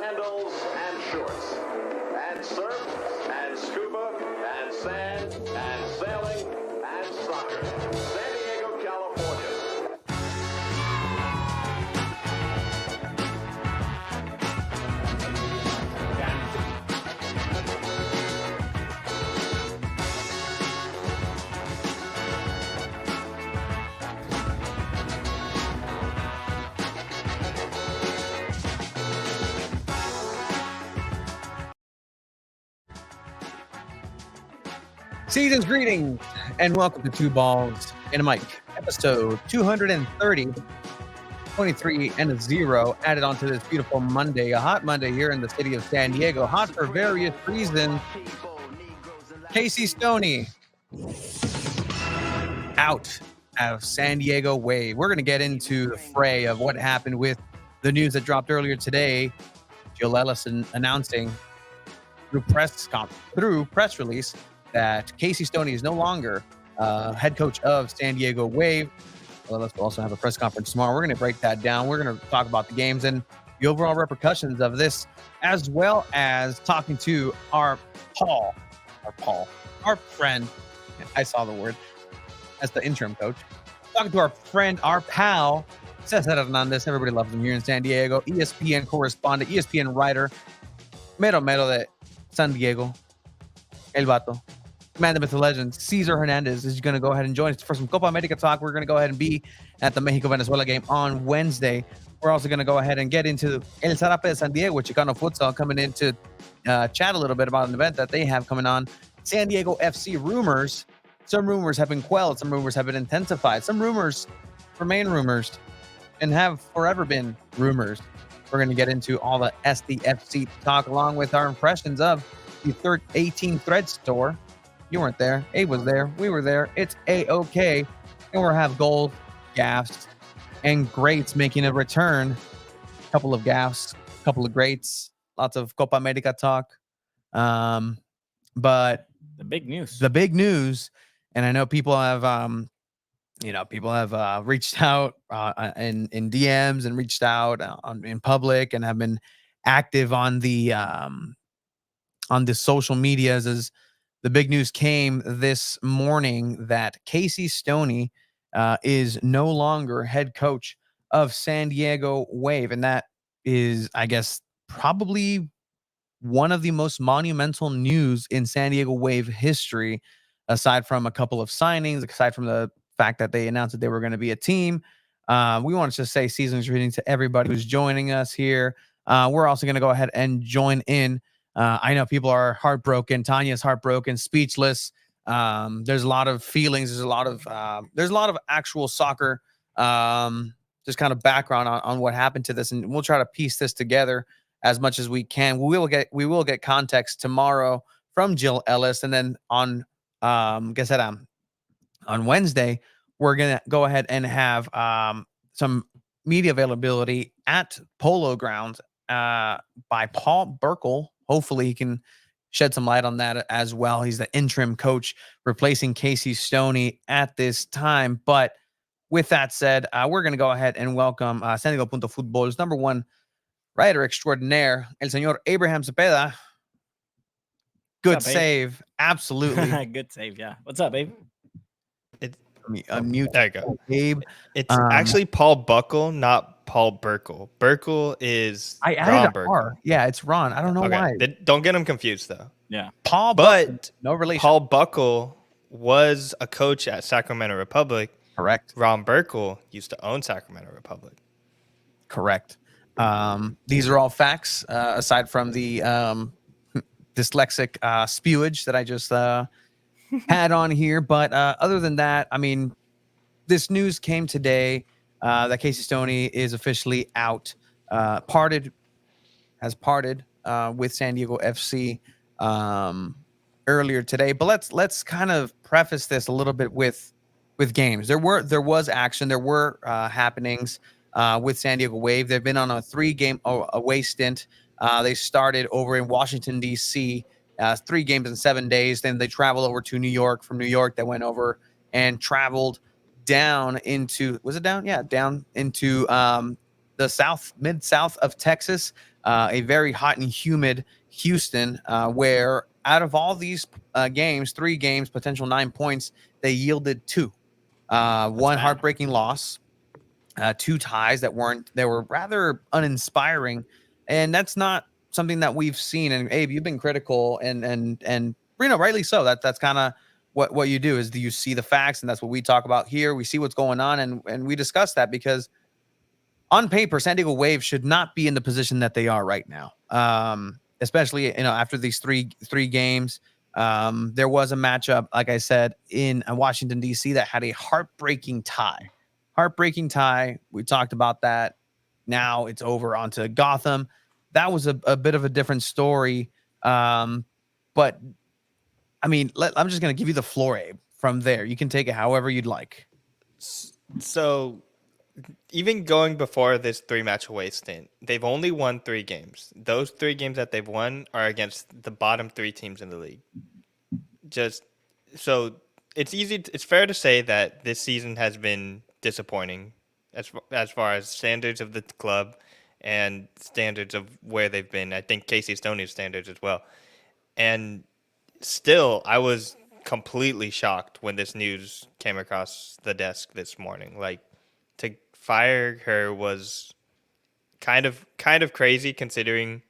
sandals and shorts, and surf and scuba and sand and sailing and soccer. San Diego, California. Season's greetings and welcome to Two Balls and a Mic, episode 230, 23 and a 0 added onto this beautiful Monday, a hot Monday here in the city of San Diego. Hot for various reasons. Casey Stoney out of San Diego Wave. We're going to get into the fray of what happened with the news that dropped earlier today. Jill Ellis announcing through press release that Casey Stoney is no longer head coach of San Diego Wave. We'll also have a press conference tomorrow. We're going to break that down. We're going to talk about the games and the overall repercussions of this, as well as talking to our friend. I saw the word as the interim coach. Talking to our friend, our pal, Cesar Hernandez. Everybody loves him here in San Diego. ESPN correspondent, ESPN writer, mero de San Diego. El Vato. Man, the myth, the legend, Cesar Hernandez is going to go ahead and join us for some Copa America talk. We're going to go ahead and be at the Mexico-Venezuela game on Wednesday. We're also going to go ahead and get into El Zarape de San Diego, Chicano futsal, coming in to chat a little bit about an event that they have coming on. San Diego FC rumors. Some rumors have been quelled. Some rumors have been intensified. Some rumors remain rumors and have forever been rumors. We're going to get into all the SDFC talk along with our impressions of the 18 Thread store. You weren't there. Abe was there. We were there. It's A-OK. And we'll have goals, gaffes, and greats making a return. A couple of gaffes, a couple of greats, lots of Copa America talk. But the big news, and I know people have reached out in DMs and reached out in public and have been active on the social medias. As the big news came this morning that Casey Stoney is no longer head coach of San Diego Wave. And that is, I guess, probably one of the most monumental news in San Diego Wave history, aside from a couple of signings, aside from the fact that they announced that they were going to be a team. We want to just say season's greetings to everybody who's joining us here. We're also going to go ahead and join in. I know people are heartbroken. Tanya's heartbroken, speechless. There's a lot of feelings. There's a lot of actual soccer, just kind of background on what happened to this, and we'll try to piece this together as much as we can. We will get context tomorrow from Jill Ellis, and then on Wednesday we're gonna go ahead and have some media availability at Polo Grounds by Paul Burkle. Hopefully he can shed some light on that as well. He's the interim coach replacing Casey Stoney at this time. But with that said, we're going to go ahead and welcome San Diego Punto Futbol's number one writer extraordinaire, El Señor Abraham Cepeda. Good up, save. Absolutely. Good save, yeah. What's up, babe? Unmute. There you go. Abe. It's actually Paul Buckle, not Paul Burkle. Burkle is I Ron added an Burkle. R. Yeah, it's Ron. I don't know why. Don't get him confused, though. Yeah. Paul But Buckle, no relation. Paul Buckle was a coach at Sacramento Republic. Correct. Ron Burkle used to own Sacramento Republic. Correct. These are all facts, aside from the dyslexic spewage that I just had on here. But other than that, I mean, this news came today that Casey Stoney is officially out, parted with San Diego FC earlier today. But let's kind of preface this a little bit with games. There was action. There were happenings with San Diego Wave. They've been on a 3-game away stint. They started over in Washington, D.C., 3 games in 7 days. Then they traveled over to New York. From New York, they went over and traveled down into, down into the mid-south of Texas. a very hot and humid Houston, where out of all these games, 3 games, potential 9 points, they yielded 2. One bad. heartbreaking loss, 2 ties that were rather uninspiring, and that's not something that we've seen. And Abe, you've been critical, and rightly so. That's kind of what you do, is you see the facts, and that's what we talk about here. We see what's going on, and we discuss that, because on paper, San Diego Wave should not be in the position that they are right now. Especially, after these three games. There was a matchup, like I said, in Washington, D.C. that had a heartbreaking tie. We talked about that. Now it's over onto Gotham. That was a bit of a different story. But I mean, I'm just going to give you the floor, Abe. From there, you can take it however you'd like. So, even going before this 3-match away stint, they've only won 3 games. Those 3 games that they've won are against the bottom 3 teams in the league. Just so it's fair to say that this season has been disappointing as far as standards of the club and standards of where they've been. I think Casey Stoney's standards as well. And still, I was completely shocked when this news came across the desk this morning. Like, to fire her was kind of crazy, considering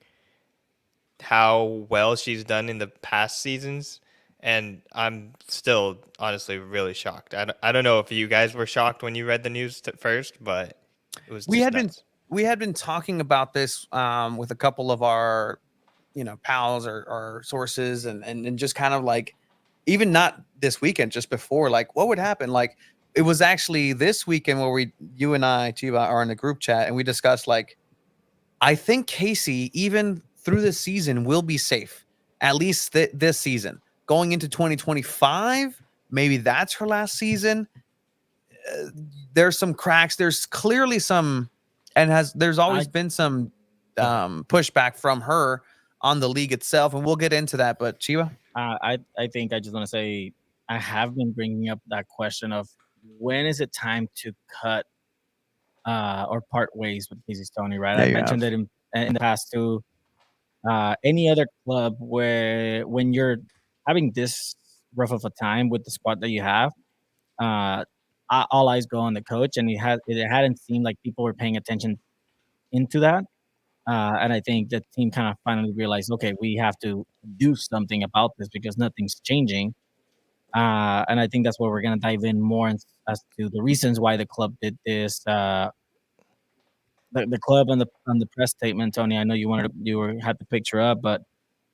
how well she's done in the past seasons. And I'm still honestly really shocked. I don't know if you guys were shocked when you read the news first, but it was just we had been talking about this with a couple of our pals or sources, and just kind of like, even not this weekend, just before, like, what would happen. Like, it was actually this weekend where you and I, Chiba, are in a group chat, and we discussed, like, I think Casey, even through this season, will be safe, at least this season. Going into 2025, maybe that's her last season. There's some cracks. There's clearly some, there's always been some pushback from her on the league itself, and we'll get into that. But Chiba, I think I just want to say I have been bringing up that question of when is it time to cut or part ways with Casey Stoney, right? Yeah, I you mentioned it in the past too. Any other club where when you're having this rough of a time with the squad that you have, all eyes go on the coach, and it hadn't seemed like people were paying attention into that. And I think the team kind of finally realized, okay, we have to do something about this because nothing's changing. And I think that's where we're going to dive in more as to the reasons why the club did this. The club on the press statement, Tony, I know had the picture up, but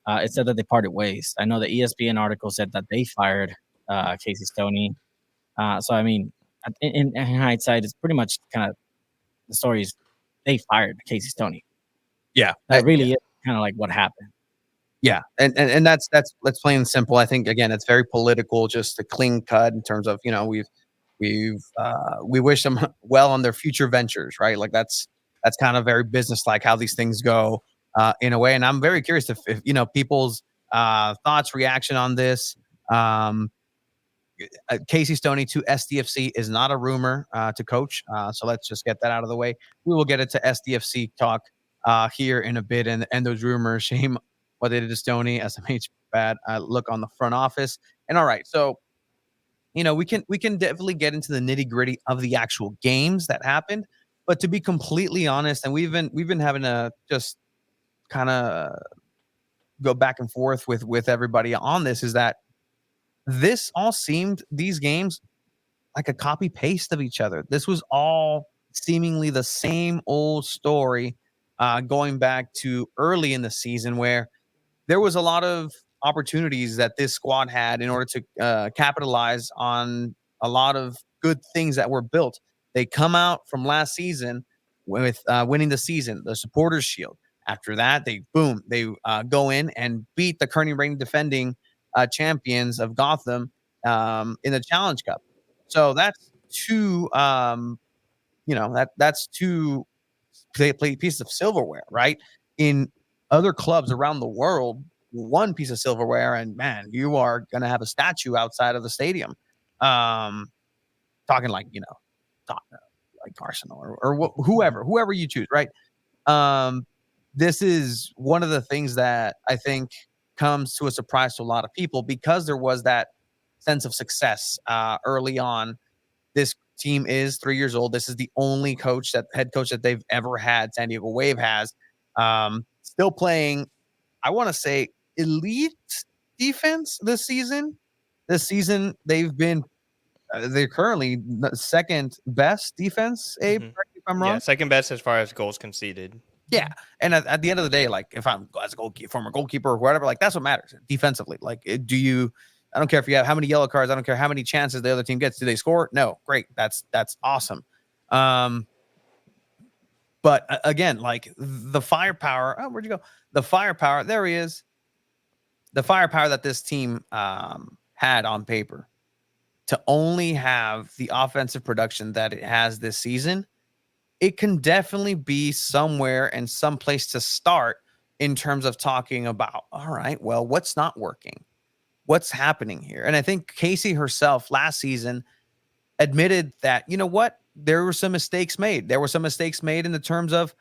it said that they parted ways. I know the ESPN article said that they fired Casey Stoney. So I mean, in hindsight, it's pretty much kind of the story is they fired Casey Stoney. yeah, That really is kind of like what happened. Yeah, and that's plain and simple. I think, again, it's very political, just a clean cut in terms of, we wish them well on their future ventures, right? Like, that's kind of very business-like how these things go, in a way. And I'm very curious if people's thoughts, reaction on this. Casey Stoney to SDFC is not a rumor to coach, so let's just get that out of the way. We will get into SDFC talk here in a bit, and those rumors. Shame what they did to Stoney. SMH bad look on the front office. And all right, so we can definitely get into the nitty gritty of the actual games that happened. But to be completely honest, and we've been having to just kind of go back and forth with everybody on this, is that this all seemed, these games, like a copy paste of each other. This was all seemingly the same old story, going back to early in the season, where there was a lot of opportunities that this squad had in order to capitalize on a lot of good things that were built. They come out from last season with winning the season, the Supporters Shield. After that, they go in and beat the current reigning defending champions of Gotham in the Challenge Cup. So that's two, that's two pieces of silverware, right? In other clubs around the world, one piece of silverware, and man, you are going to have a statue outside of the stadium. Talking like, like Arsenal or whoever you choose, right? this is one of the things that I think comes to a surprise to a lot of people because there was that sense of success early on. This team is 3 years old. This is the only head coach that they've ever had. San Diego Wave has still playing. I want to say elite defense this season. This season they've been they're currently the second best defense. Abe, correct me if I'm wrong. Yeah, second best as far as goals conceded. Yeah, and at the end of the day, like if I'm as a former goalkeeper or whatever, like that's what matters defensively. Like, do you? I don't care if you have how many yellow cards. I don't care how many chances the other team gets. Do they score? No, great. That's awesome. But again, like the firepower. Oh, where'd you go? The firepower. There he is. The firepower that this team had on paper to only have the offensive production that it has this season, it can definitely be somewhere and someplace to start in terms of talking about, all right, well, what's not working? What's happening here? And I think Casey herself last season admitted that, you know what? There were some mistakes made. There were some mistakes made in the terms of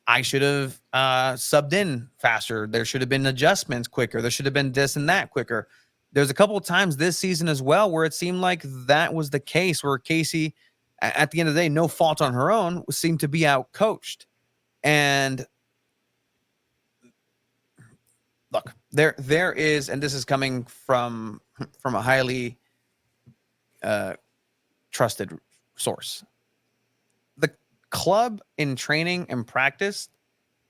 I should have subbed in faster. There should have been adjustments quicker. There should have been this and that quicker. There's a couple of times this season as well where it seemed like that was the case, where Casey, at the end of the day, no fault on her own, seemed to be out coached. And look, there is, and this is coming from a highly trusted source. The club in training and practice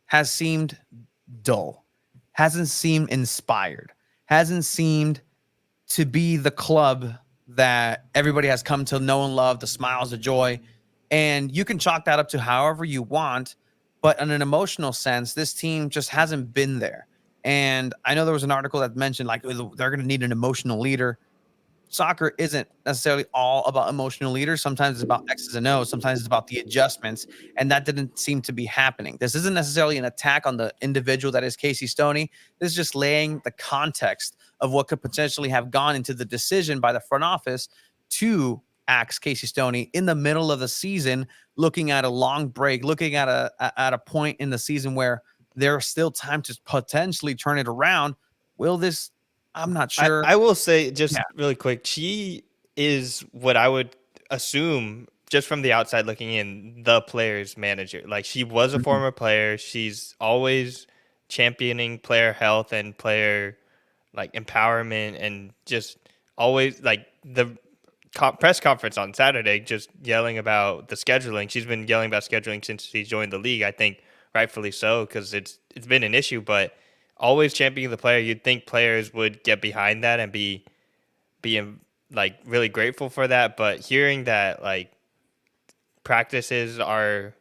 has seemed dull, hasn't seemed inspired, hasn't seemed to be the club that everybody has come to know and love, the smiles, the joy. And you can chalk that up to however you want, but in an emotional sense, this team just hasn't been there. And I know there was an article that mentioned like they're going to need an emotional leader. Soccer isn't necessarily all about emotional leaders. Sometimes it's about X's and O's. Sometimes it's about the adjustments. And that didn't seem to be happening. This isn't necessarily an attack on the individual that is Casey Stoney. This is just laying the context of what could potentially have gone into the decision by the front office to axe Casey Stoney in the middle of the season, looking at a long break, looking at a point in the season where there's still time to potentially turn it around. Will this? I'm not sure. I will say just really quick, she is what I would assume just from the outside looking in, the player's manager. Like she was a former player. She's always championing player health and player like empowerment, and just always like the press conference on Saturday, just yelling about the scheduling. She's been yelling about scheduling since she joined the league. I think rightfully so, because it's been an issue, but always championing the player. You'd think players would get behind that and be like really grateful for that. But hearing that like practices are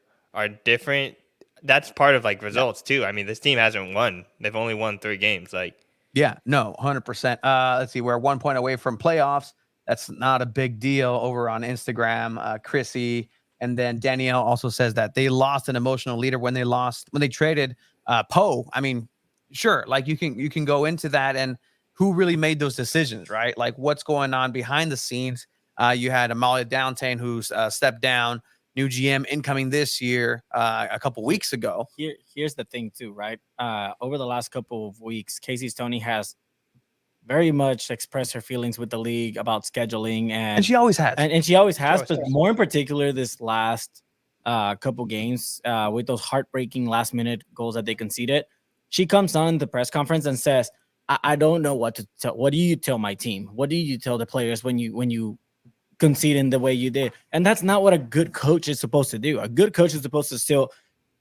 different, that's part of like results too. I mean, this team hasn't won. They've only won 3 games. Like, yeah, no, 100%. Let's see, we're 1 point away from playoffs. That's not a big deal over on Instagram. Chrissy and then Danielle also says that they lost an emotional leader when they traded Poe. I mean, sure, like you can go into that and who really made those decisions, right? Like what's going on behind the scenes. You had Amalia Downtain who's stepped down, new GM incoming this year, a couple weeks ago. Here's the thing too, right? Over the last couple of weeks, Casey Stoney has very much expressed her feelings with the league about scheduling, and she always has, and she always has, but more in particular this last couple games with those heartbreaking last minute goals that they conceded. She comes on the press conference and says, I don't know what to tell. What do you tell my team? What do you tell the players when you concede in the way you did? And that's not what a good coach is supposed to do. A good coach is supposed to still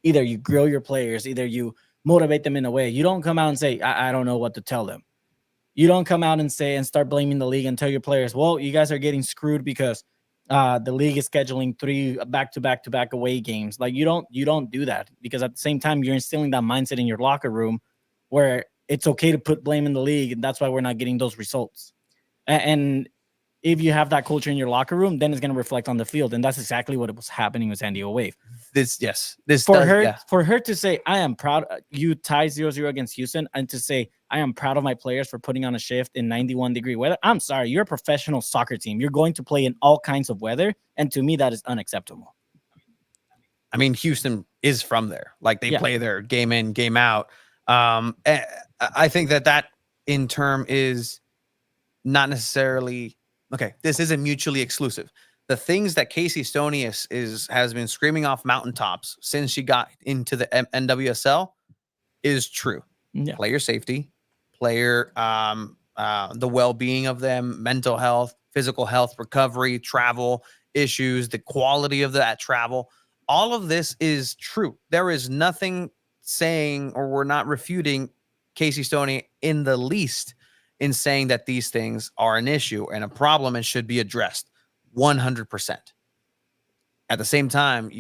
either you grow your players, either you motivate them in a way. You don't come out and say, I don't know what to tell them. You don't come out and say and start blaming the league and tell your players, well, you guys are getting screwed because the league is scheduling 3 back-to-back away games. Like you don't do that, because at the same time you're instilling that mindset in your locker room where it's okay to put blame in the league, and that's why we're not getting those results. And if you have that culture in your locker room, then it's going to reflect on the field, and that's exactly what was happening with San Diego Wave. For her to say, I am proud you tied 0-0 against Houston, and to say I am proud of my players for putting on a shift in 91-degree weather. I'm sorry, you're a professional soccer team. You're going to play in all kinds of weather, and to me that is unacceptable. I mean, Houston is from there. Like they Yeah. play there game in, game out. I think that in term is not necessarily okay. This isn't mutually exclusive. The things that Casey Stoney has been screaming off mountaintops since she got into the NWSL is true. Yeah. Player safety, player the well-being of them, mental health, physical health, recovery, travel issues, the quality of that travel. All of this is true. There is nothing saying, or we're not refuting Casey Stoney in the least in saying that these things are an issue and a problem and should be addressed 100%. At the same time,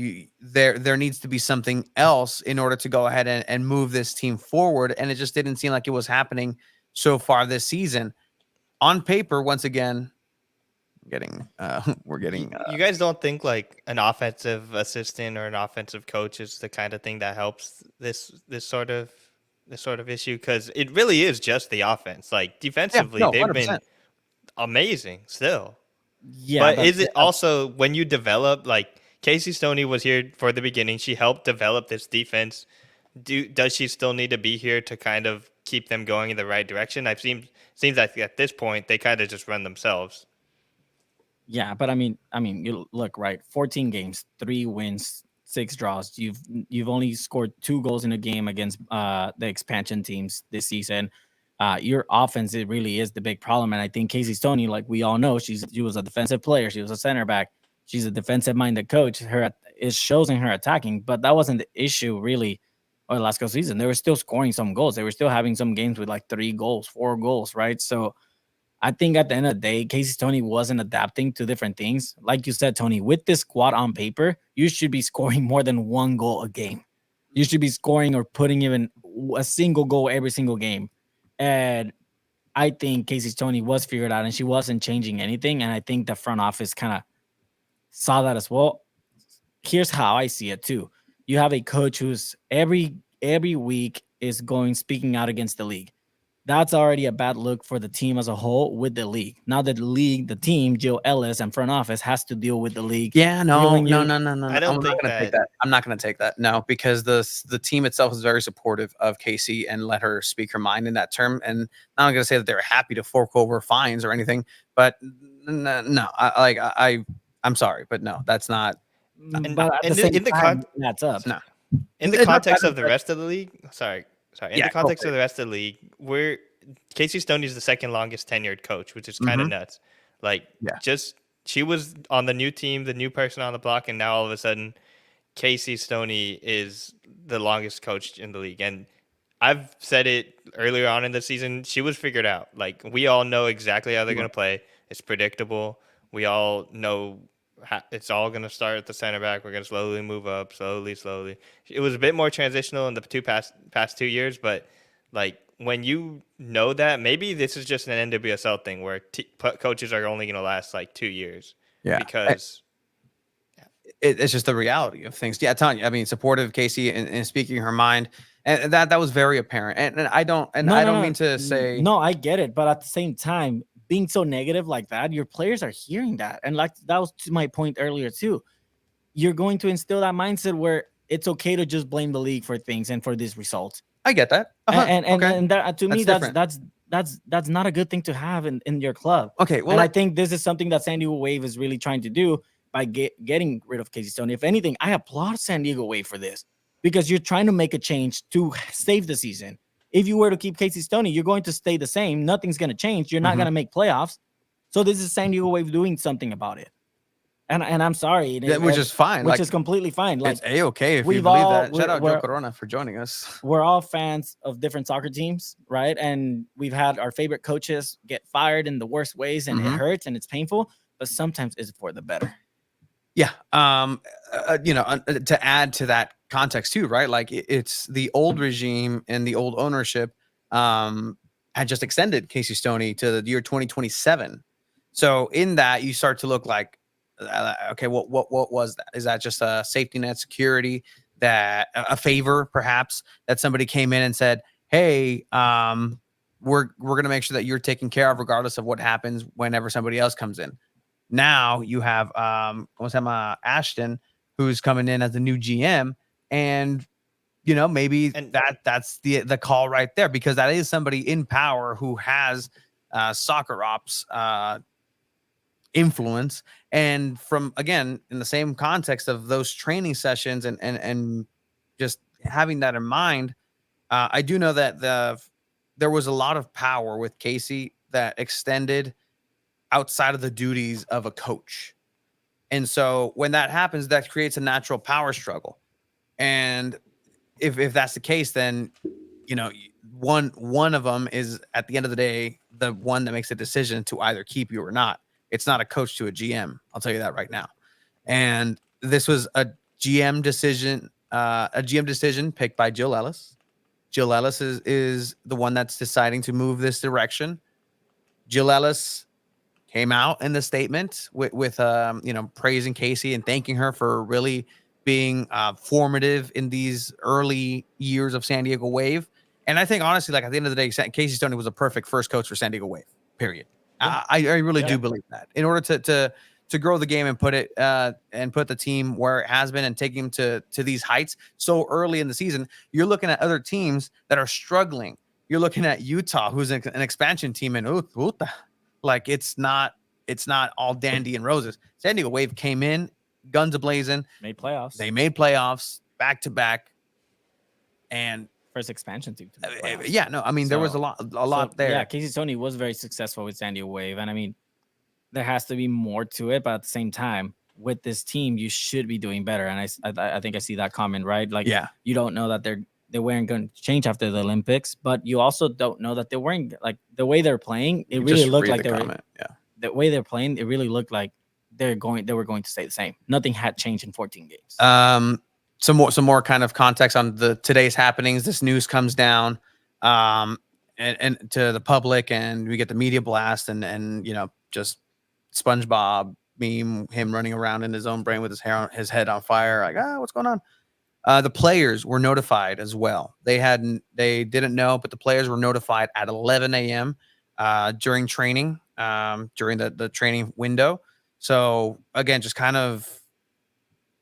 there needs to be something else in order to go ahead and move this team forward. And it just didn't seem like it was happening so far this season. On paper, once again, we're getting. You guys don't think like an offensive assistant or an offensive coach is the kind of thing that helps this sort of issue? Because it really is just the offense. Like defensively, they've 100%. been amazing still. Yeah, but is it also when you develop, like Casey Stoney was here for the beginning, she helped develop this defense. Does she still need to be here to kind of keep them going in the right direction? Seems like at this point they kind of just run themselves. Yeah, but I mean, you look, right, 14 games, 3 wins, 6 draws. You've only scored 2 goals in a game against the expansion teams this season. Your offense, it really is the big problem. And I think Casey Stoney, like we all know, she was a defensive player. She was a center back. She's a defensive-minded coach. It shows in her attacking, but that wasn't the issue really over the last couple season. They were still scoring some goals. They were still having some games with like 3 goals, 4 goals, right? So I think at the end of the day, Casey Stoney wasn't adapting to different things. Like you said, Tony, with this squad on paper, you should be scoring more than 1 goal a game. You should be scoring or putting even a single goal every single game. And I think Casey Stoney was figured out and she wasn't changing anything. And I think the front office kind of saw that as well. Here's how I see it too. You have a coach who's every week is speaking out against the league. That's already a bad look for the team as a whole with the league. Now that the team, Jill Ellis and front office has to deal with the league. Yeah, no. I don't think take that. I'm not going to take that. No, because the team itself is very supportive of Casey and let her speak her mind in that term. And I'm not going to say that they're happy to fork over fines or anything, but no, I'm sorry, but no, that's not. But at the same time, that's up. No. In the context of the rest of the league, sorry. In the context of the rest of the league, Casey Stoney's the second longest tenured coach, which is kind of nuts. Like, she was on the new team, the new person on the block, and now all of a sudden, Casey Stoney is the longest coach in the league. And I've said it earlier on in the season, she was figured out. Like, we all know exactly how they're going to play. It's predictable. We all know it's all going to start at the center back. We're going to slowly move up, slowly. It was a bit more transitional in the past 2 years, but like when you know that, maybe this is just an NWSL thing where coaches are only going to last like 2 years. Yeah, because it's just the reality of things. Yeah, Tanya. I mean, supportive Casey and speaking her mind, and that was very apparent. And I don't mean to say no. I get it, but at the same time, being so negative like that, your players are hearing that. And like that was to my point earlier too. You're going to instill that mindset where it's okay to just blame the league for things and for these results. I get that. And that, to me, that's not a good thing to have in your club. Okay. Well, and I think this is something that San Diego Wave is really trying to do by getting rid of Casey Stoney. If anything, I applaud San Diego Wave for this because you're trying to make a change to save the season. If you were to keep Casey Stoney, you're going to stay the same. Nothing's going to change. You're not going to make playoffs. So this is San Diego Wave doing something about it. And I'm sorry. Which is fine. Which is completely fine. Like, it's A-okay if you believe that. Shout out Joe Corona for joining us. We're all fans of different soccer teams, right? And we've had our favorite coaches get fired in the worst ways, and it hurts and it's painful. But sometimes it's for the better. Yeah. To add to that context too, right? Like it's the old regime and the old ownership had just extended Casey Stoney to the year 2027. So in that, you start to look like, okay, what was that? Is that just a safety net, security, that a favor perhaps that somebody came in and said, hey, we're going to make sure that you're taken care of regardless of what happens whenever somebody else comes in. Now you have Ashton, who's coming in as the new GM, And maybe And- that's the call right there, because that is somebody in power who has soccer ops influence. And from, again, in the same context of those training sessions and just having that in mind, I do know that there was a lot of power with Casey that extended outside of the duties of a coach. And so when that happens, that creates a natural power struggle. And if that's the case, then one of them is, at the end of the day, the one that makes a decision to either keep you or not. It's not a coach to a GM. I'll tell you that right now. And this was a GM decision picked by Jill Ellis. Jill Ellis is the one that's deciding to move this direction. Jill Ellis came out in the statement with praising Casey and thanking her for really being formative in these early years of San Diego Wave. And I think, honestly, like, at the end of the day, Casey Stoney was a perfect first coach for San Diego Wave, period. Yeah. I really do believe that. In order to grow the game and put the team where it has been and take him to these heights so early in the season, you're looking at other teams that are struggling. You're looking at Utah, who's an expansion team, and like, it's not all dandy and roses. San Diego Wave came in guns a-blazing. Made playoffs. They made playoffs back to back. And first expansion team to make playoffs. yeah, no, I mean, there was a lot there. Yeah, Casey Stoney was very successful with San Diego Wave. And I mean, there has to be more to it, but at the same time, with this team, you should be doing better. And I think I see that comment, right? Like, you don't know that they weren't going to change after the Olympics, but you also don't know that they weren't, like, the way they're playing, it really looked like the way they're playing, it really looked like they were going to stay the same. Nothing had changed in 14 games. Some more kind of context on today's happenings. This news comes down and to the public, and we get the media blast, and just SpongeBob meme, him running around in his own brain with his head on fire, like, what's going on? The players were notified as well. They didn't know, but the players were notified at 11 a.m. During training, during the training window. So again, just kind of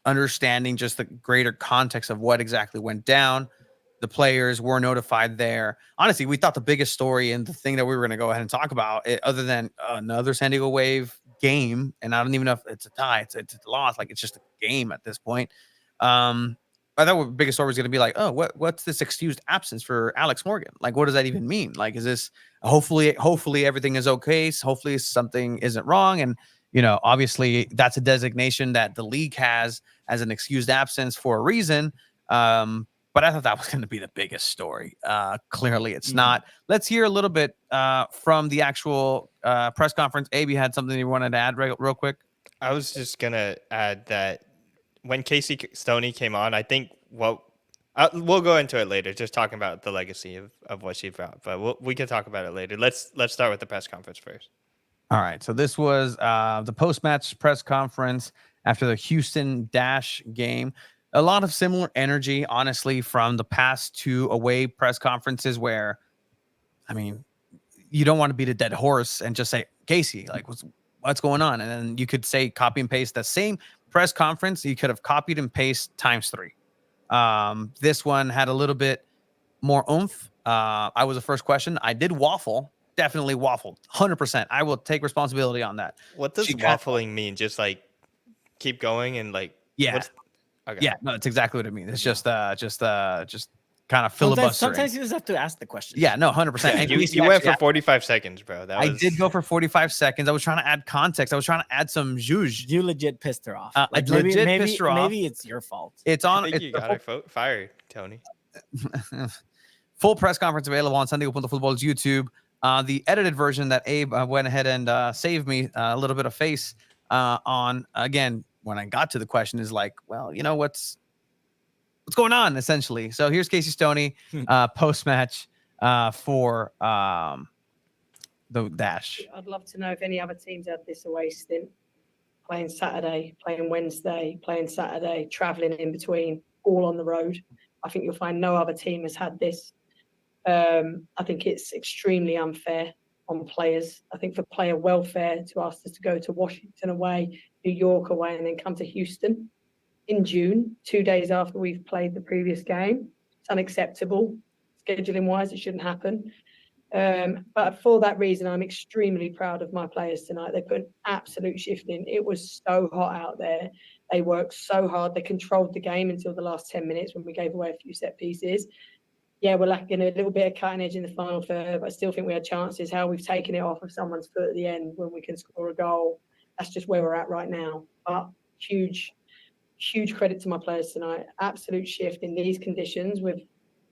understanding just the greater context of what exactly went down. The players were notified there. Honestly, we thought the biggest story and the thing that we were going to go ahead and talk about, other than another San Diego Wave game, and I don't even know if it's a tie, it's a loss, like, it's just a game at this point. I thought the biggest story was going to be like, what's this excused absence for Alex Morgan? Like, what does that even mean? Like, is this hopefully everything is okay? Hopefully something isn't wrong. And, obviously that's a designation that the league has as an excused absence for a reason. But I thought that was going to be the biggest story. Clearly it's not. Let's hear a little bit from the actual press conference. Abe, you had something you wanted to add real quick? I was just going to add that when Casey Stoney came on, I think we'll go into it later, just talking about the legacy of what she brought, but we can talk about it later. Let's start with the press conference first. All right. So this was the post-match press conference after the Houston Dash game. A lot of similar energy, honestly, from the past two away press conferences where, I mean, you don't want to beat a dead horse and just say, Casey, like, what's going on? And then you could say, copy and paste the same press conference. You could have copied and pasted times 3. This one had a little bit more oomph. I was the first question. I did waffle. Definitely waffled. 100%. I will take responsibility on that. What does waffling mean? Just like keep going and like, yeah. Okay. Yeah, no, it's exactly what it means. It's just kind of filibustering. Sometimes you just have to ask the question. Yeah, no, 100%. And you went for 45 seconds, bro. I did go for 45 seconds. I was trying to add context. I was trying to add some zhuzh. You legit pissed her off. I legit pissed her off. Maybe it's your fault. It's on. I think you got her fired, Tony. Full press conference available on San Diego Football's YouTube. The edited version that Abe went ahead and saved me a little bit of face on. Again, when I got to the question, is like, well, what's going on, essentially. So here's Casey Stoney post-match for the Dash. I'd love to know if any other teams had this away stint, playing Saturday, playing Wednesday, playing Saturday, traveling in between, all on the road. I think you'll find no other team has had this. I think it's extremely unfair on players. I think for player welfare to ask us to go to Washington away, New York away, and then come to Houston in June, 2 days after we've played the previous game. It's unacceptable. Scheduling wise, it shouldn't happen. But for that reason, I'm extremely proud of my players tonight. They put an absolute shift in. It was so hot out there. They worked so hard. They controlled the game until the last 10 minutes when we gave away a few set pieces. Yeah, we're lacking a little bit of cutting edge in the final third, but I still think we had chances. How we've taken it off of someone's foot at the end when we can score a goal. That's just where we're at right now. But huge credit to my players tonight. Absolute shift in these conditions with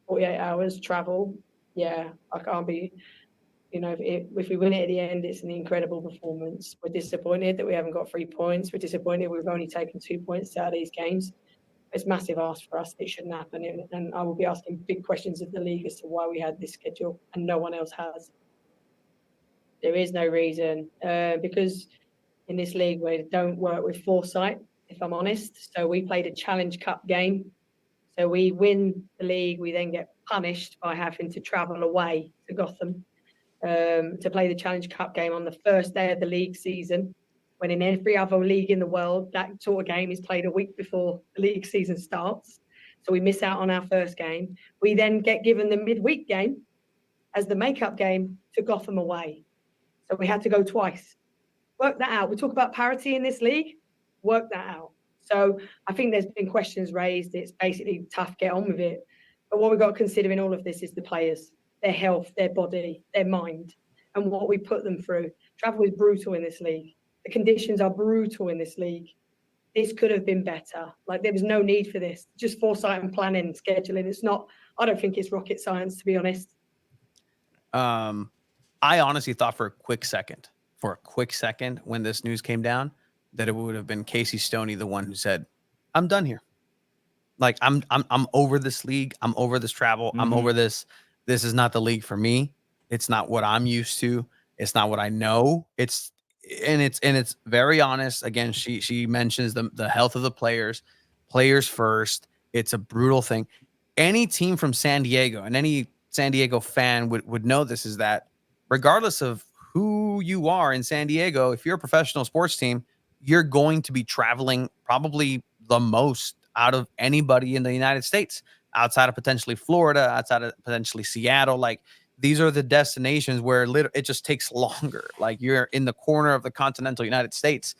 48 hours travel. Yeah, I can't be, if we win it at the end, it's an incredible performance. We're disappointed that we haven't got 3 points. We're disappointed we've only taken 2 points out of these games. It's massive ask for us. It shouldn't happen. And I will be asking big questions of the league as to why we had this schedule and no one else has. There is no reason because in this league we don't work with foresight, if I'm honest. So we played a Challenge Cup game. So we win the league. We then get punished by having to travel away to Gotham to play the Challenge Cup game on the first day of the league season, when in every other league in the world, that sort of game is played a week before the league season starts. So we miss out on our first game. We then get given the midweek game as the makeup game to Gotham away. So we had to go twice. Work that out. We talk about parity in this league. Work that out. So I think there's been questions raised. It's basically tough, get on with it. But what we've got to consider in all of this is the players, their health, their body, their mind, and what we put them through. Travel is brutal in this league. The conditions are brutal in this league. This could have been better. Like, there was no need for this. Just foresight and planning, scheduling. It's not, I don't think it's rocket science, to be honest. I honestly thought for a quick second, when this news came down, that it would have been Casey Stoney, the one who said, "I'm done here. Like, I'm over this league. I'm over this travel. I'm over this. This is not the league for me. It's not what I'm used to. It's not what I know. It's very honest. Again, she mentions the health of the players first. It's a brutal thing. Any team from San Diego and any San Diego fan would know this, is that regardless of who you are in San Diego, if you're a professional sports team, you're going to be traveling probably the most out of anybody in the United States, outside of potentially Florida, outside of potentially Seattle. Like, these are the destinations where it just takes longer. Like, you're in the corner of the continental United States.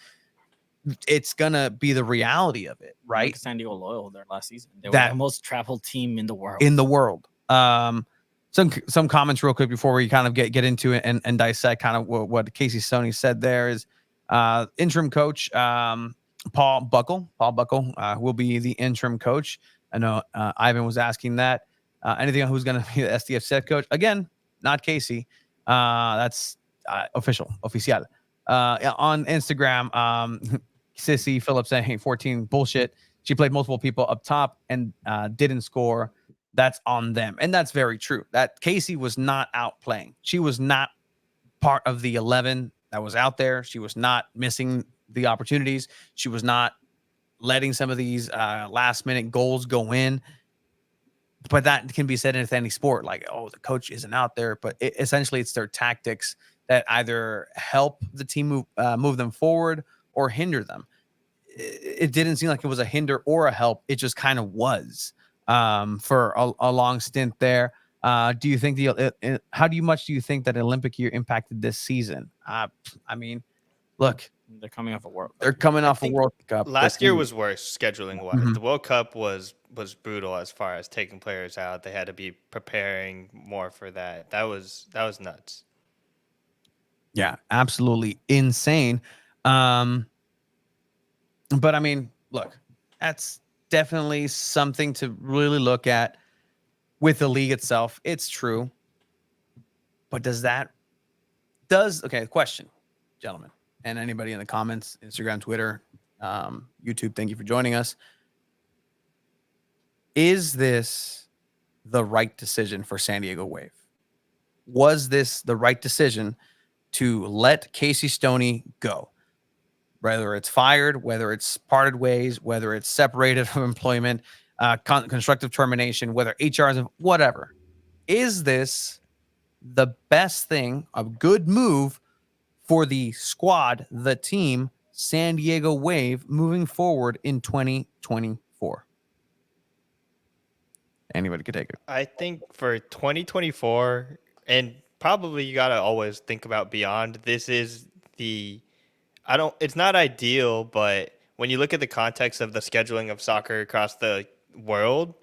It's gonna be the reality of it, right? Like San Diego Loyal there last season. They were the most traveled team in the world. Some comments real quick before we kind of get into it and dissect kind of what Casey Stoney said there is interim coach Paul Buckle will be the interim coach. I know Ivan was asking that. Anything on who's going to be the SDFC head coach? Again, not Casey. That's oficial. On Instagram, Sissy Phillips saying 14 bullshit. She played multiple people up top and didn't score. That's on them. And that's very true. That Casey was not out playing. She was not part of the 11 that was out there. She was not missing the opportunities. She was not letting some of these last minute goals go in. But that can be said in any sport, like, oh, the coach isn't out there. But essentially, it's their tactics that either help the team move them forward or hinder them. It didn't seem like it was a hinder or a help. It just kind of was for a long stint there. Do you think how much do you think that Olympic year impacted this season? I mean, look, they're coming off a World Cup. They're coming off a World Cup. Last year was worse scheduling wise. The World Cup was brutal as far as taking players out. They had to be preparing more for that. That was nuts. Yeah, absolutely insane. But I mean, look, that's definitely something to really look at with the league itself. It's true. But question, gentlemen, and anybody in the comments, Instagram, Twitter, YouTube, thank you for joining us. Is this the right decision for San Diego Wave? Was this the right decision to let Casey Stoney go? Whether it's fired, whether it's parted ways, whether it's separated from employment, constructive termination, whether HR is whatever. Is this the best thing, a good move for the squad, the team, San Diego Wave moving forward in 2024? Anybody could take it. I think for 2024, and probably you got to always think about beyond, this is the, it's not ideal, but when you look at the context of the scheduling of soccer across the world,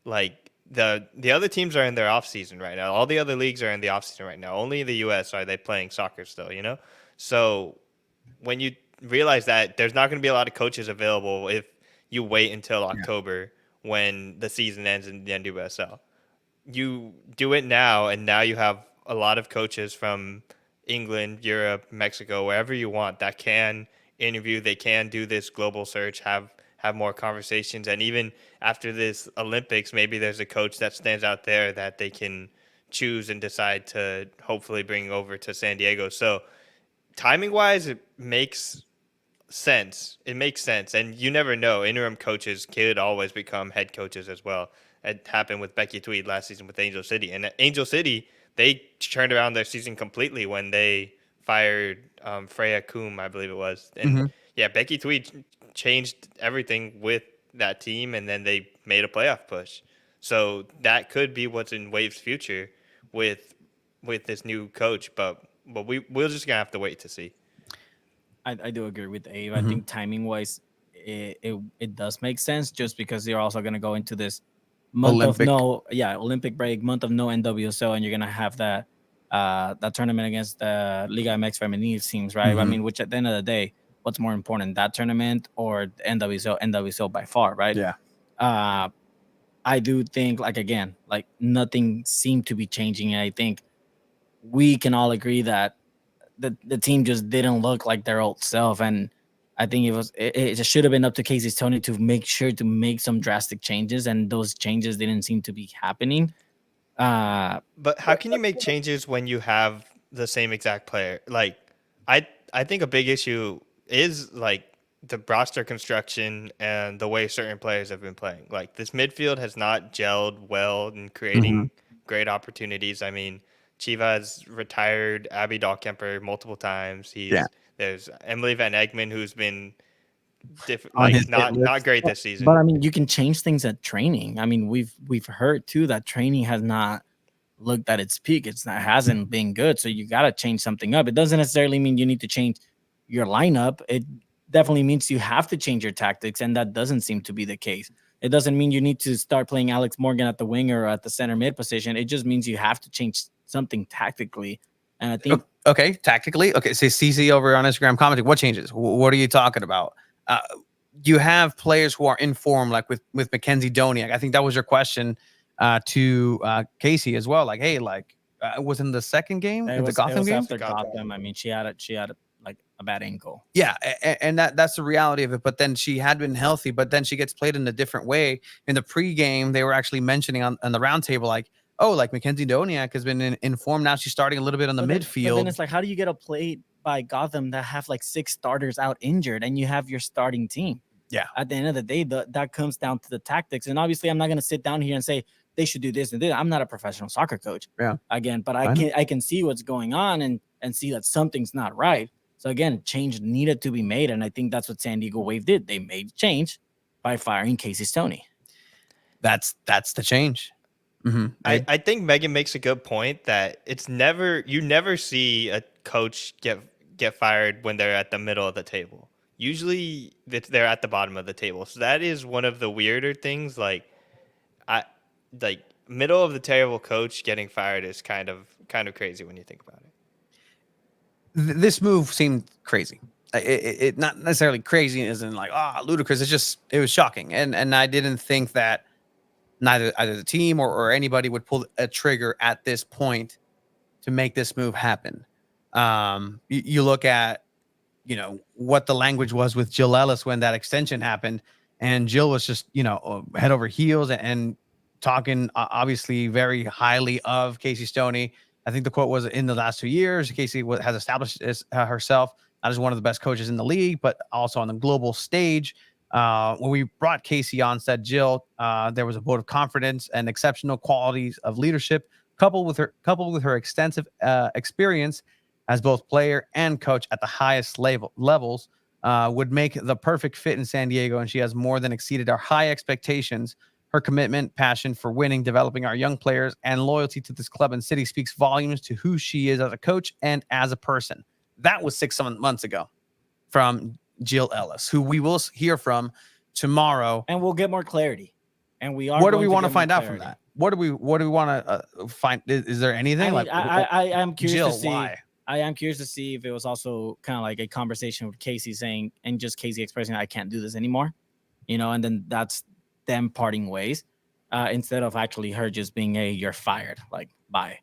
like the other teams are in their off season right now. All the other leagues are in the off season right now. Only in the US are they playing soccer still, you know? So when you realize that there's not going to be a lot of coaches available if you wait until October when the season ends in the NWSL. You do it now, and now you have a lot of coaches from England, Europe, Mexico, wherever you want that can interview. They can do this global search, have more conversations, and even after this Olympics, maybe there's a coach that stands out there that they can choose and decide to hopefully bring over to San Diego. So timing wise, it makes sense. It makes sense. And you never know. Interim coaches could always become head coaches as well. It happened with Becky Tweed last season with Angel City. And Angel City, they turned around their season completely when they fired Freya Coombe, I believe it was. And yeah, Becky Tweed changed everything with that team, and then they made a playoff push. So that could be what's in Wave's future with this new coach. But we're just going to have to wait to see. I do agree with Abe. I think timing wise, it does make sense just because you're also going to go into this month of Olympic break, month of no NWSL, and you're going to have that tournament against the Liga MX Femenil teams, right? I mean, which at the end of the day, what's more important, that tournament or the NWSL? NWSL by far, right? Yeah. I do think, like nothing seemed to be changing. And I think we can all agree that the team just didn't look like their old self, and I think it just should have been up to Casey Stoney to make sure to make some drastic changes, and those changes didn't seem to be happening. But how can you make changes when you have the same exact player? Like, I think a big issue is like the roster construction and the way certain players have been playing. Like, this midfield has not gelled well in creating great opportunities. I mean, Chivas retired Abby Dahlkemper multiple times. There's Emily Van Egmond, who's been not great this season. But I mean, you can change things at training. I mean, we've heard too that training has not looked at its peak. Hasn't been good. So you got to change something up. It doesn't necessarily mean you need to change your lineup. It definitely means you have to change your tactics, and that doesn't seem to be the case. It doesn't mean you need to start playing Alex Morgan at the wing or at the center mid position. It just means you have to change something tactically. And I think tactically. Okay, so CC over on Instagram commenting, what changes? What are you talking about? You have players who are in form, like with Mackenzie Doniak. I think that was your question to Casey as well. Like, hey, was in the second game, the Gotham game? After Gotham, I mean, she had like a bad ankle. Yeah, and that's the reality of it. But then she had been healthy, but then she gets played in a different way. In the pregame, they were actually mentioning on the roundtable, like, oh, like Mackenzie Doniak has been in form now. She's starting a little bit on the midfield. But then it's like, how do you get a play by Gotham that have like 6 starters out injured and you have your starting team? Yeah. At the end of the day, that comes down to the tactics. And obviously, I'm not going to sit down here and say they should do this and this. I'm not a professional soccer coach. Yeah. Again, but I can see what's going on and see that something's not right. So again, change needed to be made. And I think that's what San Diego Wave did. They made change by firing Casey Stoney. That's the change. I think Megan makes a good point that you never see a coach get fired when they're at the middle of the table. Usually they're at the bottom of the table. So that is one of the weirder things. Like middle of the table coach getting fired is kind of crazy when you think about it. This move seemed crazy. It not necessarily crazy as in like ludicrous. It was shocking, and I didn't think that either the team or anybody would pull a trigger at this point to make this move happen. You look at, what the language was with Jill Ellis when that extension happened, and Jill was just, head over heels and talking obviously very highly of Casey Stoney. I think the quote was, in the last 2 years, Casey has established herself not as one of the best coaches in the league, but also on the global stage. When we brought Casey on, said Jill, there was a vote of confidence and exceptional qualities of leadership, coupled with her extensive experience as both player and coach at the highest levels. would make the perfect fit in San Diego, and she has more than exceeded our high expectations. Her commitment, passion for winning, developing our young players, and loyalty to this club and city speaks volumes to who she is as a coach and as a person. That was 6 months ago from Jill Ellis, who we will hear from tomorrow. And we'll get more clarity. And we are. What do we want to find out from that? What do we want to find? Is there anything? I mean, I am curious Jill, to see. why? I am curious to see if it was also kind of like a conversation with Casey saying, and just Casey expressing, I can't do this anymore, and then that's them parting ways, instead of actually her just being you're fired, like, bye.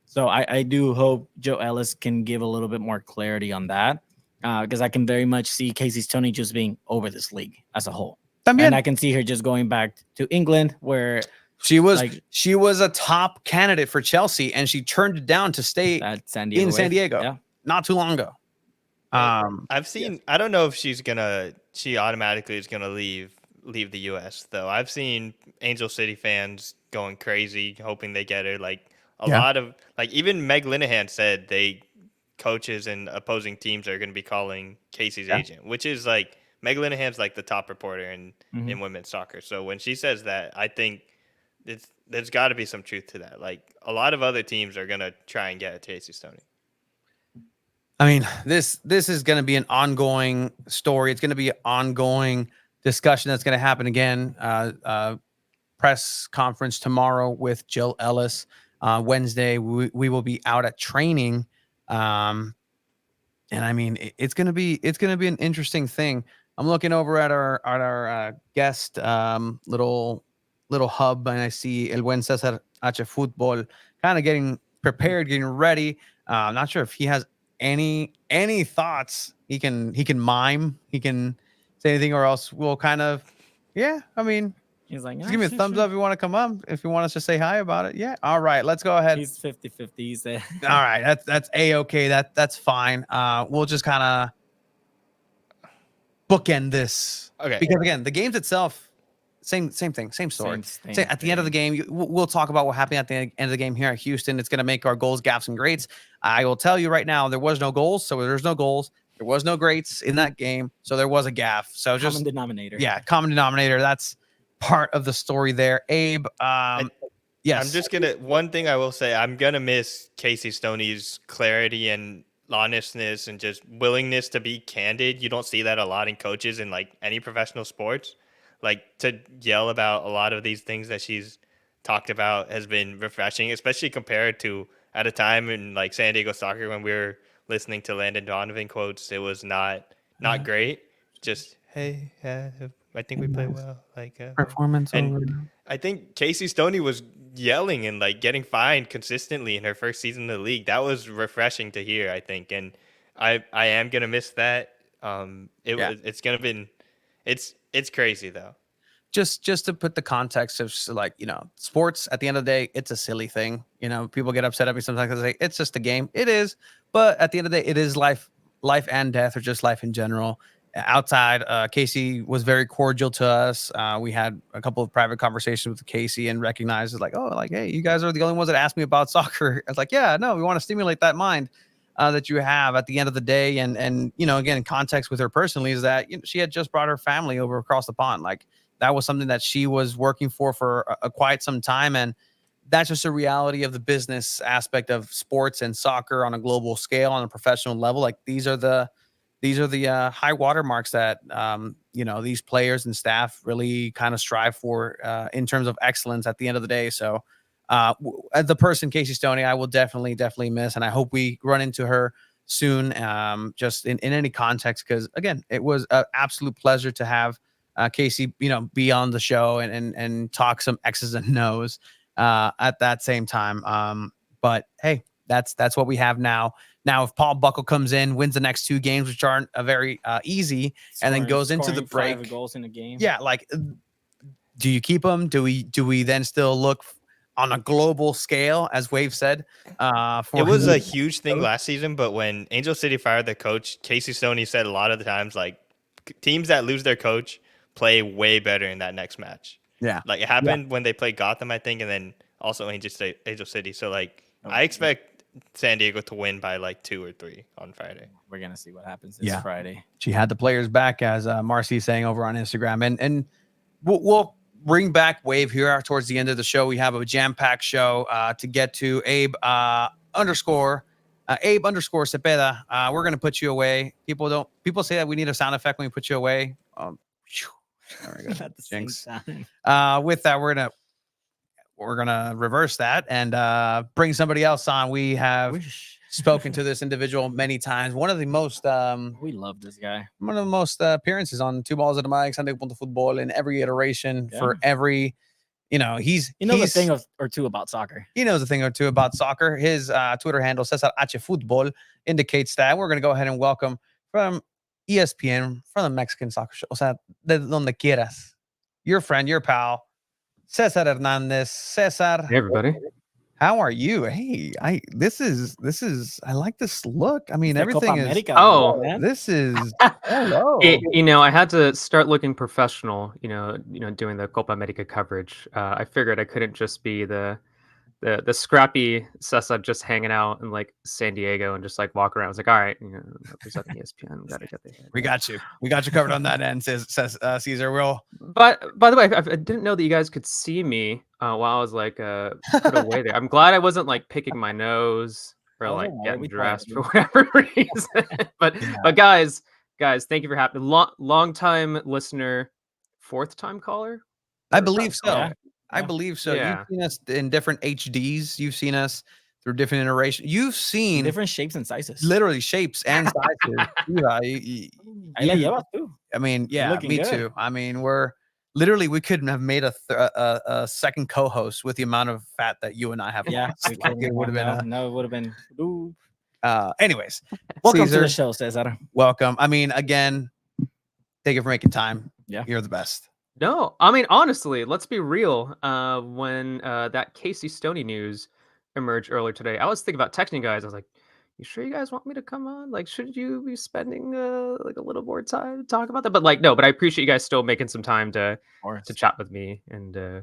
So I do hope Joe Ellis can give a little bit more clarity on that, because I can very much see Casey Stoney just being over this league as a whole. And I can see her just going back to England, where she was a top candidate for Chelsea, and she turned it down to stay at San Diego not too long ago. I've seen. Yes. I don't know if she automatically is gonna leave the U.S. though. I've seen Angel City fans going crazy, hoping they get her. Like a lot of even Meg Linehan said coaches and opposing teams are gonna be calling Casey's agent, which is like Meg Linehan's like the top reporter in women's soccer. So when she says that, I think there's got to be some truth to that. Like a lot of other teams are gonna try and get at Casey Stoney. I mean, this is going to be an ongoing story. It's going to be an ongoing discussion that's going to happen again. Press conference tomorrow with Jill Ellis. Wednesday, we will be out at training. And I mean, it's going to be an interesting thing. I'm looking over at our guest little hub, and I see El Buen Cesar H. Football kind of getting prepared, getting ready. I'm not sure if he has any thoughts. He can mime, he can say anything, or else we'll kind of I mean, he's like, give me a thumbs up if you want to come up, if you want us to say hi about it. All right, let's go ahead. He's 50-50. He said all right, that's a-okay. That's fine. We'll just kind of bookend this, because again, the games itself, same thing, same story. At the end of the game, we'll talk about what happened at the end of the game here at Houston. It's going to make our goals, gaffes, and greats. I will tell you right now, there was no goals, so there's no goals. There was no greats in that game, so there was a gaff. So just common denominator. Yeah, common denominator. That's part of the story there. Abe, yes. I'm just gonna. One thing I will say, I'm gonna miss Casey Stoney's clarity and honestness and just willingness to be candid. You don't see that a lot in coaches in like any professional sports. Like to yell about a lot of these things that she's talked about has been refreshing, especially compared to at a time in like San Diego soccer when we were listening to Landon Donovan quotes. It was not great. Just, hey, I think we play well. Like performance. And I think Casey Stoney was yelling and like getting fined consistently in her first season in the league. That was refreshing to hear, I think, and I am gonna miss that. It's crazy though. Just to put the context of like, sports at the end of the day, it's a silly thing. People get upset at me sometimes because they say it's just a game. It is, but at the end of the day, it is life and death, or just life in general. Outside, Casey was very cordial to us. We had a couple of private conversations with Casey and recognized it, like, hey, you guys are the only ones that asked me about soccer. I was like, yeah, no, we want to stimulate that mind that you have at the end of the day. And again, in context with her personally is that she had just brought her family over across the pond. Like that was something that she was working for quite some time. And that's just a reality of the business aspect of sports and soccer on a global scale, on a professional level. Like these are the high watermarks that, these players and staff really kind of strive for in terms of excellence at the end of the day. So as the person, Casey Stoney, I will definitely miss, and I hope we run into her soon, just in any context, because again, it was an absolute pleasure to have Casey, be on the show and talk some X's and O's at that same time. But hey, that's what we have now. Now, if Paul Buckle comes in, wins the next 2 games, which aren't very easy, and then goes into the break, 5 goals in a game. Yeah, like, do you keep him? Do we then still look on a global scale, as Wave said? It was a huge thing last season, but when Angel City fired their coach, Casey Stoney said a lot of the times, like, teams that lose their coach play way better in that next match. Yeah, like it happened when they played Gotham, I think, and then also Angel City. So like, I expect San Diego to win by like 2 or 3 on Friday. We're gonna see what happens this Friday. She had the players back, as Marcy's saying over on Instagram, and we'll bring back Wave here towards the end of the show. We have a jam-packed show to get to. Abe underscore Cepeda. We're gonna put you away. People say that we need a sound effect when we put you away. There we go. At the same Jinx. time. With that, we're gonna reverse that and bring somebody else on. We have spoken to this individual many times. One of the most We love this guy. one of the most appearances on Two Balls at the Mic, Sunday Punto Football in every iteration for every, he's a thing or two about soccer. He knows a thing or two about soccer. His Twitter handle, Cesar H Football, indicates that. We're going to go ahead and welcome from ESPN, from the Mexican Soccer Show, o sea, de donde quieras, your friend, your pal, Cesar Hernandez. Cesar. Hey, everybody. How are you? Hey, I like this look. I mean, everything is. America, man. This is. Hello. I had to start looking professional. Doing the Copa America coverage. I figured I couldn't just be the scrappy Cesar just hanging out in like San Diego and just like walk around. I was like, all right, representing ESPN, gotta get the. We got you covered on that end. Says Cesar. Will. But by the way, I didn't know that you guys could see me while I was like put away there. I'm glad I wasn't like picking my nose or like getting dressed for whatever reason. But guys, thank you for having long time listener, 4th time caller. I believe so. Yeah. I believe so. Yeah. You've seen us in different HDs. You've seen us through different iterations. You've seen different shapes and sizes. literally shapes and sizes. I mean, yeah, me too. I mean, we couldn't have made a second co-host with the amount of fat that you and I have. Yeah, it would have been. No, it would have been. Anyways, Welcome Cesar, to the show, Cesar. welcome. I mean, again, thank you for making time. Yeah. You're the best. No, I mean, honestly, let's be real. When that Casey Stoney news emerged earlier today, I was thinking about texting you guys. I was like, you sure you guys want me to come on? Like, should you be spending like a little more time to talk about that? But like, no, but I appreciate you guys still making some time to chat with me and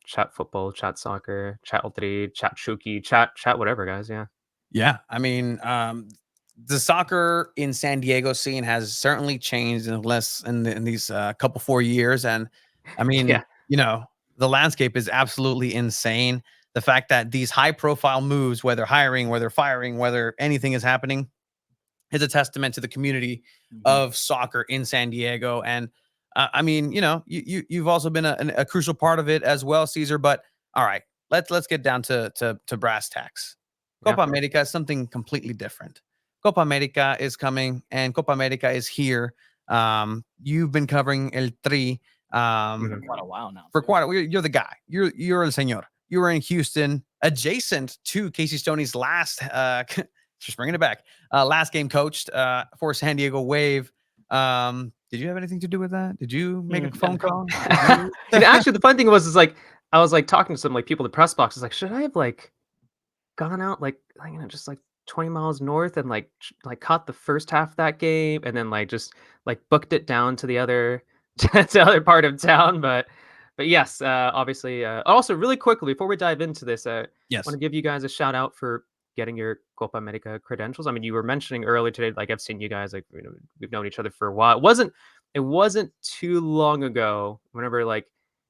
chat football, chat soccer, chat Ultri, chat Shuki, chat whatever, guys. Yeah. Yeah. I mean, the soccer in San Diego scene has certainly changed in these couple 4 years. And I mean, the landscape is absolutely insane. The fact that these high profile moves, whether hiring, whether firing, whether anything is happening, is a testament to the community of soccer in San Diego. And I mean, you've also been a crucial part of it as well, Cesar. But all right, let's get down to brass tacks. Copa America is something completely different. Copa America is coming, and Copa America is here. You've been covering El Tri for quite a while now. You're the guy. You're el señor. You were in Houston, adjacent to Casey Stoney's last. Just bringing it back. Last game coached for San Diego Wave. Did you have anything to do with that? Did you make a phone call? Actually, the fun thing was like I was like talking to some like people in the press box. It's like, should I have like gone out like just like 20 miles north and like caught the first half of that game and then like just like booked it down to the other to the other part of town? But yes, obviously. Also, really quickly before we dive into this, yes, I want to give you guys a shout out for getting your Copa America credentials. I mean, you were mentioning earlier today, like I've seen you guys, like we've known each other for a while. It wasn't too long ago. Whenever like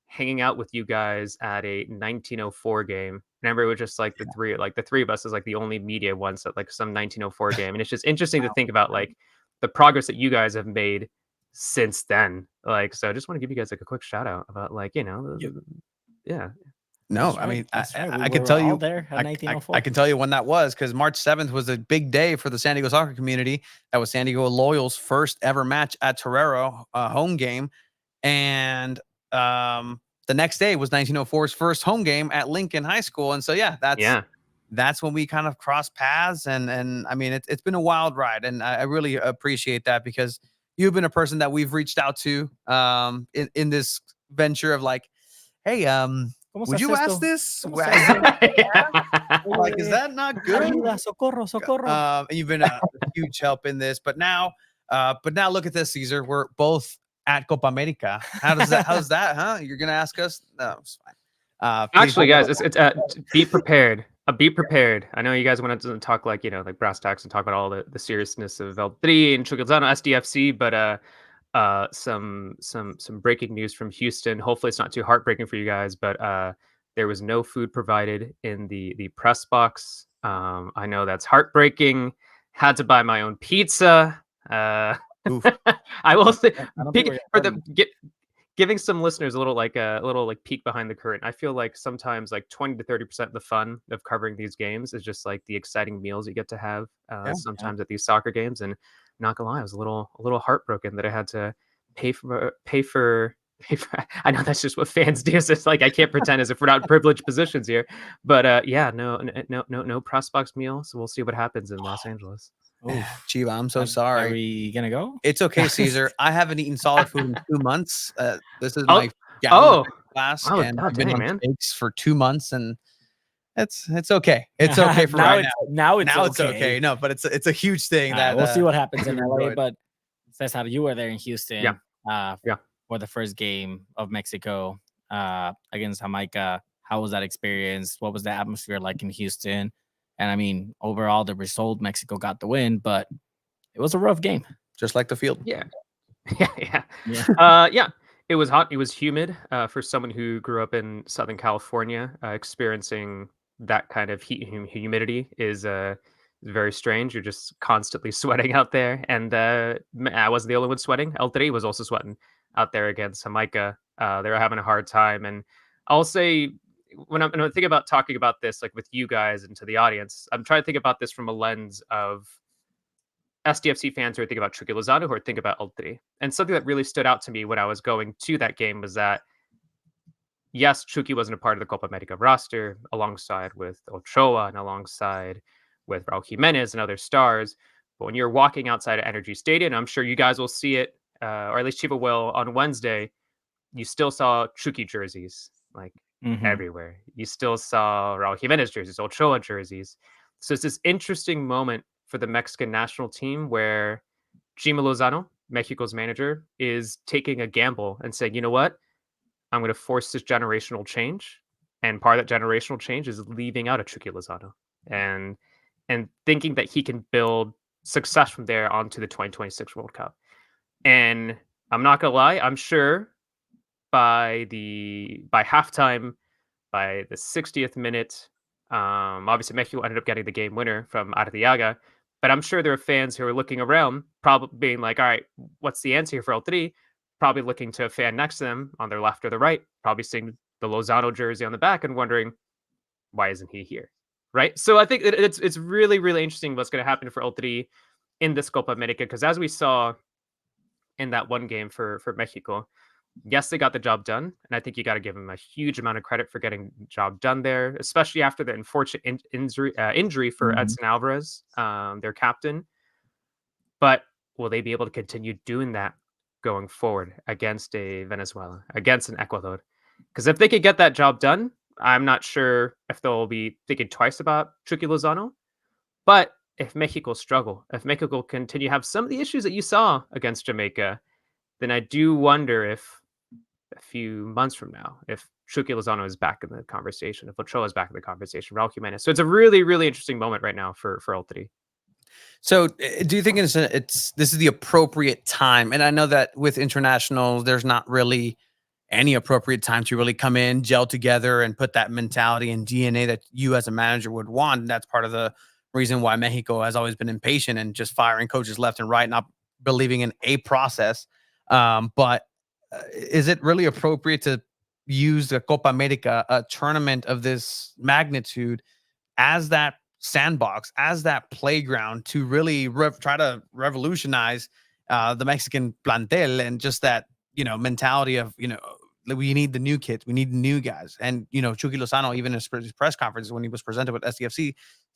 hanging out with you guys at a 1904 game. Remember, it was just like the three of us is like the only media ones at like some 1904 game, and it's just interesting to think about like the progress that you guys have made since then. Like, so I just want to give you guys like a quick shout out about like yeah. No, I mean, I can tell you there at 1904. I can tell you when that was, because March 7th was a big day for the San Diego soccer community. That was San Diego Loyal's first ever match at Torero, home game. And the next day was 1904's first home game at Lincoln High School. And so, that's when we kind of crossed paths. And I mean, it's been a wild ride. And I really appreciate that, because you've been a person that we've reached out to in this venture of like, hey, would you ask this? Like, is that not good? Socorro. And you've been a huge help in this, but now look at this, Cesar. We're both at Copa America. How's that? Huh? You're gonna ask us? No, it's fine. Actually, guys, it's be prepared. Be prepared. I know you guys want to talk like like brass tacks and talk about all the seriousness of L3 and Chuquilzano SDFC, but some breaking news from Houston. Hopefully it's not too heartbreaking for you guys, but there was no food provided in the press box. I know that's heartbreaking. Had to buy my own pizza. Oof. I will say I don't think we're for gonna giving some listeners a little like peek behind the curtain. I feel like sometimes like 20 to 30% of the fun of covering these games is just like the exciting meals you get to have sometimes at these soccer games. And not gonna lie, I was a little heartbroken that I had to pay for pay for I know that's just what fans do. So it's like I can't pretend as if we're not in privileged positions here. But yeah, no press box meal. So we'll see what happens in Los Angeles. Oof. Chiba, I'm so Are sorry. we gonna go? It's okay, Caesar. I haven't eaten solid food in 2 months. This is Oh, my gallon oh, class, oh, and I've been dang, on man. steaks for 2 months, and it's okay. It's okay for right now. Now It's okay. No, but it's a huge thing All right, that we'll see what happens in we've LA. enjoyed. But Cesar, you were there in Houston Yeah. for the first game of Mexico against Jamaica. How was that experience? What was the atmosphere like in Houston? And I mean, overall, the result, Mexico got the win, but it was a rough game. Just like the field. Yeah. Yeah. Yeah. Yeah. It was hot. It was humid. For someone who grew up in Southern California, experiencing that kind of heat and humidity is very strange. You're just constantly sweating out there, and I wasn't the only one sweating. El3 was also sweating out there against Jamaica. They were having a hard time, and I'll say when I think about talking about this, like with you guys and to the audience, I'm trying to think about this from a lens of SDFC fans who are thinking about Chucky Lozano, who are thinking about El3. And something that really stood out to me when I was going to that game was that, yes, Chucky wasn't a part of the Copa America roster alongside with Ochoa and alongside with Raul Jimenez and other stars. But when you're walking outside of Energy Stadium, I'm sure you guys will see it, or at least Chiva will on Wednesday, you still saw Chucky jerseys like everywhere. You still saw Raul Jimenez jerseys, Ochoa jerseys. So it's this interesting moment for the Mexican national team where Jimmy Lozano, Mexico's manager, is taking a gamble and saying, you know what? I'm going to force this generational change. And part of that generational change is leaving out a Chucky Lozano and thinking that he can build success from there onto the 2026 World Cup. And I'm not going to lie, I'm sure by halftime, by the 60th minute, obviously Mexico ended up getting the game winner from Arteaga, but I'm sure there are fans who are looking around, probably being like, all right, what's the answer here for L3? Probably looking to a fan next to them on their left or the right, probably seeing the Lozano jersey on the back and wondering, why isn't he here? Right? So I think it's really, really interesting what's going to happen for L3 in this Copa America, because as we saw in that one game for Mexico, yes, they got the job done, and I think you got to give them a huge amount of credit for getting the job done there, especially after the unfortunate injury for Edson Alvarez, their captain. But will they be able to continue doing that going forward against a Venezuela, against an Ecuador? Because if they could get that job done, I'm not sure if they'll be thinking twice about Chucky Lozano. But if Mexico struggle, if Mexico continue to have some of the issues that you saw against Jamaica, then I do wonder if a few months from now, if Chucky Lozano is back in the conversation, if Ochoa is back in the conversation, Raul Jimenez. So it's a really, really interesting moment right now for L3. So, do you think this is the appropriate time? And I know that with international, there's not really any appropriate time to really come in, gel together, and put that mentality and DNA that you as a manager would want. And that's part of the reason why Mexico has always been impatient and just firing coaches left and right, not believing in a process. But is it really appropriate to use the Copa America, a tournament of this magnitude, as that sandbox, as that playground to really try to revolutionize the Mexican plantel and just that, mentality of, we need the new kids, we need new guys. And, Chucky Lozano, even in his press conference when he was presented with SDFC,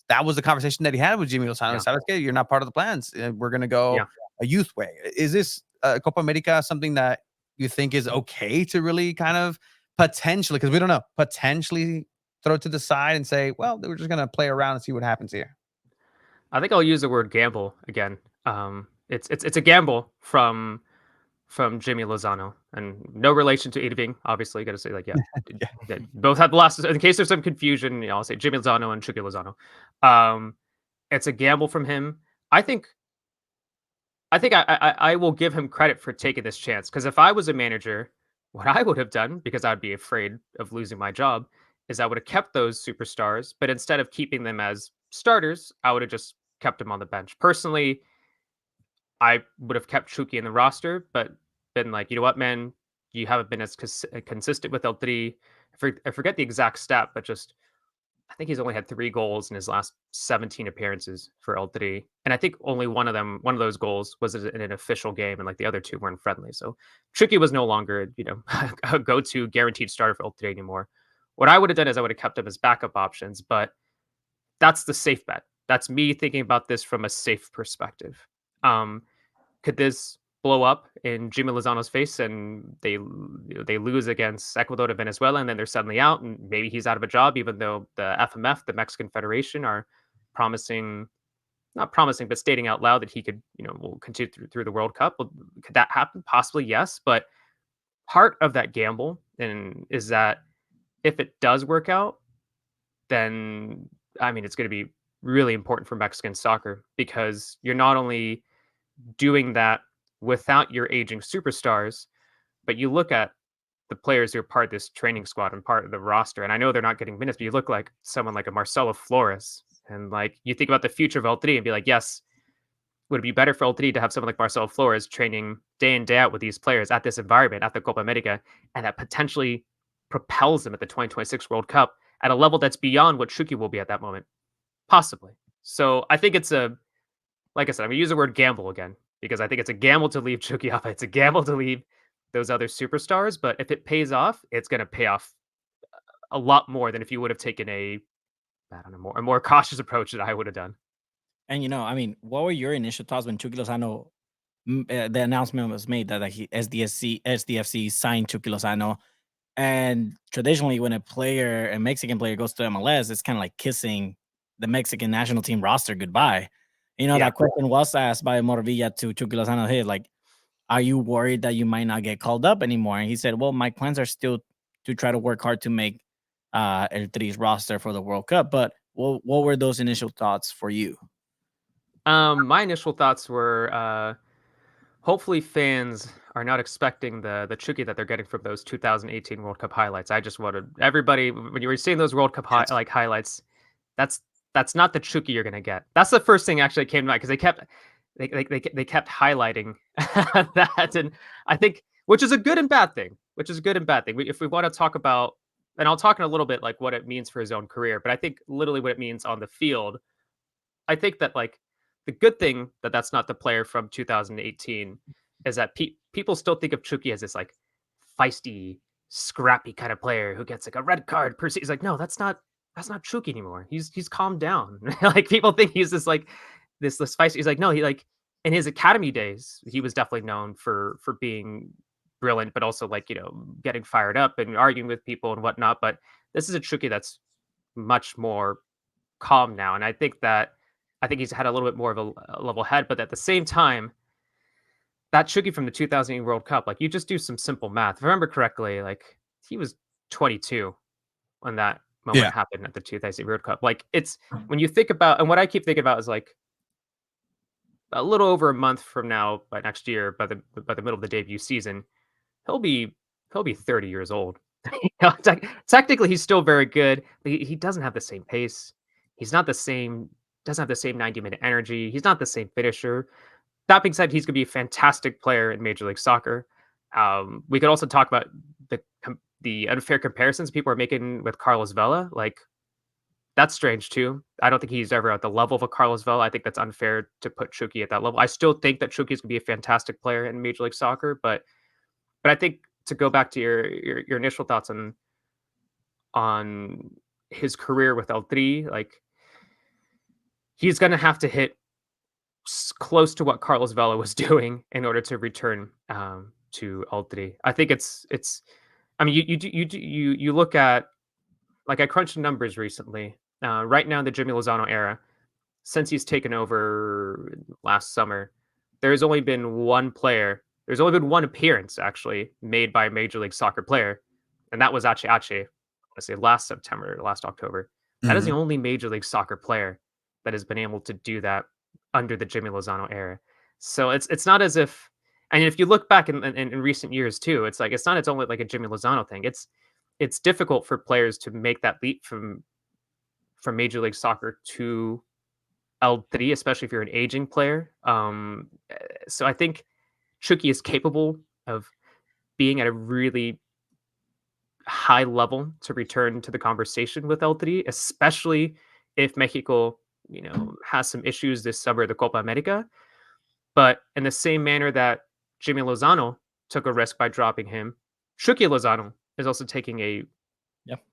that was the conversation that he had with Jimmy Lozano. Yeah. He said, okay, you're not part of the plans. We're going to go a youth way. Is this Copa America something that you think is okay to really kind of potentially, because we don't know, potentially throw it to the side and say, well, we're just going to play around and see what happens here? I think I'll use the word gamble again. It's a gamble from from Jimmy Lozano, and no relation to Irving. Obviously, got to say they both had the last. In case there's some confusion, I'll say Jimmy Lozano and Chucky Lozano. It's a gamble from him. I think. I will give him credit for taking this chance, because if I was a manager, what I would have done, because I'd be afraid of losing my job, is I would have kept those superstars, but instead of keeping them as starters, I would have just kept them on the bench. Personally, I would have kept Chucky in the roster, but been like, you know what, man, you haven't been as consistent with El3. I forget the exact stat, but just I think he's only had 3 goals in his last 17 appearances for El3, and I think only one of those goals was in an official game, and like the other 2 weren't friendly. So Chucky was no longer, a go-to guaranteed starter for El3 anymore. What I would have done is I would have kept him as backup options, but that's the safe bet. That's me thinking about this from a safe perspective. Um, could this blow up in Jimmy Lozano's face and they lose against Ecuador to Venezuela, and then they're suddenly out and maybe he's out of a job, even though the FMF, the Mexican Federation, are promising, not promising, but stating out loud that he could, will continue through the World Cup. Well, could that happen? Possibly, yes. But part of that gamble and is that if it does work out, then I mean it's going to be really important for Mexican soccer, because you're not only doing that without your aging superstars, but you look at the players who are part of this training squad and part of the roster, and I know they're not getting minutes, but you look like someone like a Marcelo Flores, and like you think about the future of El3 and be like, yes, would it be better for El3 to have someone like Marcelo Flores training day in, day out with these players at this environment, at the Copa America, and that potentially propels them at the 2026 World Cup at a level that's beyond what Shuki will be at that moment? Possibly. So I think it's like I said, I'm gonna use the word gamble again, because I think it's a gamble to leave Chucky off. It's a gamble to leave those other superstars, but if it pays off, it's gonna pay off a lot more than if you would have taken I don't know, a more cautious approach that I would have done. And I mean, what were your initial thoughts when Chucky Lozano, the announcement was made that he SDFC signed Chucky Lozano? And traditionally, when a Mexican player goes to MLS, it's kind of like kissing the Mexican national team roster goodbye. Yeah. That question was asked by Morvilla to Chucky Lozano. Hey, like, are you worried that you might not get called up anymore? And he said, well, my plans are still to try to work hard to make El Tri's roster for the World Cup. But what were those initial thoughts for you? My initial thoughts were hopefully fans are not expecting the Chucky that they're getting from those 2018 World Cup highlights. I just wanted everybody, when you were seeing those World Cup highlights, that's not the Chucky you're gonna get. That's the first thing actually came to mind, because they kept highlighting that, and I think, which is a good and bad thing. If we want to talk about, and I'll talk in a little bit like what it means for his own career, but I think literally what it means on the field, I think that like the good thing that that's not the player from 2018 is that people still think of Chucky as this like feisty, scrappy kind of player who gets like a red card per season. He's like, no, that's not Chucky anymore. He's calmed down. Like people think he's this like this feisty. He's like, no, he like in his academy days, he was definitely known for being brilliant, but also like getting fired up and arguing with people and whatnot. But this is a Chucky that's much more calm now, and I think he's had a little bit more of a level head, but at the same time, that Chucky from the 2008 World Cup, like you just do some simple math. If I remember correctly, like he was 22 when that moment happened at the 2008 World Cup. Like it's when you think about, and what I keep thinking about is like a little over a month from now, by next year, by the middle of the debut season, he'll be 30 years old. Technically, he's still very good, but he doesn't have the same pace. He's not the same. Doesn't have the same 90-minute energy. He's not the same finisher. That being said, he's going to be a fantastic player in Major League Soccer. We could also talk about the unfair comparisons people are making with Carlos Vela. Like that's strange too. I don't think he's ever at the level of a Carlos Vela. I think that's unfair to put Chucky at that level. I still think that Chucky is going to be a fantastic player in Major League Soccer, but I think to go back to your initial thoughts on his career with El3, like he's going to have to hit close to what Carlos Vela was doing in order to return to El3. I think it's. I mean, you look at, like I crunched numbers recently. Right now in the Jimmy Lozano era, since he's taken over last summer, there's only been one player There's only been one appearance actually made by a Major League Soccer player, and that was Ache Ache, I say last September, last October. That is the only Major League Soccer player that has been able to do that under the Jimmy Lozano era. So it's not as if, and if you look back in recent years too, it's like it's only like a Jimmy Lozano thing. It's difficult for players to make that leap from Major League Soccer to L3, especially if you're an aging player. So I think Chucky is capable of being at a really high level to return to the conversation with L3, especially if Mexico, has some issues this summer at the Copa America. But in the same manner that Jimmy Lozano took a risk by dropping him, Chucky Lozano is also taking a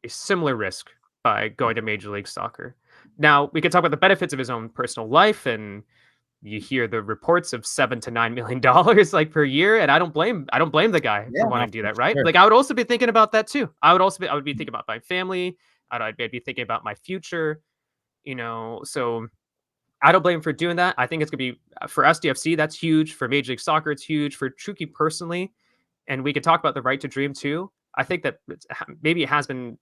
similar risk by going to Major League Soccer. Now, we could talk about the benefits of his own personal life, and you hear the reports of $7 to $9 million like per year, and I don't blame the guy for wanting to do that, right? sure. Like I would also be thinking about that too. I would be thinking about my family. I'd be thinking about my future, so I don't blame him for doing that. I think it's gonna be for SDFC, that's huge. For Major League Soccer, it's huge. For Chucky personally, and we could talk about the right to dream too. I think that maybe it has been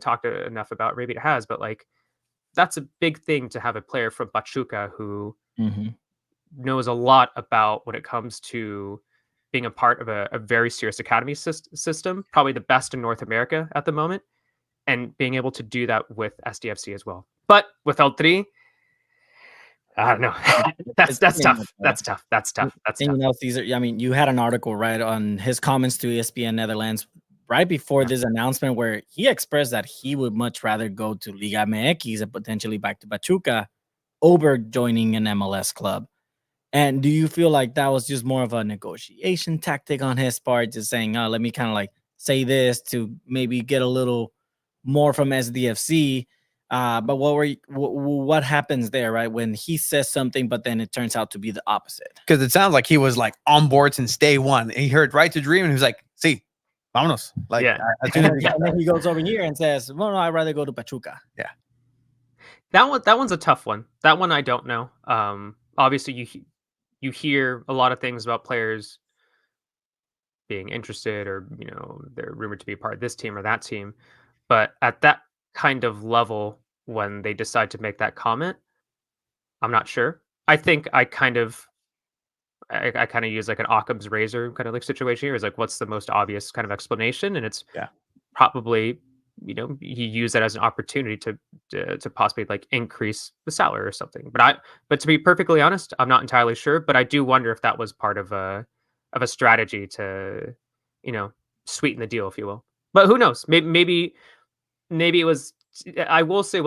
talked enough about. Maybe it has, but like that's a big thing to have a player from Pachuca who knows a lot about when it comes to being a part of a very serious academy system, probably the best in North America at the moment, and being able to do that with SDFC as well. But with L3, I don't know. That's tough. That's tough. And Cesar, I mean, you had an article right on his comments to ESPN Netherlands right before this announcement where he expressed that he would much rather go to Liga MX and potentially back to Pachuca over joining an MLS club. And do you feel like that was just more of a negotiation tactic on his part, just saying, oh, let me kind of like say this to maybe get a little more from SDFC? But what happens there, right? When he says something, but then it turns out to be the opposite. Because it sounds like he was like on board since day one. He heard Right to Dream and he was like, "See, vámonos." Like, Yeah. as soon as And then he goes over here and says, well, no, I'd rather go to Pachuca. Yeah. That one's a tough one. That one I don't know. Obviously you hear a lot of things about players being interested, or they're rumored to be a part of this team or that team, but at that kind of level, when they decide to make that comment, I'm not sure. I think I kind of use like an Occam's razor kind of like situation here. Is like, what's the most obvious kind of explanation? And it's probably, he used that as an opportunity to possibly like increase the salary or something. But to be perfectly honest, I'm not entirely sure. But I do wonder if that was part of a strategy to, sweeten the deal, if you will. But who knows? Maybe it was. I will say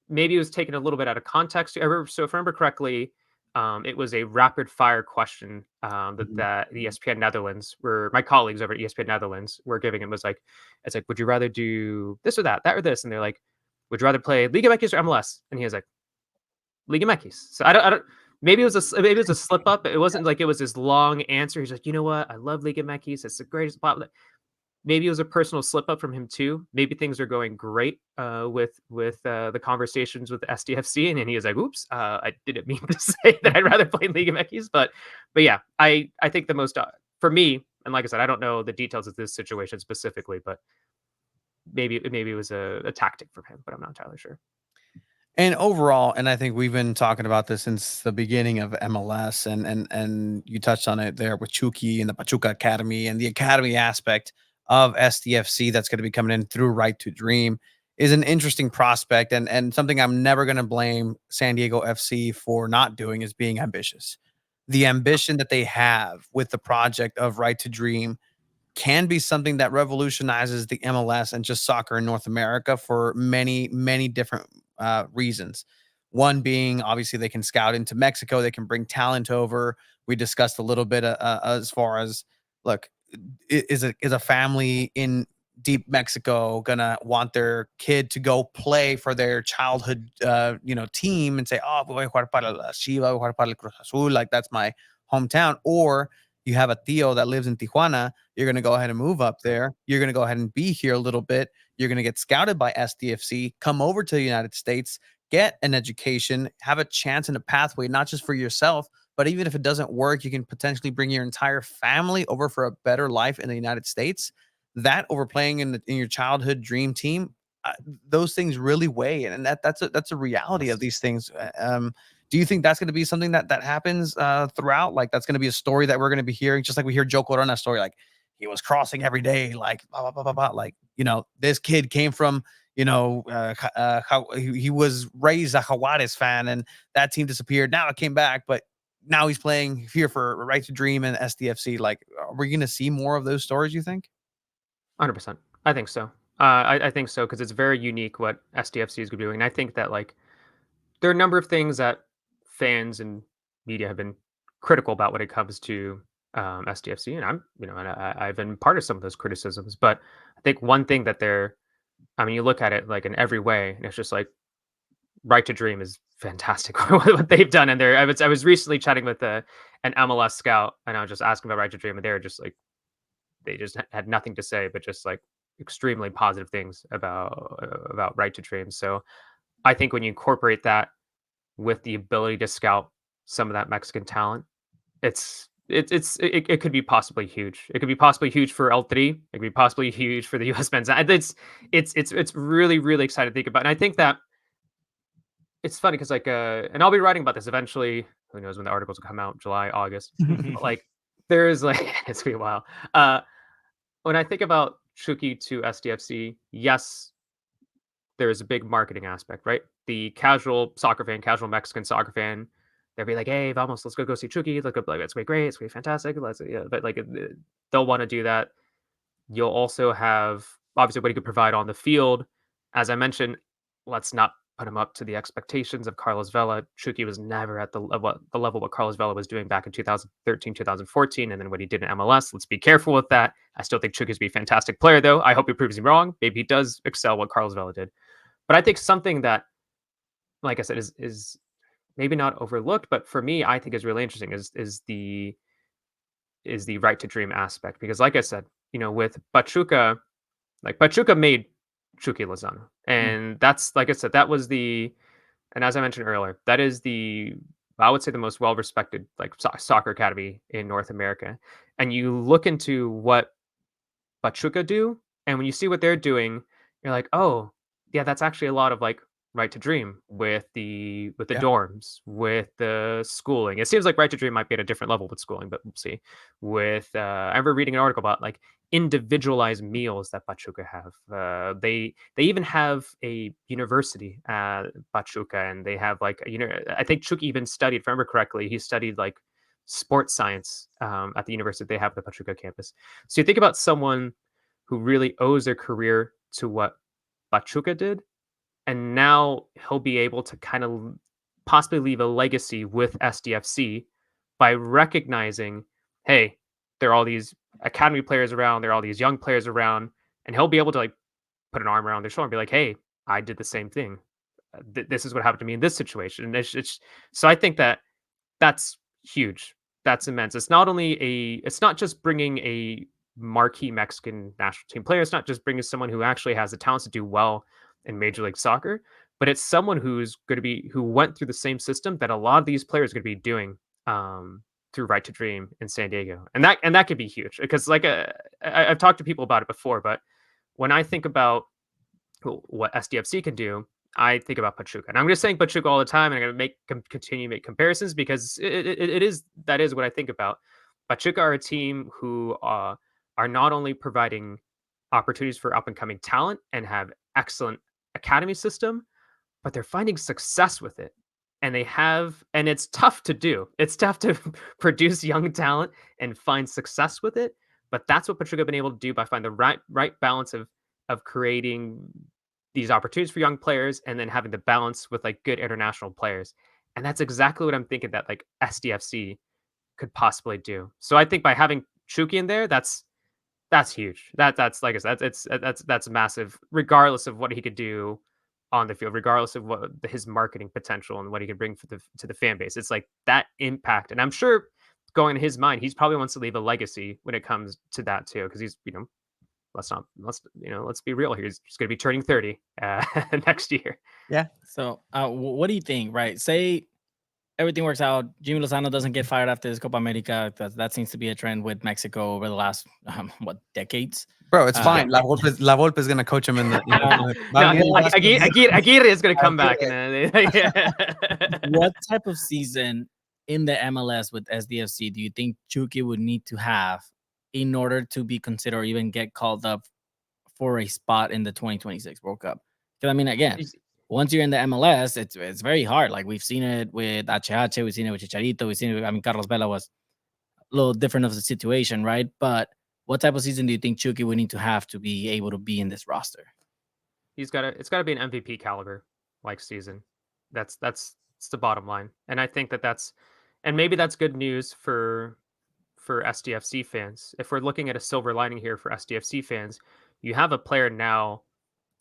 maybe it was taken a little bit out of context. So if I remember correctly, it was a rapid fire question that ESPN Netherlands, were my colleagues over at ESPN Netherlands were giving him. It's like, would you rather do this or that or this? And they're like, would you rather play Liga MX or MLS? And he was like, Liga MX. So I don't. Maybe it was a slip up. It wasn't like it was this long answer. He's like, you know what? I love Liga MX. It's the greatest. Maybe it was a personal slip up from him too. Maybe things are going great with the conversations with the SDFC, and then he was like, "Oops, I didn't mean to say that. I'd rather play Liga MX." But yeah, I think the most for me, and like I said, I don't know the details of this situation specifically, but maybe it was a tactic from him, but I'm not entirely sure. And overall, and I think we've been talking about this since the beginning of MLS, and you touched on it there with Chucky and the Pachuca Academy, and the academy aspect of SDFC that's going to be coming in through Right to Dream is an interesting prospect, and something I'm never going to blame San Diego FC for not doing is being ambitious. The ambition that they have with the project of Right to Dream can be something that revolutionizes the MLS and just soccer in North America for many, many different reasons. One being, obviously, they can scout into Mexico. They can bring talent over. We discussed a little bit as far as, look, is a family in deep Mexico gonna want their kid to go play for their childhood, team and say, "Oh, voy a jugar para la Chivas, voy a jugar para el Cruz Azul," like that's my hometown? Or you have a tío that lives in Tijuana. You're going to go ahead and move up there. You're going to go ahead and be here a little bit. You're going to get scouted by SDFC, come over to the United States, get an education, have a chance and a pathway, not just for yourself, But even if it doesn't work, you can potentially bring your entire family over for a better life in the United States. That over playing in your childhood dream team, those things really weigh, and that's a reality of these things. Do you think that's going to be something that happens throughout? Like that's going to be a story that we're going to be hearing, just like we hear Joe Corona's story, like he was crossing every day, like blah blah blah blah blah. Like this kid came from how he was raised a Jaguares fan, and that team disappeared. Now it came back, but now he's playing here for Right to Dream and SDFC. Like, are we going to see more of those stories, you think? 100%. I think so. I think so because it's very unique what SDFC is doing. And I think that like there are a number of things that fans and media have been critical about when it comes to SDFC, and I've been part of some of those criticisms. But I think one thing that I mean, you look at it like in every way, and it's just like Right to Dream is fantastic what they've done. And I was recently chatting with an MLS scout, and I was just asking about Right to Dream, and they were just like they just had nothing to say, but just like extremely positive things about Right to Dream. So I think when you incorporate that with the ability to scout some of that Mexican talent, it could be possibly huge. It could be possibly huge for L3. It could be possibly huge for the US men's. It's really really exciting to think about. And I think that it's funny because like and I'll be writing about this eventually. Who knows when the articles will come out? July, August. But, like there's like it's gonna be a while. When I think about Chucky to SDFC, yes, there is a big marketing aspect, right? The casual soccer fan, casual Mexican soccer fan, they'll be like, "Hey, vamos, let's go see Chucky. Look up, like it's gonna be great. It's gonna be fantastic." Yeah, but like they'll want to do that. You'll also have obviously what he could provide on the field. As I mentioned, let's not put him up to the expectations of Carlos Vela. Chucky was never at the level what Carlos Vela was doing back in 2013, 2014, and then what he did in MLS. Let's be careful with that. I still think Chucky's be a fantastic player, though. I hope he proves me wrong. Maybe he does excel what Carlos Vela did. But I think something that, like I said, is maybe not overlooked, but for me, I think is really interesting is the right to dream aspect. Because like I said, with Pachuca, like Pachuca made Chucky Lozano. And that's like I said, and as I mentioned earlier, that is I would say the most well-respected like soccer academy in North America. And you look into what Pachuca do, and when you see what they're doing, you're like, oh, yeah, that's actually a lot of like Right to Dream with the Yeah. dorms, with the schooling. It seems like Right to Dream might be at a different level with schooling, but we'll see. With I remember reading an article about like individualized meals that Pachuca have. They even have a university at Pachuca, and they have like I think Chuck even studied, if I remember correctly, he studied like sports science at the university they have at the Pachuca campus. So you think about someone who really owes their career to what Pachuca did, and now he'll be able to kind of possibly leave a legacy with SDFC by recognizing, hey, there are all these academy players around, there are all these young players around, and he'll be able to like put an arm around their shoulder and be like, hey, I did the same thing. This is what happened to me in this situation. And so I think that that's huge. That's immense. It's not just bringing a marquee Mexican national team player. It's not just bringing someone who actually has the talents to do well in Major League Soccer, but it's someone who went through the same system that a lot of these players are going to be doing through Right to Dream in San Diego, and that could be huge because I've talked to people about it before, but when I think about what SDFC can do, I think about Pachuca, and I'm just saying Pachuca all the time, and I'm going to continue to make comparisons because that is what I think about. Pachuca are a team who are not only providing opportunities for up and coming talent and have excellent academy system, but they're finding success with it. And and it's tough to do. It's tough to produce young talent and find success with it. But that's what Pachuca have been able to do by finding the right balance of creating these opportunities for young players and then having the balance with like good international players. And that's exactly what I'm thinking that like SDFC could possibly do. So I think by having Chucky in there, that's huge. That's like I said, that's massive, regardless of what he could do on the field, regardless of what his marketing potential and what he could bring to the fan base. It's like that impact, and I'm sure going in his mind, he's probably wants to leave a legacy when it comes to that too, because he's let's be real here. He's going to be turning 30 next year. Yeah. So, what do you think? Right? Say everything works out. Jimmy Lozano doesn't get fired after this Copa America. That seems to be a trend with Mexico over the last decades. Bro, it's Uh, fine. La Volpe is gonna coach him in the. No, Aguirre is going to come back. What type of season in the MLS with SDFC do you think Chucky would need to have in order to be considered or even get called up for a spot in the 2026 World Cup? Because I mean, again, once you're in the MLS, it's very hard. Like we've seen it with HH, we've seen it with Chicharito, we've seen it. I mean, Carlos Vela was a little different of the situation, right? But what type of season do you think Chucky would need to have to be able to be in this roster? It's got to be an MVP caliber like season. That's the bottom line. And I think and maybe that's good news for SDFC fans. If we're looking at a silver lining here for SDFC fans, you have a player now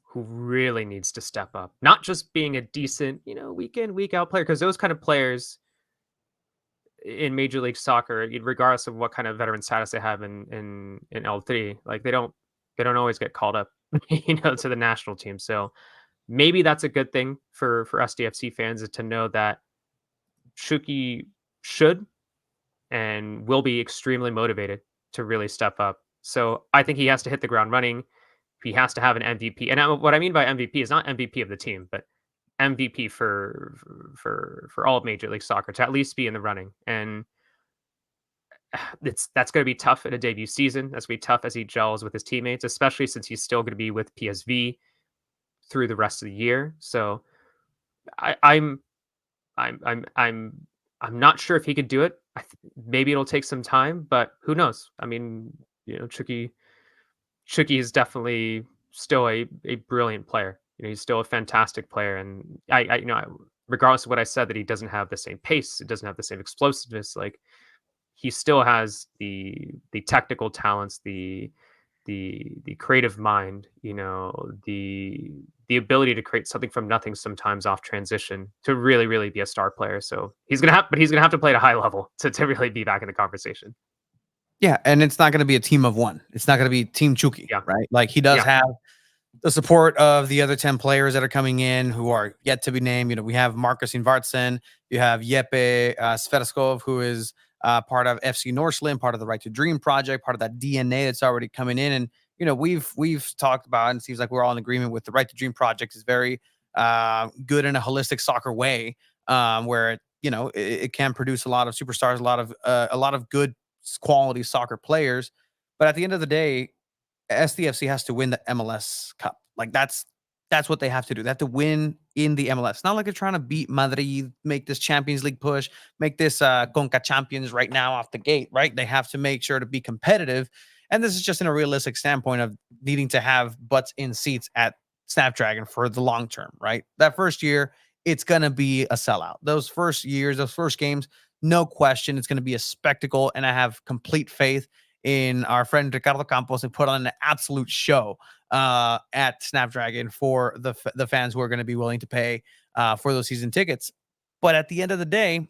who really needs to step up. Not just being a decent, week in, week out player, because those kind of players in Major League Soccer, regardless of what kind of veteran status they have in L3, like they don't always get called up, to the national team. So maybe that's a good thing for SDFC fans, is to know that Shuki should and will be extremely motivated to really step up. So I think he has to hit the ground running. He has to have an MVP. And what I mean by MVP is not MVP of the team, but MVP for all of Major League Soccer, to at least be in the running. And that's going to be tough in a debut season. That's going to be tough as he gels with his teammates, especially since he's still going to be with PSV through the rest of the year. So I'm not sure if he could do it. Maybe it'll take some time, but who knows? I mean, Chucky is definitely still a brilliant player. He's still a fantastic player, and I regardless of what I said, that he doesn't have the same pace, it doesn't have the same explosiveness. Like, he still has the technical talents, the creative mind, the ability to create something from nothing sometimes off transition to really, really be a star player. So he's gonna have to play at a high level to really be back in the conversation. Yeah, and it's not going to be a team of one. It's not going to be Team Chucky, right? Like, he does have the support of the other 10 players that are coming in who are yet to be named. We have Marcus Invartsen, you have Jeppe Sverskov, who is part of FC Northland, part of the Right to Dream project, part of that DNA that's already coming in. And we've talked about, and it seems like we're all in agreement with, the Right to Dream project is very good in a holistic soccer way, where it can produce a lot of superstars, a lot of good quality soccer players. But at the end of the day, SDFC has to win the MLS Cup. Like, that's what they have to do. They have to win in the MLS. It's not like they're trying to beat Madrid, make this Champions League push, make this Conca Champions right now off the gate, right? They have to make sure to be competitive. And this is just in a realistic standpoint of needing to have butts in seats at Snapdragon for the long term, right? That first year, it's going to be a sellout. Those first years, those first games, no question, it's going to be a spectacle. And I have complete faith in our friend Ricardo Campos and put on an absolute show at Snapdragon for the fans who are going to be willing to pay for those season tickets. But at the end of the day,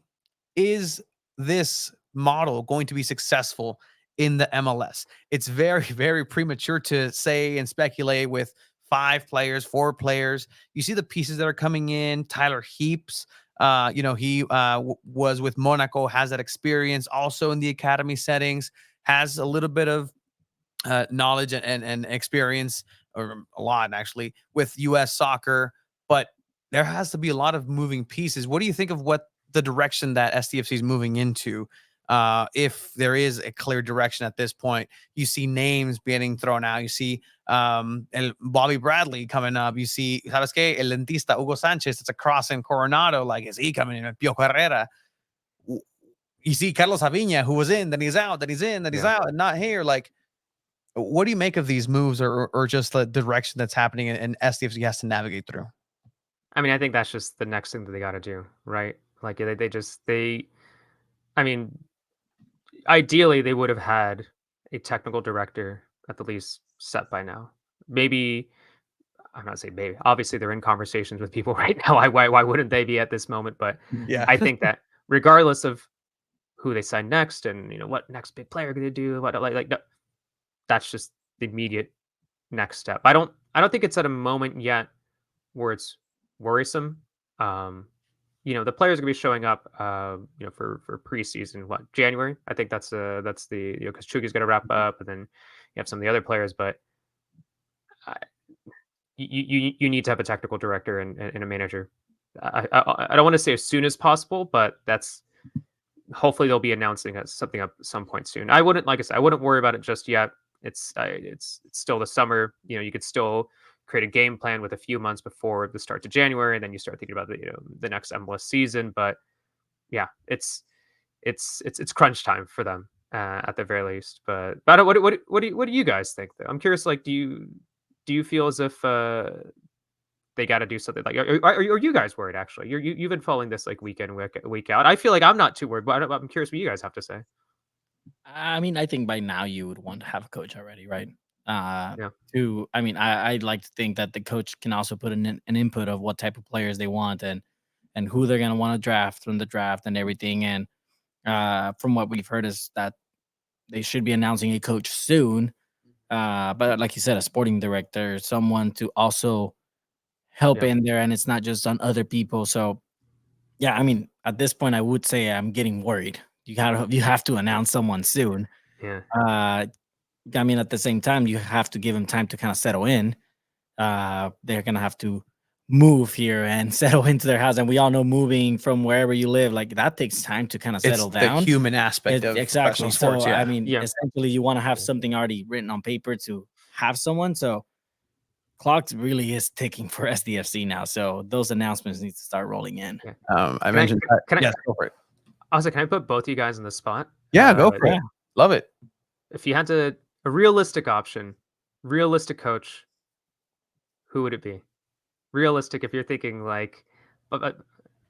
is this model going to be successful in the MLS? It's very, very premature to say and speculate with 5 players, 4 players. You see the pieces that are coming in. Tyler Heaps, he was with Monaco, has that experience also in the academy settings, has a little bit of knowledge and experience, or a lot actually, with U.S. soccer. But there has to be a lot of moving pieces. What do you think of what the direction that SDFC is moving into? If there is a clear direction at this point, you see names being thrown out. You see Bobby Bradley coming up. You see, ¿sabes qué? El Dentista, Hugo Sanchez. It's a cross in Coronado. Like, is he coming in? Pio Herrera. You see Carlos Aviña, who was in, then he's out, then he's in, then he's out, and not here. Like, what do you make of these moves, or just the direction that's happening and SDFC has to navigate through? I mean, I think that's just the next thing that they got to do, right? Like, I mean, ideally they would have had a technical director at the least set by now. Maybe, I'm not saying maybe. Obviously, they're in conversations with people right now. Why wouldn't they be at this moment? But Yeah, I think that regardless of who they sign next and what next big player going to do, what no, that's just the immediate next step. I don't think it's at a moment yet where it's worrisome. the players are gonna be showing up, for preseason. What, January? I think that's the because Chuki's gonna wrap up, and then you have some of the other players, but I, you need to have a technical director and a manager. I don't want to say as soon as possible, but that's hopefully they'll be announcing something up at some point soon. I wouldn't, like I said, I wouldn't worry about it just yet. It's still the summer. You could still create a game plan with a few months before the start to January, and then you start thinking about the next MLS season. But yeah, it's crunch time for them at the very least. But what do you guys think though? I'm curious. Like, do you feel as if they got to do something? Like, are you guys worried? Actually, you've been following this like week in week out. I feel like I'm not too worried, but I'm curious what you guys have to say. I mean, I think by now you would want to have a coach already, right? Yeah. I mean, I'd like to think that the coach can also put in an input of what type of players they want and who they're gonna want to draft from the draft and everything. And from what we've heard is that they should be announcing a coach soon. But like you said, a sporting director, someone to also help Yeah. in there, and it's not just on other people. So yeah, I mean, at this point, I would say I'm getting worried. You have to announce someone soon. Yeah. I mean, at the same time, you have to give them time to kind of settle in. They're gonna have to move here and settle into their house, and we all know moving from wherever you live, like that takes time to kind of It's settle the down. human aspect of Exactly. professional sports. So Yeah. I mean, Yeah. essentially, you want to have something already written on paper to have someone. So clock really is ticking for SDFC now. So those announcements need to start rolling in. Yeah. I Can mentioned. can I? Yes, go for it. I was like, can I put both of you guys in the spot? Yeah, go for Yeah. it. Love it. If you had a realistic option, realistic coach, who would it be? Realistic, if you're thinking like, but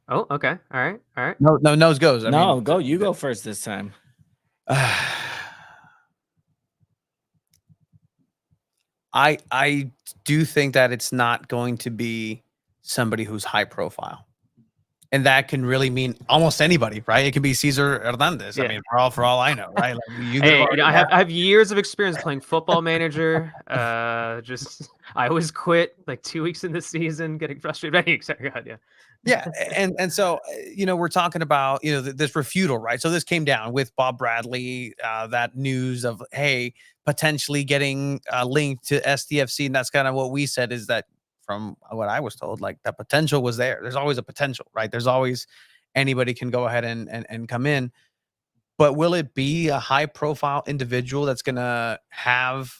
oh, okay, all right, all right. No, nose goes. I No, mean, go. You go first this time. I do think that it's not going to be somebody who's high profile. And that can really mean almost anybody, right? It can be Cesar Hernandez. I Yeah. mean, for all I know, right? Like Hey, I have years of experience playing Football Manager. Just I always quit like 2 weeks in the season, getting frustrated. Anyway, sorry, go ahead, yeah. yeah, and so we're talking about this refutal, right? So this came down with Bob Bradley, that news of potentially getting linked to SDFC, and that's kind of what we said is that from what I was told, like the potential was there. There's always a potential, right? There's always anybody can go ahead and come in, but will it be a high profile individual that's gonna have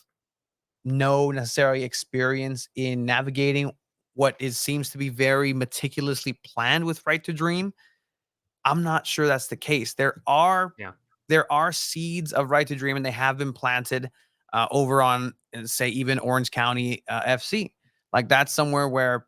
no necessary experience in navigating what seems to be very meticulously planned with Right to Dream? I'm not sure that's the case. There are seeds of Right to Dream, and they have been planted over on, say, even Orange County FC. Like that's somewhere where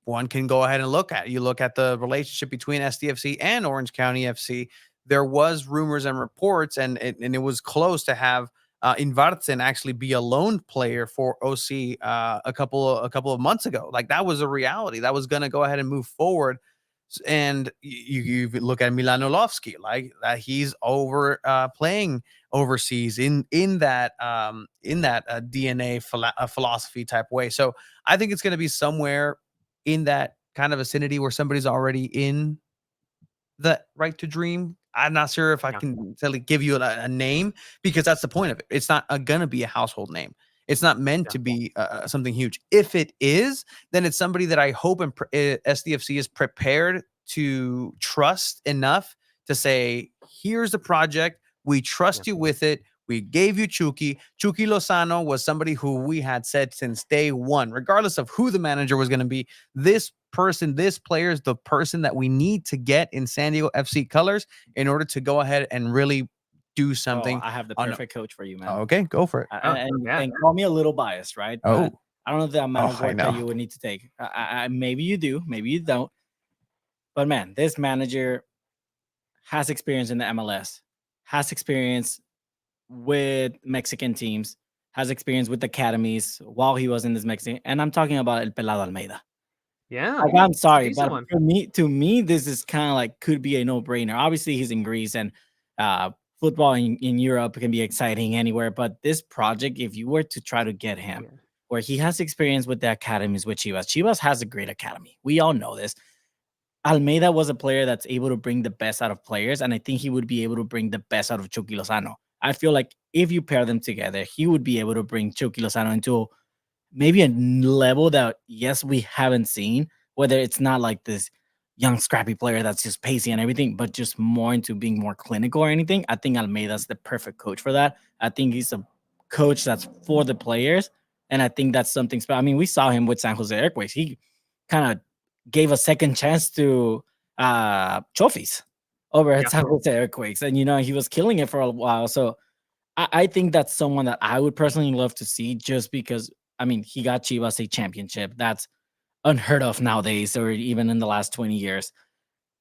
one can go ahead and look at. You look at the relationship between SDFC and Orange County FC. There was rumors and reports, and it was close to have Invartzen actually be a loan player for OC a couple of months ago. Like that was a reality that was going to go ahead and move forward. And you look at Milanovsky, like that he's over playing overseas in that DNA philosophy type way. So I think it's going to be somewhere in that kind of vicinity where somebody's already in the Right to Dream. I'm not sure if I can totally give you a name, because that's the point of it. It's not going to be a household name. It's not meant to be something huge. If it is, then it's somebody that I hope SDFC is prepared to trust enough to say, here's the project. We trust you with it. We gave you Chucky. Chucky Lozano was somebody who we had said since day one, regardless of who the manager was going to be, this player is the person that we need to get in San Diego FC colors in order to go ahead and really do something. I have the perfect coach for you, man. Okay, go for it. And call me a little biased, right? Oh. But I don't know the amount of I work know. that you would need to take. Maybe you do, maybe you don't. But man, this manager has experience in the MLS, has experience with Mexican teams, has experience with academies while he was in this Mexican. And I'm talking about El Pelado Almeida. Yeah. Like, I'm sorry, Decent but one. to me, this is kind of like could be a no-brainer. Obviously, he's in Greece, and football in Europe can be exciting anywhere. But this project, if you were to try to get him, where he has experience with the academies with Chivas has a great academy. We all know this. Almeida was a player that's able to bring the best out of players, and I think he would be able to bring the best out of Chucky Lozano. I feel like if you pair them together, he would be able to bring Chucky Lozano into maybe a level that, yes, we haven't seen, whether it's not like this young, scrappy player that's just pacey and everything, but just more into being more clinical or anything. I think Almeida's the perfect coach for that. I think he's a coach that's for the players, and I think that's something special. I mean, we saw him with San Jose Earthquakes. He kind of gave a second chance to trophies over at San Jose Earthquakes, and he was killing it for a while. So I think that's someone that I would personally love to see, just because I mean he got Chivas a championship. That's unheard of nowadays, or even in the last 20 years.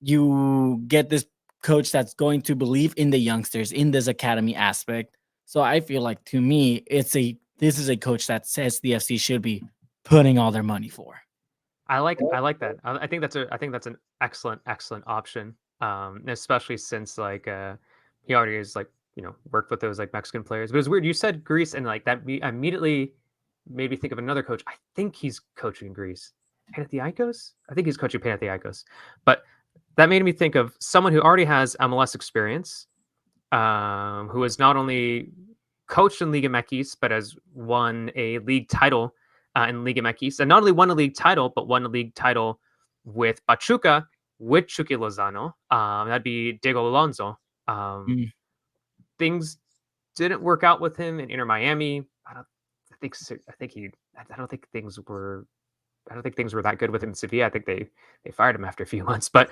You get this coach that's going to believe in the youngsters in this academy aspect. So I feel like, to me, this is a coach that says the FC should be putting all their money for. I like that. I think that's an excellent option. Especially since he already is worked with those like Mexican players. But it was weird. You said Greece, and like that immediately made me think of another coach. I think he's coaching Greece. Panathinaikos? I think he's coaching Panathinaikos. But that made me think of someone who already has MLS experience, who has not only coached in Liga MX, but has won a league title in Liga MX, and not only won a league title, but won a league title with Pachuca, with Chucky Lozano. That'd be Diego Alonso. Things didn't work out with him in Inter Miami. I don't think things were that good with him in Sevilla. I think they fired him after a few months. But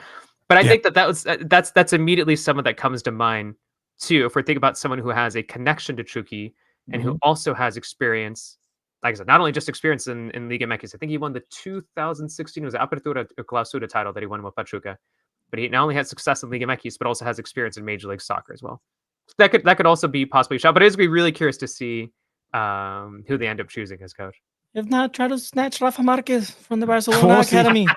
I think that's immediately someone that comes to mind too. If we're thinking about someone who has a connection to Chucky and who also has experience, like I said, not only just experience in Liga MX. I think he won the 2016 Apertura Clausura title that he won with Pachuca. But he not only has success in Liga MX, but also has experience in Major League Soccer as well. So that could also be possibly a shot. But it is going to be really curious to see who they end up choosing as coach. If not, try to snatch Rafa Marquez from the Barcelona academy.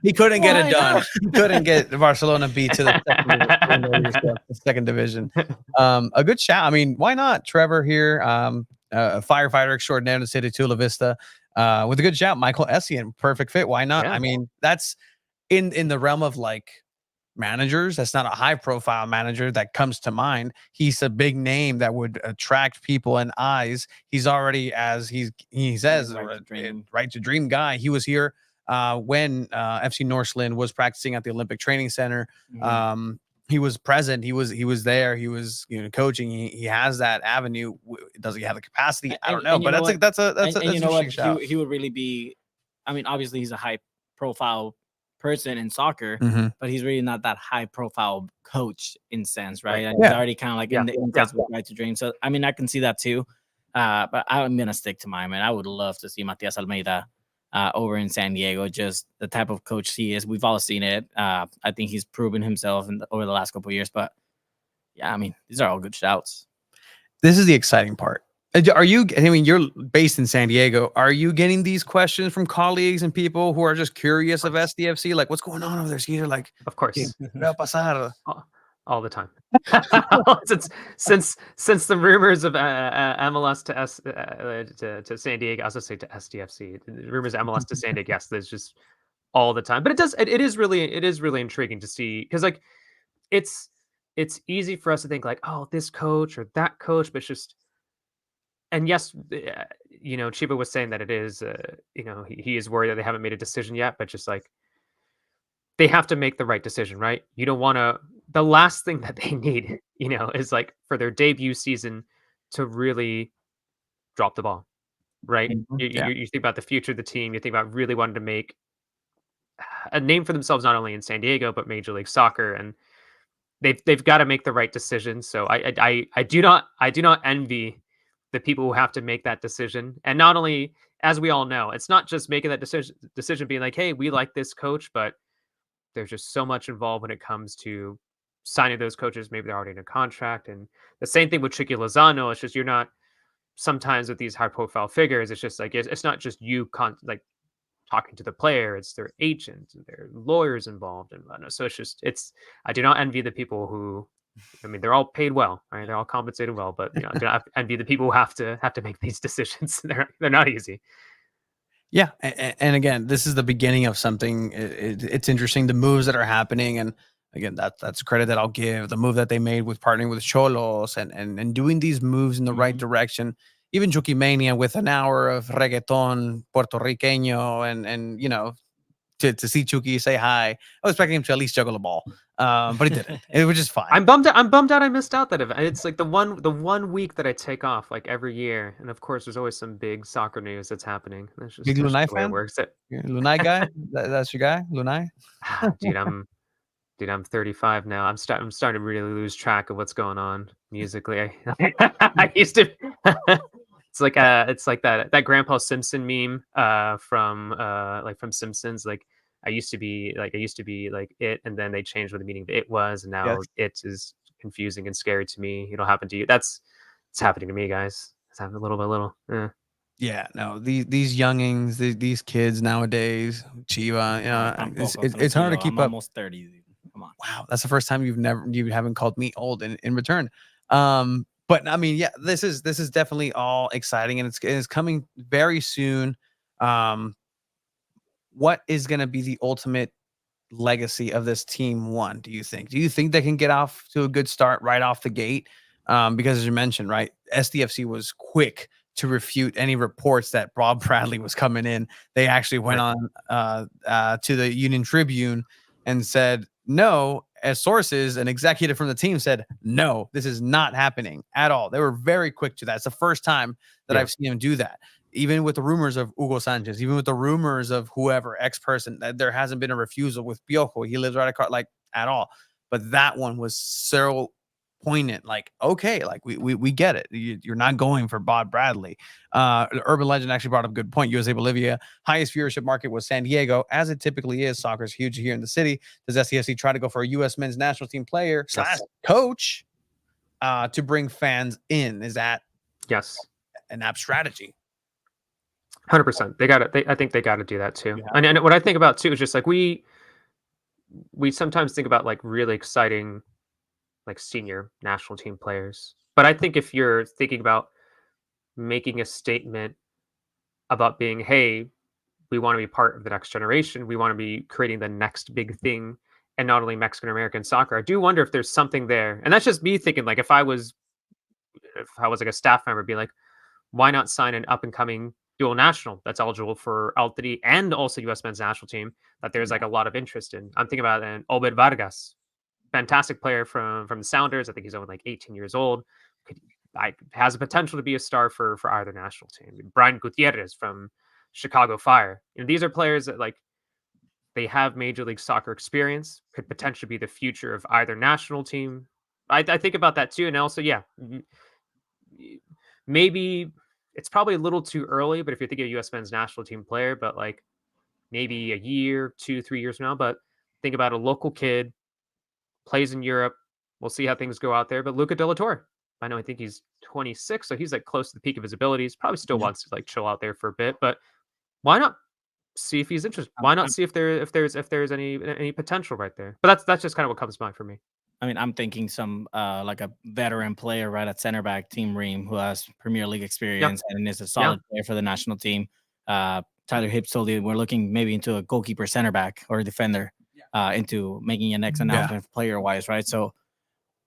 He couldn't get it done. He couldn't get Barcelona beat to the second division. A good shout. I mean, why not? Trevor here, a firefighter extraordinaire in the city of Chula Vista, with a good shout. Michael Essien, perfect fit. Why not? Yeah. I mean, that's in the realm of like managers. That's not a high profile manager that comes to mind. He's a big name that would attract people and eyes. He's already, as he says, right to dream guy. He was here when FC Northland was practicing at the Olympic Training Center. He was present. He was there. He was coaching. He has that avenue. Does he have the capacity? I don't know. But that's a shout. He would really be. I mean, obviously he's a high profile person in soccer, but he's really not that high profile coach in sense, right? He's already kind of like in the insights with Right to Dream. So I mean, I can see that too. But I'm gonna stick to mine, man. I would love to see Matias Almeida over in San Diego. Just the type of coach he is. We've all seen it. I think he's proven himself over the last couple of years. But yeah, I mean, these are all good shouts. This is the exciting part. Are you, I mean, you're based in San Diego. Are you getting these questions from colleagues and people who are just curious of SDFC? Like, what's going on over there? Cesar? Like, of course, all the time. since the rumors of MLS to San Diego, I was going to say to SDFC, the rumors of MLS to San Diego, yes, there's just all the time. But it is really intriguing to see, because like it's easy for us to think like, oh, this coach or that coach, but it's just. And yes, Chiba was saying that it is, he is worried that they haven't made a decision yet, but just like they have to make the right decision, right? You don't want to, the last thing that they need, is like for their debut season to really drop the ball, right? You think about the future of the team, you think about really wanting to make a name for themselves, not only in San Diego, but Major League Soccer. And they've got to make the right decision. So I do not envy the people who have to make that decision. And not only, as we all know, it's not just making that decision being like, hey, we like this coach, but there's just so much involved when it comes to signing those coaches. Maybe they're already in a contract. And the same thing with Chucky Lozano. It's just, you're not, sometimes with these high profile figures, it's just like, it's not just you talking to the player, it's their agents and their lawyers involved and whatnot. So I do not envy the people who, I mean, they're all paid well, right? They're all compensated well, but I do not envy the people who have to make these decisions. They're not easy. Yeah, and again, this is the beginning of something. It's interesting, the moves that are happening, and again, that's credit that I'll give. The move that they made with partnering with Cholos and doing these moves in the right direction. Even Chucky Mania with an hour of reggaeton Puerto Riqueño, and to see Chucky say hi. I was expecting him to at least juggle the ball, but he didn't. It was just fine. I'm bummed out I missed out that event. It's like the one week that I take off like every year, and of course there's always some big soccer news that's happening. Big That's just Lunai the way it fan? works. You're a Lunai guy? That's your guy, Lunai? Dude, I'm 35 now. I'm starting to really lose track of what's going on musically. I used to. It's like that Grandpa Simpson meme from Simpsons. Like I used to be like it, and then they changed what the meaning of it was, and now Yes. it is confusing and scary to me. It'll happen to you. It's happening to me, guys. It's happening little by little. Yeah. Yeah, no, these youngings, these kids nowadays, Chiva, it's hard to keep I'm up. almost 30. Dude. Come on. Wow, that's the first time you haven't called me old in return. But I mean, yeah, this is definitely all exciting, and it's coming very soon. What is going to be the ultimate legacy of this team one, do you think? Do you think they can get off to a good start right off the gate? Because as you mentioned, right, SDFC was quick to refute any reports that Bob Bradley was coming in. They actually went on to the Union Tribune and said, no, as sources, an executive from the team said, no, this is not happening at all. They were very quick to that. It's the first time that I've seen him do that. Even with the rumors of Hugo Sanchez, even with the rumors of whoever X person, there hasn't been a refusal with Piojo. He lives right across, like, at all. But that one was so poignant. Like, okay, like we get it. You're not going for Bob Bradley. Urban Legend actually brought up a good point. USA Bolivia highest viewership market was San Diego, as it typically is. Soccer's huge here in the city. Does SDFC try to go for a U.S. men's national team player / coach to bring fans in? Is that an app strategy? 100%. They got it. I think they got to do that too. And what I think about too is just like we sometimes think about like really exciting, like senior national team players. But I think if you're thinking about making a statement about being, hey, we want to be part of the next generation, we want to be creating the next big thing, and not only Mexican American soccer, I do wonder if there's something there. And that's just me thinking, like if I was like a staff member, be like, why not sign an up and coming dual national that's eligible for L3 and also U.S. men's national team that there's like a lot of interest in? I'm thinking about an Obed Vargas, fantastic player from the Sounders. I think he's only like 18 years old. Has the potential to be a star for either national team. Brian Gutierrez from Chicago Fire. These are players that like they have Major League Soccer experience, could potentially be the future of either national team. I think about that too, and also maybe it's probably a little too early, but if you're thinking of U.S. men's national team player, but like maybe a year, 2-3 years from now, but think about a local kid, plays in Europe. We'll see how things go out there. But Luca De La Torre, I think he's 26, so he's like close to the peak of his abilities. Probably still wants to like chill out there for a bit, but why not see if he's interested? Why not see if there's any potential right there? But that's just kind of what comes to mind for me. I mean, I'm thinking some like a veteran player right at center back, Team Ream, who has Premier League experience and is a solid player for the national team. Tyler Hibbs told you we're looking maybe into a goalkeeper, center back, or a defender into making a next announcement player wise, right? So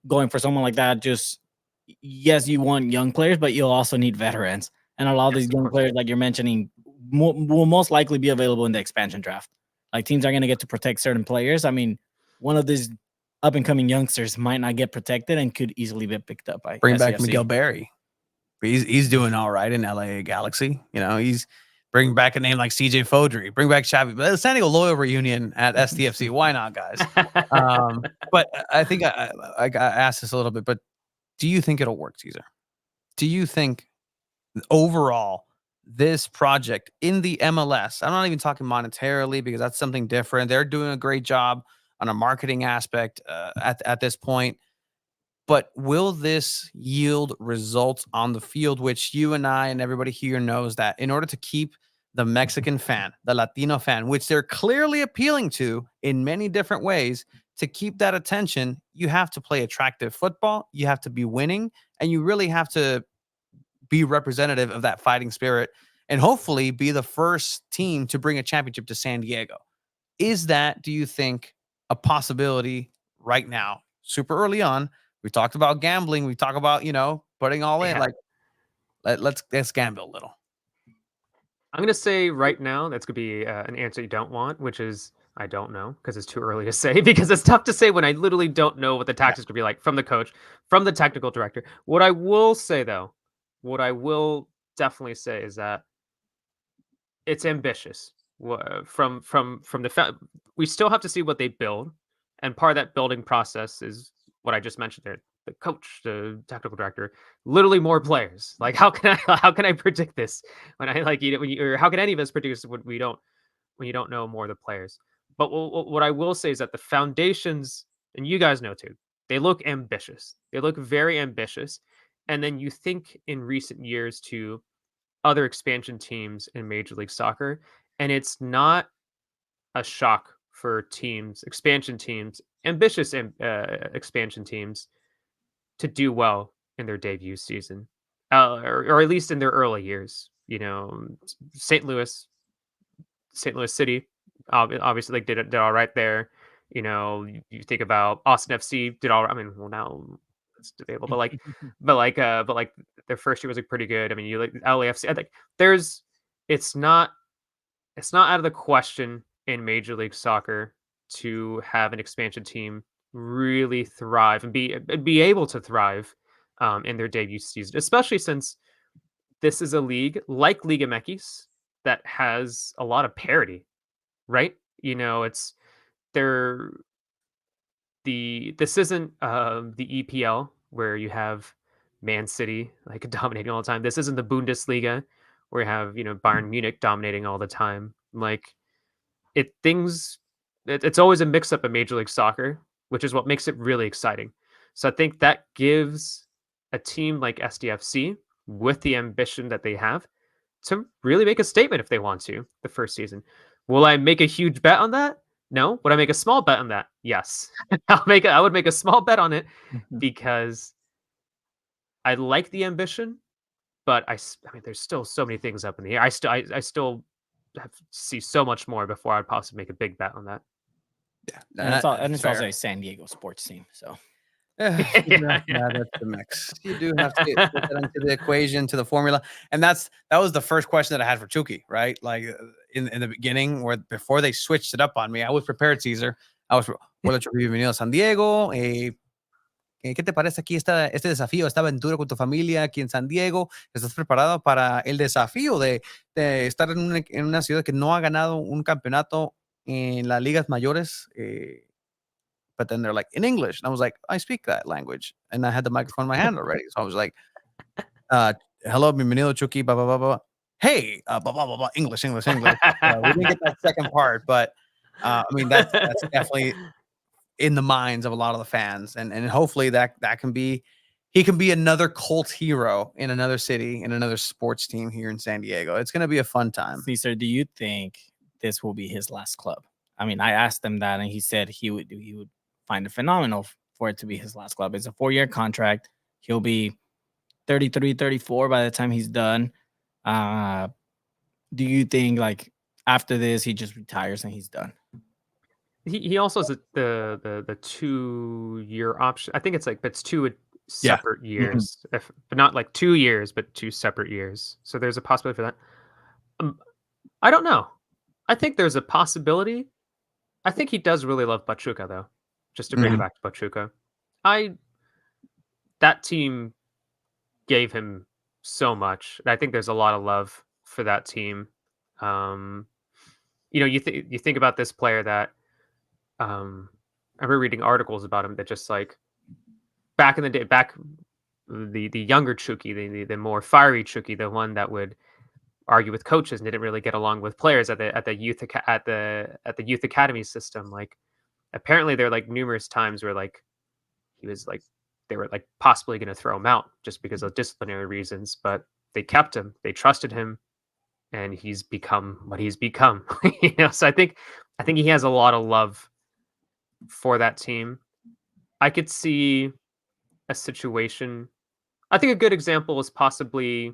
going for someone like that, just yes, you want young players, but you'll also need veterans. And a lot of these young players, like you're mentioning, will most likely be available in the expansion draft. Like teams are going to get to protect certain players. I mean, one of these up and coming youngsters might not get protected and could easily be picked up by bring SDFC. back Miguel Berry. He's doing all right in LA Galaxy. He's bring back a name like CJ Fodry, bring back Xavi. But the San Diego Loyal reunion at SDFC. Why not, guys? But I think I asked this a little bit, but do you think it'll work, Cesar? Do you think overall this project in the MLS, I'm not even talking monetarily because that's something different. They're doing a great job on a marketing aspect at this point. But will this yield results on the field, which you and I and everybody here knows that in order to keep the Mexican fan, the Latino fan, which they're clearly appealing to in many different ways, to keep that attention, you have to play attractive football, you have to be winning, and you really have to be representative of that fighting spirit and hopefully be the first team to bring a championship to San Diego. Is that, do you think, a possibility right now? Super early on. We talked about gambling. We talk about, putting all in. Yeah. Like, let's gamble a little. I'm gonna say right now that's gonna be an answer you don't want, which is I don't know because it's too early to say because it's tough to say when I literally don't know what the tactics could be like from the coach, from the technical director. What I will say though, what I will definitely say is that it's ambitious. From the we still have to see what they build, and part of that building process is what I just mentioned there. The coach, the technical director, literally more players. Like how can I predict this when I like when you, or how can any of us predict this when you don't know more of the players? But what I will say is that the foundations, and you guys know too, they look ambitious. They look very ambitious, and then you think in recent years to other expansion teams in Major League Soccer, and it's not a shock for teams, expansion teams, ambitious expansion teams to do well in their debut season, or at least in their early years. St. Louis City, obviously, like did all right there. You think about Austin FC did all. I mean, well now it's debatable, but like their first year was like pretty good. I mean, you like LAFC. I think there's it's not it's not out of the question in Major League Soccer to have an expansion team really thrive and be able to thrive in their debut season, especially since this is a league like Liga MX that has a lot of parity, right? It's they're this isn't the EPL where you have Man City like dominating all the time. This isn't the Bundesliga where you have Bayern Munich dominating all the time. Like it's always a mix up in Major League Soccer, which is what makes it really exciting. So I think that gives a team like SDFC with the ambition that they have to really make a statement if they want to the first season. Will I make a huge bet on that? No. Would I make a small bet on that? Yes. I would make a small bet on it because I like the ambition, but I mean, there's still so many things up in the air. I still have to see so much more before I'd possibly make a big bet on that. Yeah, and it's also a San Diego sports team. So yeah, that's the mix. You do have to put that into the equation, to the formula, and that was the first question that I had for Chucky, right? Like in the beginning, where before they switched it up on me, I was prepared, Cesar. Hola, Chucky, bienvenido a San Diego. ¿Qué te parece aquí este desafío, esta aventura con tu familia aquí en San Diego? ¿Estás preparado para el desafío de estar en una ciudad que no ha ganado un campeonato en las ligas mayores? But then they're like, in English. And I was like, I speak that language. And I had the microphone in my hand already. So I was like, hello, bienvenido, Chucky, blah, blah, blah, blah. Hey, blah, blah, blah, blah, English. We didn't get that second part, but I mean, that's definitely in the minds of a lot of the fans. And hopefully that can be, he can be another cult hero in another city, in another sports team here in San Diego. It's going to be a fun time. Cesar, do you think this will be his last club? I mean, I asked him that, and he said he would find it phenomenal for it to be his last club. It's a 4-year contract. He'll be 33, 34 by the time he's done. Do you think like after this he just retires and he's done? He also has the 2-year option. I think it's 2 separate years, but not like 2 years, but 2 separate years. So there's a possibility for that. I don't know. I think there's a possibility. I think he does really love Pachuca, though. Just to bring it back to Pachuca, that team gave him so much. I think there's a lot of love for that team. You think about this player that I remember reading articles about him that just like back in the day, the younger Chucky, the more fiery Chucky, the one that would argue with coaches and didn't really get along with players at the youth academy system. Like apparently there are like numerous times where like he was like they were like possibly going to throw him out just because of disciplinary reasons, but they kept him, they trusted him, and he's become what he's become. So I think he has a lot of love for that team. I could see a situation. I think a good example is possibly,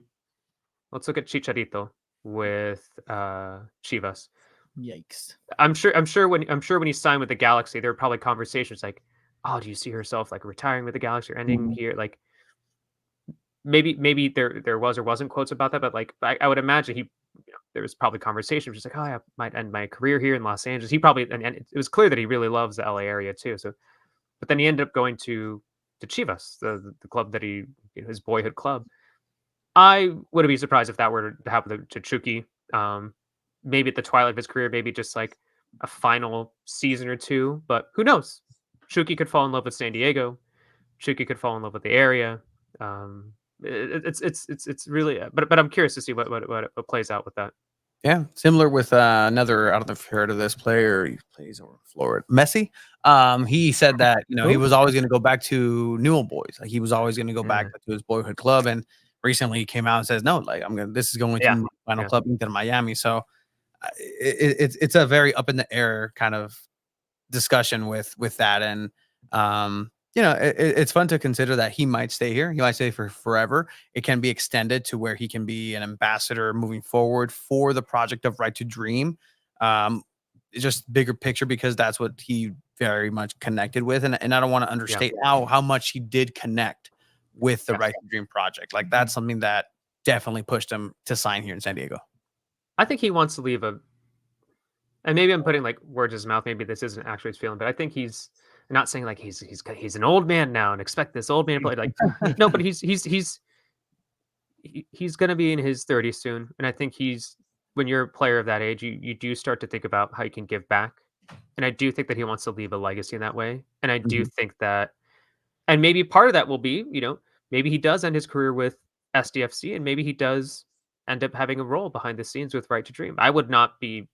let's look at Chicharito. with Chivas. Yikes. I'm sure when he signed with the Galaxy, there were probably conversations like, "Oh, do you see yourself like retiring with the Galaxy or ending Mhm. here?" Like maybe there was or wasn't quotes about that, but like I would imagine there was probably conversation just like, "Oh, I might end my career here in Los Angeles." He probably and it was clear that he really loves the LA area too. So, but then he ended up going to Chivas, the club that his boyhood club. I wouldn't be surprised if that were to happen to Chucky. Maybe at the twilight of his career, maybe just like a final season or two, but who knows? Chucky could fall in love with San Diego. Chucky could fall in love with the area. Um, it's really, but I'm curious to see what plays out with that. Yeah, similar with another. I don't know if you heard of this player. He plays over Florida. Messi. He said that he Who? was always going to go back to New Old Boys. Like he was always going to go back Yeah, to his boyhood club. And recently he came out and says, "No, like I'm gonna. This is going to yeah, my final yeah. club, Inter Miami." So it's a very up in the air kind of discussion with that. And it's fun to consider that he might stay here. He might stay for forever. It can be extended to where he can be an ambassador moving forward for the project of Right to Dream. um just bigger picture, because that's what he very much connected with. And I don't want to Yeah. understate how much he did connect with the Yes. Right to Dream project. Like that's something that definitely pushed him to sign here in San Diego. I think he wants to leave and maybe I'm putting like words in his mouth. Maybe this isn't actually his feeling, but I think I'm not saying like he's an old man now and expect this old man to play like no, but he's gonna be in his 30s soon, and I think when you're a player of that age, you do start to think about how you can give back, and I do think that he wants to leave a legacy in that way, and I do Mhm. think that, and maybe part of that will be, maybe he does end his career with SDFC, and maybe he does end up having a role behind the scenes with Right to Dream. I would not be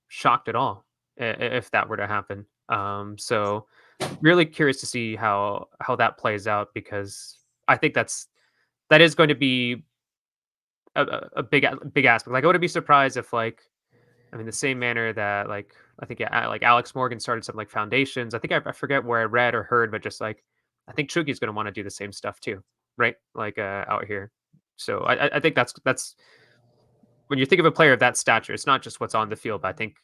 shocked at all if that were to happen. So really curious to see how that plays out because I think that is going to be a big aspect. Like I wouldn't be surprised if like I mean the same manner that like I think yeah, like Alex Morgan started some like foundations. I think I forget where I read or heard, but just like I think Chugi's going to want to do the same stuff too, right? Like out here. So I think that's when you think of a player of that stature, it's not just what's on the field. But I think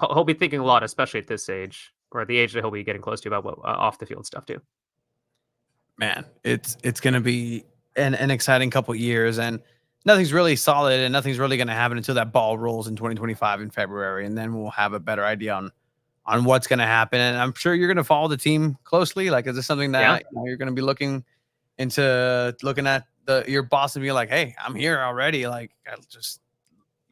he'll be thinking a lot, especially at this age or the age that he'll be getting close to about what off the field stuff too. Man, it's gonna be an exciting couple years, and nothing's really solid, and nothing's really gonna happen until that ball rolls in 2025 in February, and then we'll have a better idea on what's gonna happen. And I'm sure you're gonna follow the team closely. Like, is this something Yeah. that you're gonna be looking at your boss and be like, "Hey, I'm here already." Like, I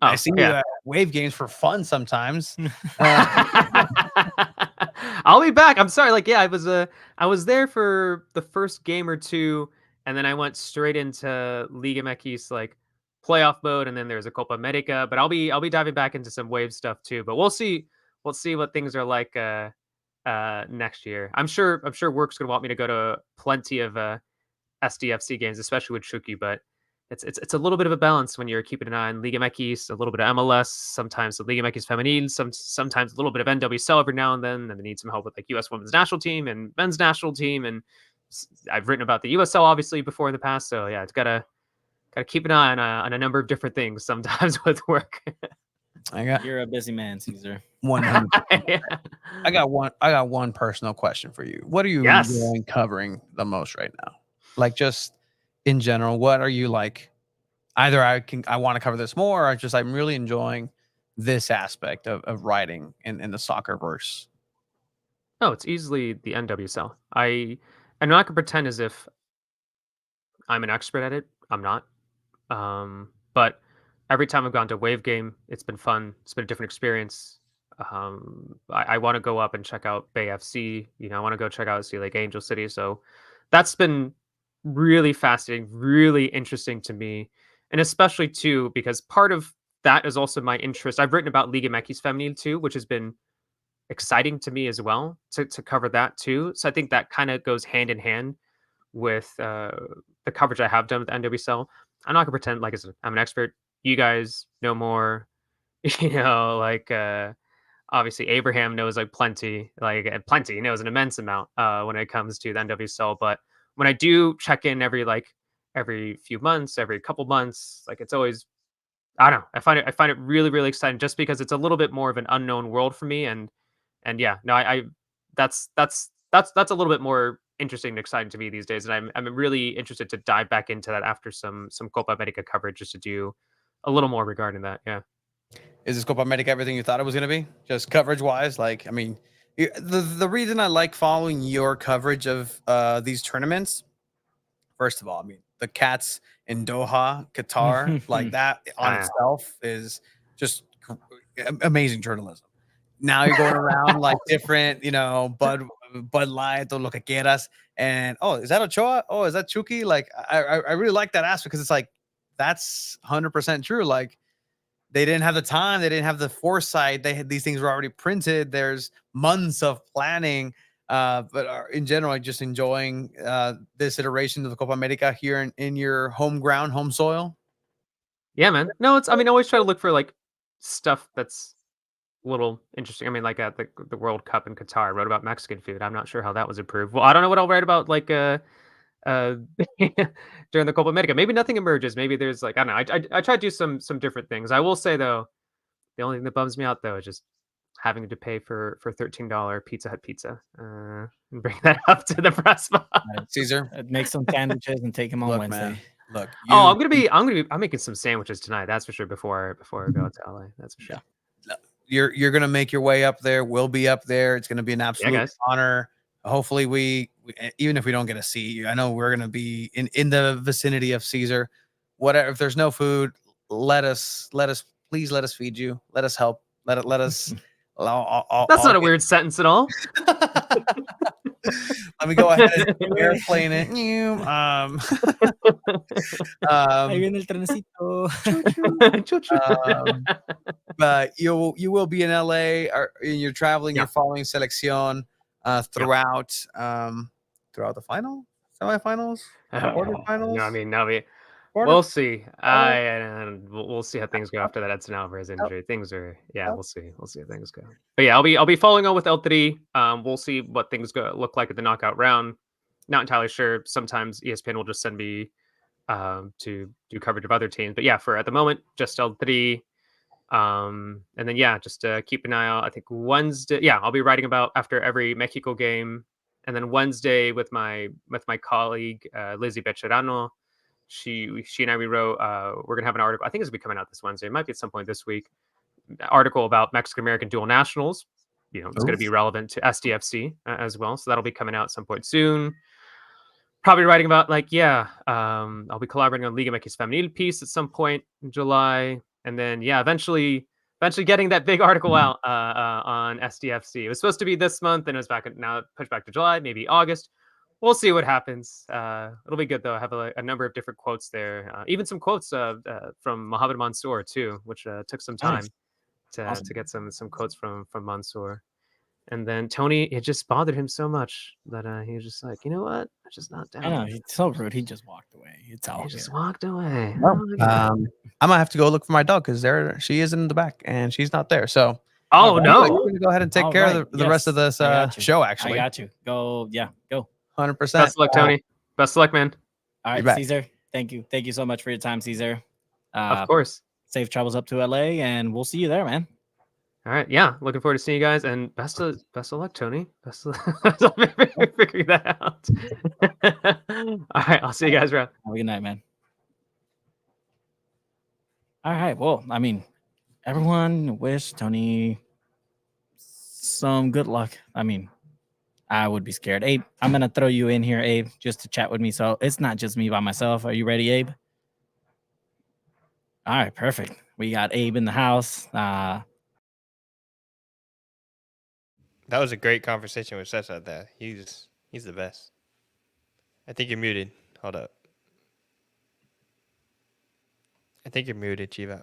Oh see you yeah. at wave games for fun sometimes. Uh, I'll be back. I'm sorry. Like, yeah, I was there for the first game or two, and then I went straight into Liga MX like playoff mode, and then there's a Copa America. But I'll be diving back into some wave stuff too. But we'll see. We'll see what things are like next year. I'm sure work's gonna want me to go to plenty of SDFC games, especially with Chucky, but it's a little bit of a balance when you're keeping an eye on Liga MX, a little bit of MLS, sometimes the Liga MX Femenil, sometimes a little bit of NWSL every now and then, and they need some help with like US women's national team and men's national team. And I've written about the USL obviously before in the past, so yeah, it's gotta keep an eye on a number of different things sometimes with work. I got You're a busy man, Caesar. 100. Yeah. I got one personal question for you. What are you Yes. enjoying covering the most right now? Like just in general, what are you like? Either I want to cover this more, or just I'm really enjoying this aspect of writing in the soccer verse. No, it's easily the NWSL. I'm not gonna pretend as if I'm an expert at it. I'm not. But every time I've gone to Wave Game, it's been fun. It's been a different experience. I want to go up and check out Bay FC. I want to go check out see like Angel City. So that's been really fascinating, really interesting to me, and especially too because part of that is also my interest. I've written about Liga MX Feminine too, which has been exciting to me as well to cover that too. So I think that kind of goes hand in hand with the coverage I have done with NWSL. I'm not gonna pretend like I'm an expert. You guys know more, like obviously Abraham knows like plenty, plenty. He knows an immense amount when it comes to the NWSL. But when I do check in every few months, every couple months, like it's always I don't know. I find it really, really exciting just because it's a little bit more of an unknown world for me. And yeah, no, I that's a little bit more interesting and exciting to me these days. And I'm really interested to dive back into that after some Copa America coverage just to do a little more regarding that. Yeah. Is this Copa America everything you thought it was going to be? Just coverage wise? Like, I mean, the reason I like following your coverage of these tournaments, first of all, I mean, the Cats in Doha, Qatar, like that on Yeah. itself is just amazing journalism. Now you're going around like different, Bud Light or lo que quieras. And oh, is that Ochoa? Oh, is that Chucky? Like, I really like that aspect because it's like, that's 100% true. Like, they didn't have the time, they didn't have the foresight. They had these things were already printed. There's months of planning. But in general, just enjoying this iteration of the Copa America here in your home ground, home soil. Yeah, man. No, I always try to look for like stuff that's a little interesting. I mean, like at the World Cup in Qatar, I wrote about Mexican food. I'm not sure how that was approved. Well, I don't know what I'll write about like uh during the Copa America. Maybe nothing emerges. Maybe there's like I don't know. I try to do some different things. I will say though, the only thing that bums me out though is just having to pay for $13 Pizza Hut pizza and bring that up to the press box. Caesar, Make some sandwiches and take them on look, Wednesday. man, look. Oh, I'm making some sandwiches tonight. That's for sure. Before I go to LA, that's for sure. You're gonna make your way up there. We'll be up there. It's gonna be an absolute guys. honor. Hopefully, we even if we don't get a seat, I know we're gonna be in the vicinity of Caesar. Whatever. If there's no food, please let us feed you. Let us help. Let us. That's not a weird sentence at all. Let me go ahead and airplane it. Ahí viene el trenecito. But you will be in LA. You're traveling. Yeah. You're following Selección throughout the semifinals, quarterfinals. No, I mean, we'll see. We'll see how things go after that Edson Alvarez injury. Things are, we'll see. We'll see how things go. But yeah, I'll be following on with L3. We'll see what things look like at the knockout round. Not entirely sure. Sometimes ESPN will just send me to do coverage of other teams. But yeah, for at the moment, just L3. And then just keep an eye out. I think Wednesday. Yeah, I'll be writing about after every Mexico game, and then Wednesday with my colleague Lizzie Becherano. She and I we wrote. We're gonna have an article. I think it's gonna be coming out this Wednesday. It might be at some point this week. Article about Mexican American dual nationals. It's going to be relevant to SDFC as well. So that'll be coming out at some point soon. Probably writing about I'll be collaborating on Liga MX Femenil piece at some point in July. And then, eventually getting that big article out on SDFC. It was supposed to be this month, and it was now pushed back to July, maybe August. We'll see what happens. It'll be good, though. I have a number of different quotes there. Even some quotes from Mohamed Mansour, too, which took some time to get some quotes from Mansour. And then Tony, it just bothered him so much that he was just like, you know what? I'm just not down. I know, he's so rude. He just walked away. It's all He just walked away. I'm gonna have to go look for my dog because she is in the back and she's not there. So no, we're gonna go ahead and take care of the rest of this show. Actually, I got you. Go, go. 100%. Best of luck, Tony. Best of luck, man. All right, Cesar. Thank you so much for your time, Cesar. Of course. Safe travels up to LA, and we'll see you there, man. All right, looking forward to seeing you guys, and best of luck, Tony. Best of luck figuring that out. All right, I'll see you guys around. Have a good night, man. All right, well, I mean, everyone wish Tony some good luck. I mean, I would be scared. Abe, I'm gonna throw you in here, Abe, just to chat with me. So it's not just me by myself. Are you ready, Abe? All right, perfect. We got Abe in the house. That was a great conversation with Cesar there. He's the best. I think you're muted. Hold up. I think you're muted, Chiva.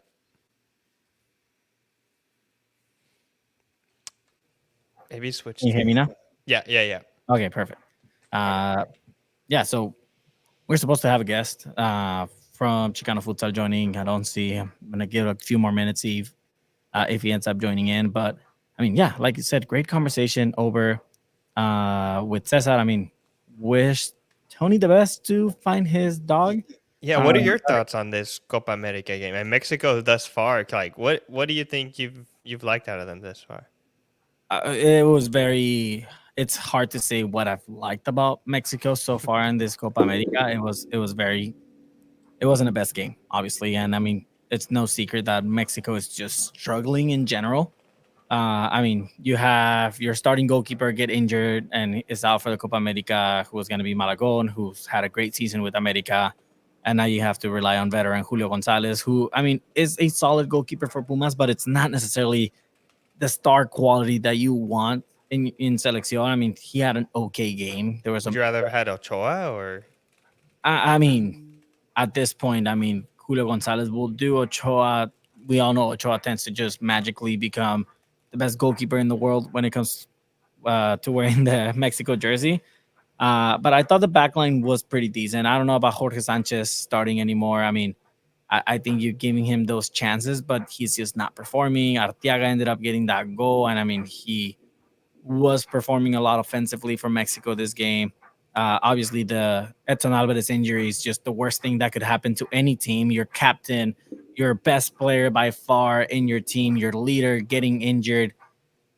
Maybe switch. Can you hear me now? Yeah. Okay, perfect. So we're supposed to have a guest from Chicano Futsal joining. I don't see him. I'm gonna give a few more minutes if he ends up joining in. But I mean, like you said, great conversation over with Cesar. I mean, wish Tony the best to find his dog. Yeah, what are your thoughts on this Copa America game and Mexico thus far? Like, what do you think you've liked out of them thus far? It was very. It's hard to say what I've liked about Mexico so far in this Copa America. It was very. It wasn't the best game, obviously, and I mean it's no secret that Mexico is just struggling in general. I mean, you have your starting goalkeeper get injured and is out for the Copa America, who was going to be Malagon, who's had a great season with America. And now you have to rely on veteran Julio Gonzalez, who, I mean, is a solid goalkeeper for Pumas, but it's not necessarily the star quality that you want in Selección. I mean, he had an okay game. There was Would some, you rather have had Ochoa or? I mean, at this point, I mean, Julio Gonzalez will do. Ochoa, we all know Ochoa tends to just magically become the best goalkeeper in the world when it comes to wearing the Mexico jersey. But I thought the backline was pretty decent. I don't know about Jorge Sanchez starting anymore. I mean, I think you're giving him those chances, but he's just not performing. Arteaga ended up getting that goal, and I mean, he was performing a lot offensively for Mexico this game. Obviously, the Edson Alvarez injury is just the worst thing that could happen to any team. Your captain, your best player by far in your team, your leader getting injured,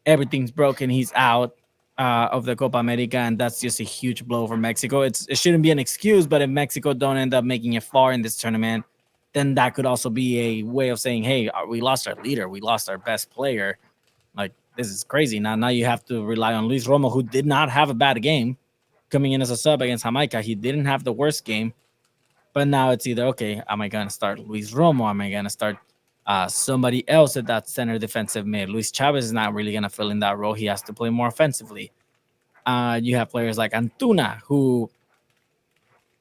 everything's broken. He's out of the Copa America, and that's just a huge blow for Mexico. It shouldn't be an excuse, but if Mexico don't end up making it far in this tournament, then that could also be a way of saying, hey, we lost our leader, we lost our best player. Like, this is crazy. Now you have to rely on Luis Romo, who did not have a bad game coming in as a sub against Jamaica. He didn't have the worst game, but now it's either, okay, am I going to start Luis Romo? Am I going to start somebody else at that center defensive mid? Luis Chavez is not really going to fill in that role. He has to play more offensively. You have players like Antuna, who,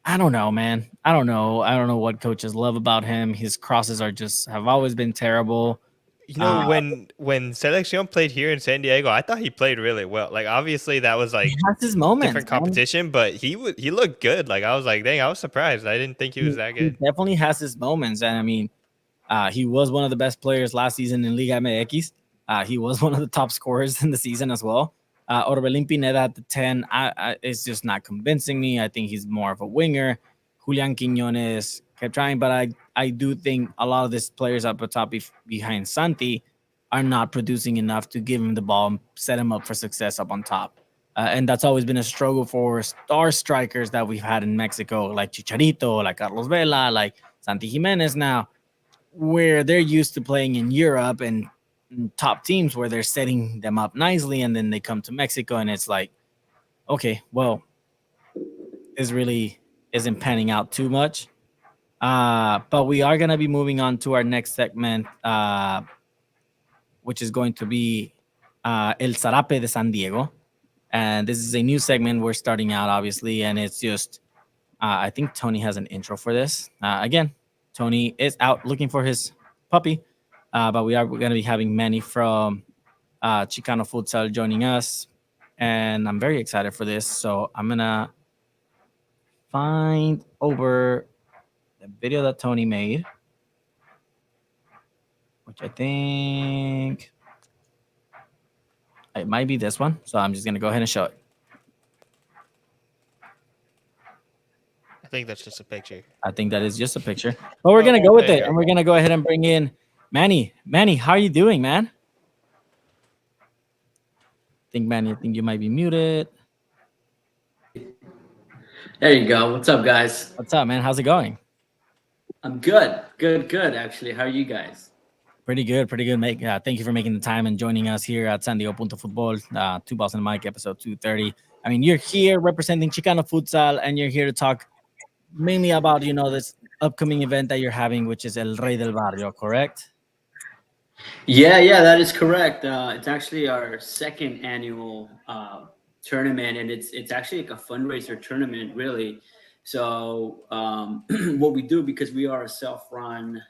I don't know, man. I don't know what coaches love about him. His crosses have always been terrible. You know, when Selección played here in San Diego, I thought he played really well. Like, obviously that was like He has his moments, different man. competition, but he looked good. Like, I was like, dang, I was surprised. I didn't think he was that He good. definitely has his moments, and I mean, he was one of the best players last season in Liga MX. He was one of the top scorers in the season as well. Orbelín Pineda at the 10 is just not convincing me. I think he's more of a winger. Julian Quiñones kept trying, but I do think a lot of these players up top behind Santi are not producing enough to give him the ball and set him up for success up on top. And that's always been a struggle for star strikers that we've had in Mexico, like Chicharito, like Carlos Vela, like Santi Jimenez now, where they're used to playing in Europe and top teams where they're setting them up nicely, and then they come to Mexico and it's like, okay, well, this really isn't panning out too much. But we are going to be moving on to our next segment, which is going to be El Zarape de San Diego. And this is a new segment we're starting out, obviously, and it's just, I think Tony has an intro for this. Again, Tony is out looking for his puppy, but we're going to be having Manny from Chicano Futsal joining us, and I'm very excited for this. So I'm going to find over the video that Tony made, which I think it might be this one. So I'm just going to go ahead and show it. I think that's just a picture. I think that is just a picture. But we're going to go with it, and we're going to go ahead and bring in Manny. Manny, how are you doing, man? Manny, I think you might be muted. There you go. What's up, guys? What's up, man? How's it going? I'm good. Good, actually. How are you guys? Pretty good, mate. Thank you for making the time and joining us here at San Diego Punto Football, Two Balls and a Mic, episode 230. I mean, you're here representing Chicano Futsal, and you're here to talk mainly about, this upcoming event that you're having, which is El Rey del Barrio, correct? Yeah, that is correct. It's actually our second annual tournament, and it's actually like a fundraiser tournament, really. So what we do, because we are a self-run,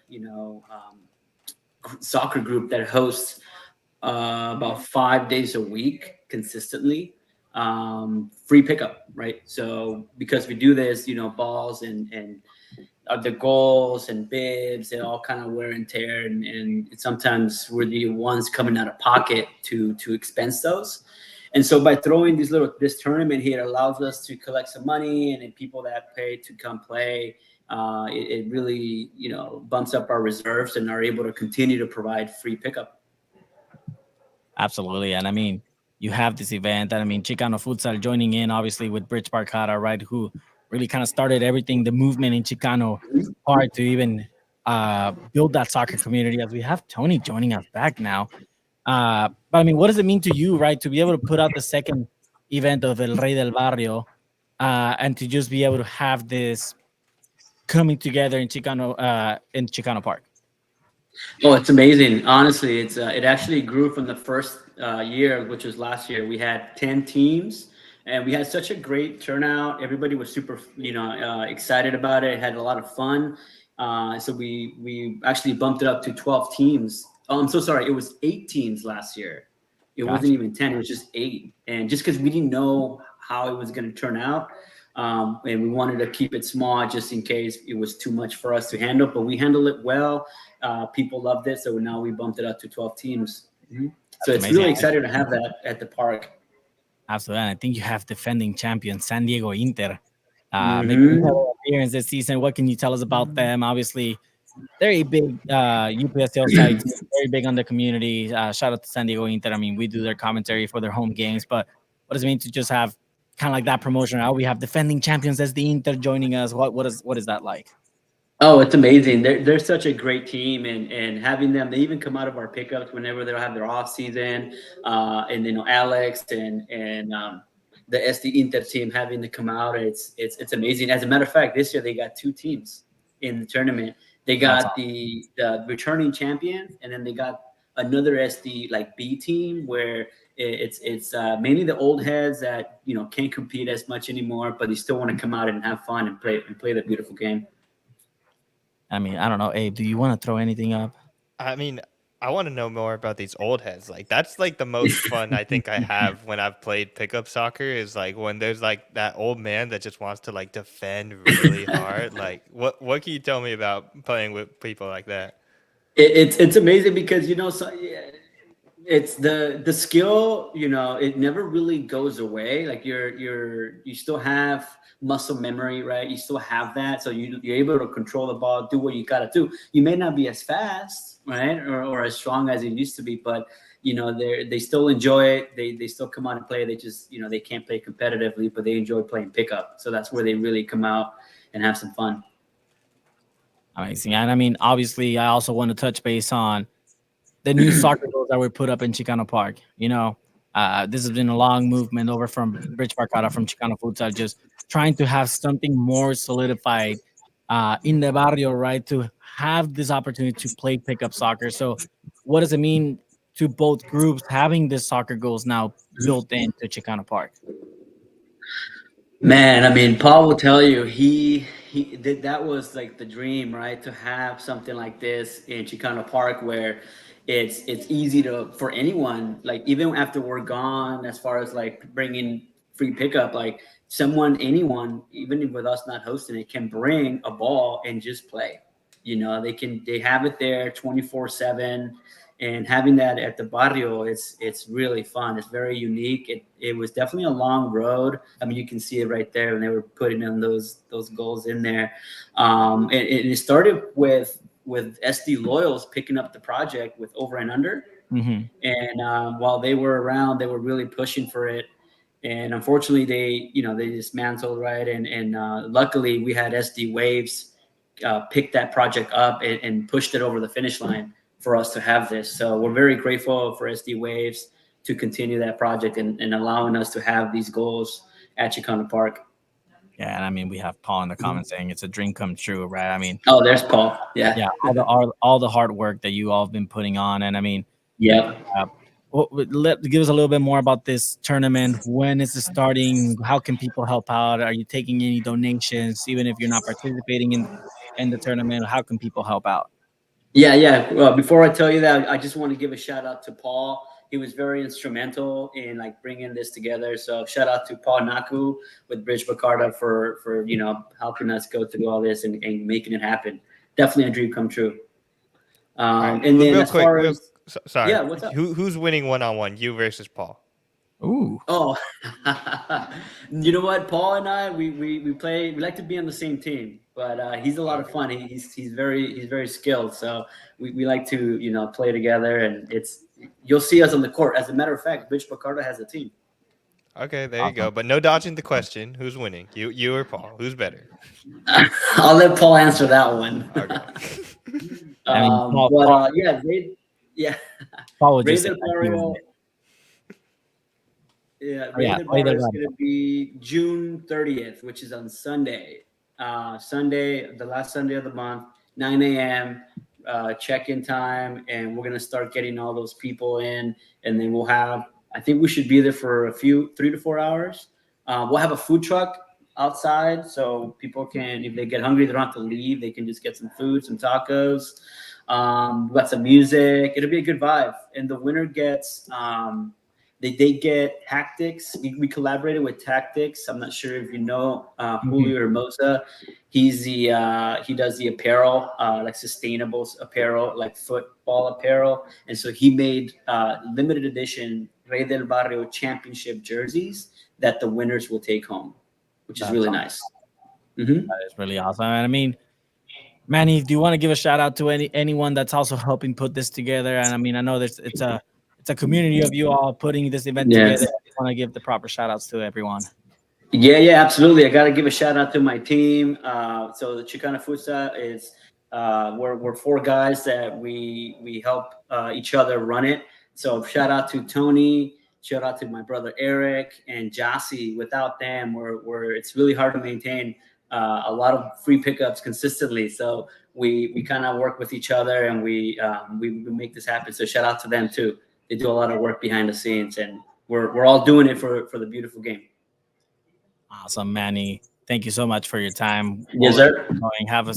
soccer group that hosts about 5 days a week consistently, free pickup, right? So because we do this, balls and the goals and bibs, they all kind of wear and tear, and sometimes we're the ones coming out of pocket to expense those. And so by throwing this tournament here, it allows us to collect some money, and then people that pay to come play, it really, bumps up our reserves and are able to continue to provide free pickup. Absolutely. And I mean, you have this event, and I mean, Chicano Futsal joining in, obviously, with Bridge Barcata, right? Who really kind of started everything, the movement in Chicano Park to even build that soccer community, as we have Tony joining us back now. But I mean, what does it mean to you, right? To be able to put out the second event of El Rey del Barrio, and to just be able to have this coming together in Chicano Park. Oh, it's amazing. Honestly, it actually grew from the first year, which was last year. We had 10 teams, and we had such a great turnout. Everybody was super, excited about it. Had a lot of fun. So we actually bumped it up to 12 teams. Oh, I'm so sorry. It was 8 teams last year. It wasn't even 10. It was just 8. And just because we didn't know how it was going to turn out, and we wanted to keep it small just in case it was too much for us to handle. But we handled it well. People loved it, so now we bumped it up to 12 teams. Mm-hmm. So it's amazing. Really exciting to have that at the park. Absolutely, and I think you have defending champion San Diego Inter. Making an appearance this season. What can you tell us about them? Obviously, they're a big UPSL site, very big on the community. Shout out to San Diego Inter. I mean, we do their commentary for their home games, but what does it mean to just have kind of like that promotion? Now we have defending champions as the Inter joining us. What is that like? Oh, it's amazing. They're such a great team, and having them, they even come out of our pickups whenever they'll have their off season. And Alex and the SD Inter team having to come out, it's amazing. As a matter of fact, this year they got 2 teams in the tournament. They got the returning champion, and then they got another SD like B team where it's mainly the old heads that can't compete as much anymore, but they still want to come out and have fun and play the beautiful game. I mean, I don't know, Abe, do you want to throw anything up? I mean, I want to know more about these old heads. Like, that's like the most fun I think I have when I've played pickup soccer is like when there's like that old man that just wants to like defend really hard. Like, what can you tell me about playing with people like that? It's amazing because it's the skill, it never really goes away. Like you still have muscle memory, right? You still have that, so you're able to control the ball, do what you gotta do. You may not be as fast, right, or as strong as it used to be, but they still enjoy it. They still come out and play. They just they can't play competitively, but they enjoy playing pickup. So that's where they really come out and have some fun. Amazing. And I mean, obviously, I also want to touch base on the new soccer goals that were put up in Chicano Park. This has been a long movement over from Bridge Barcata, from Chicano Futsal, just trying to have something more solidified in the barrio, right? To have this opportunity to play pickup soccer. So what does it mean to both groups having this soccer goals now built into Chicano Park? Man, I mean, Paul will tell you that was like the dream, right? To have something like this in Chicano Park where it's easy for anyone, like even after we're gone, as far as like bringing free pickup, like anyone, even with us not hosting it, can bring a ball and just play. They have it there 24/7. And having that at the barrio, it's really fun. It's very unique. It was definitely a long road. I mean, you can see it right there when they were putting in those goals in there. And it started with SD Loyals picking up the project with Over and Under. Mm-hmm. And while they were around, they were really pushing for it. And unfortunately, they dismantled, right? And luckily, we had SD Waves pick that project up and pushed it over the finish line for us to have this. So we're very grateful for SD Waves to continue that project and allowing us to have these goals at Chicano Park. Yeah, and I mean, we have Paul in the comments saying it's a dream come true, right? I mean, oh, there's Paul. Yeah, all the hard work that you all have been putting on, and I mean, yeah. Give us a little bit more about this tournament. When is it starting? How can people help out? Are you taking any donations, even if you're not participating in the tournament? How can people help out? Yeah. Well, before I tell you that, I just want to give a shout out to Paul. He was very instrumental in like bringing this together. So shout out to Paul Naku with Bridge Barcata for helping us go through all this and making it happen. Definitely a dream come true. Right, and then real as quick, far as sorry, yeah, what's up? Who's winning 1-on-1? You versus Paul? Ooh. Oh, you know what? Paul and I, we play. We like to be on the same team, but he's a lot of fun. He's very skilled. So we like to play together, and you'll see us on the court. As a matter of fact, Rich Picardo has a team. Okay, there you go. But no dodging the question. Who's winning? You or Paul? Who's better? I'll let Paul answer that one. Okay. I mean, Paul, yeah, Paul would Ray just say del that he Barrio. won it. Yeah, Oh, yeah, Ray del Ray del Barrio is Barrio. going to be June 30th, which is on Sunday. Sunday, the last Sunday of the month, 9 a.m. Check-in time, and we're going to start getting all those people in, and then I think we should be there for 3 to 4 hours. We'll have a food truck outside, so people can, if they get hungry, they don't have to leave. They can just get some food, some tacos. We got some music. It'll be a good vibe, and the winner gets. They get Tactics. We collaborated with Tactics. I'm not sure if you know Julio Hermosa. He's he does the apparel, like sustainable apparel, like football apparel, and so he made limited edition Rey del Barrio championship jerseys that the winners will take home, which is really nice. Mm-hmm. That is really awesome. And I mean, Manny, do you want to give a shout out to anyone that's also helping put this together? And I mean, I know it's a community of you all putting this event together. I want to give the proper shout outs to everyone. Yeah, absolutely. I got to give a shout out to my team. So the Chicana Futsal is we're 4 guys that we help each other run it. So shout out to Tony, shout out to my brother Eric and Jassy. Without them, it's really hard to maintain a lot of free pickups consistently. So we kind of work with each other, and we make this happen. So shout out to them too. They do a lot of work behind the scenes, and we're all doing it for the beautiful game. Awesome, Manny. Thank you so much for your time. Yes, sir. Have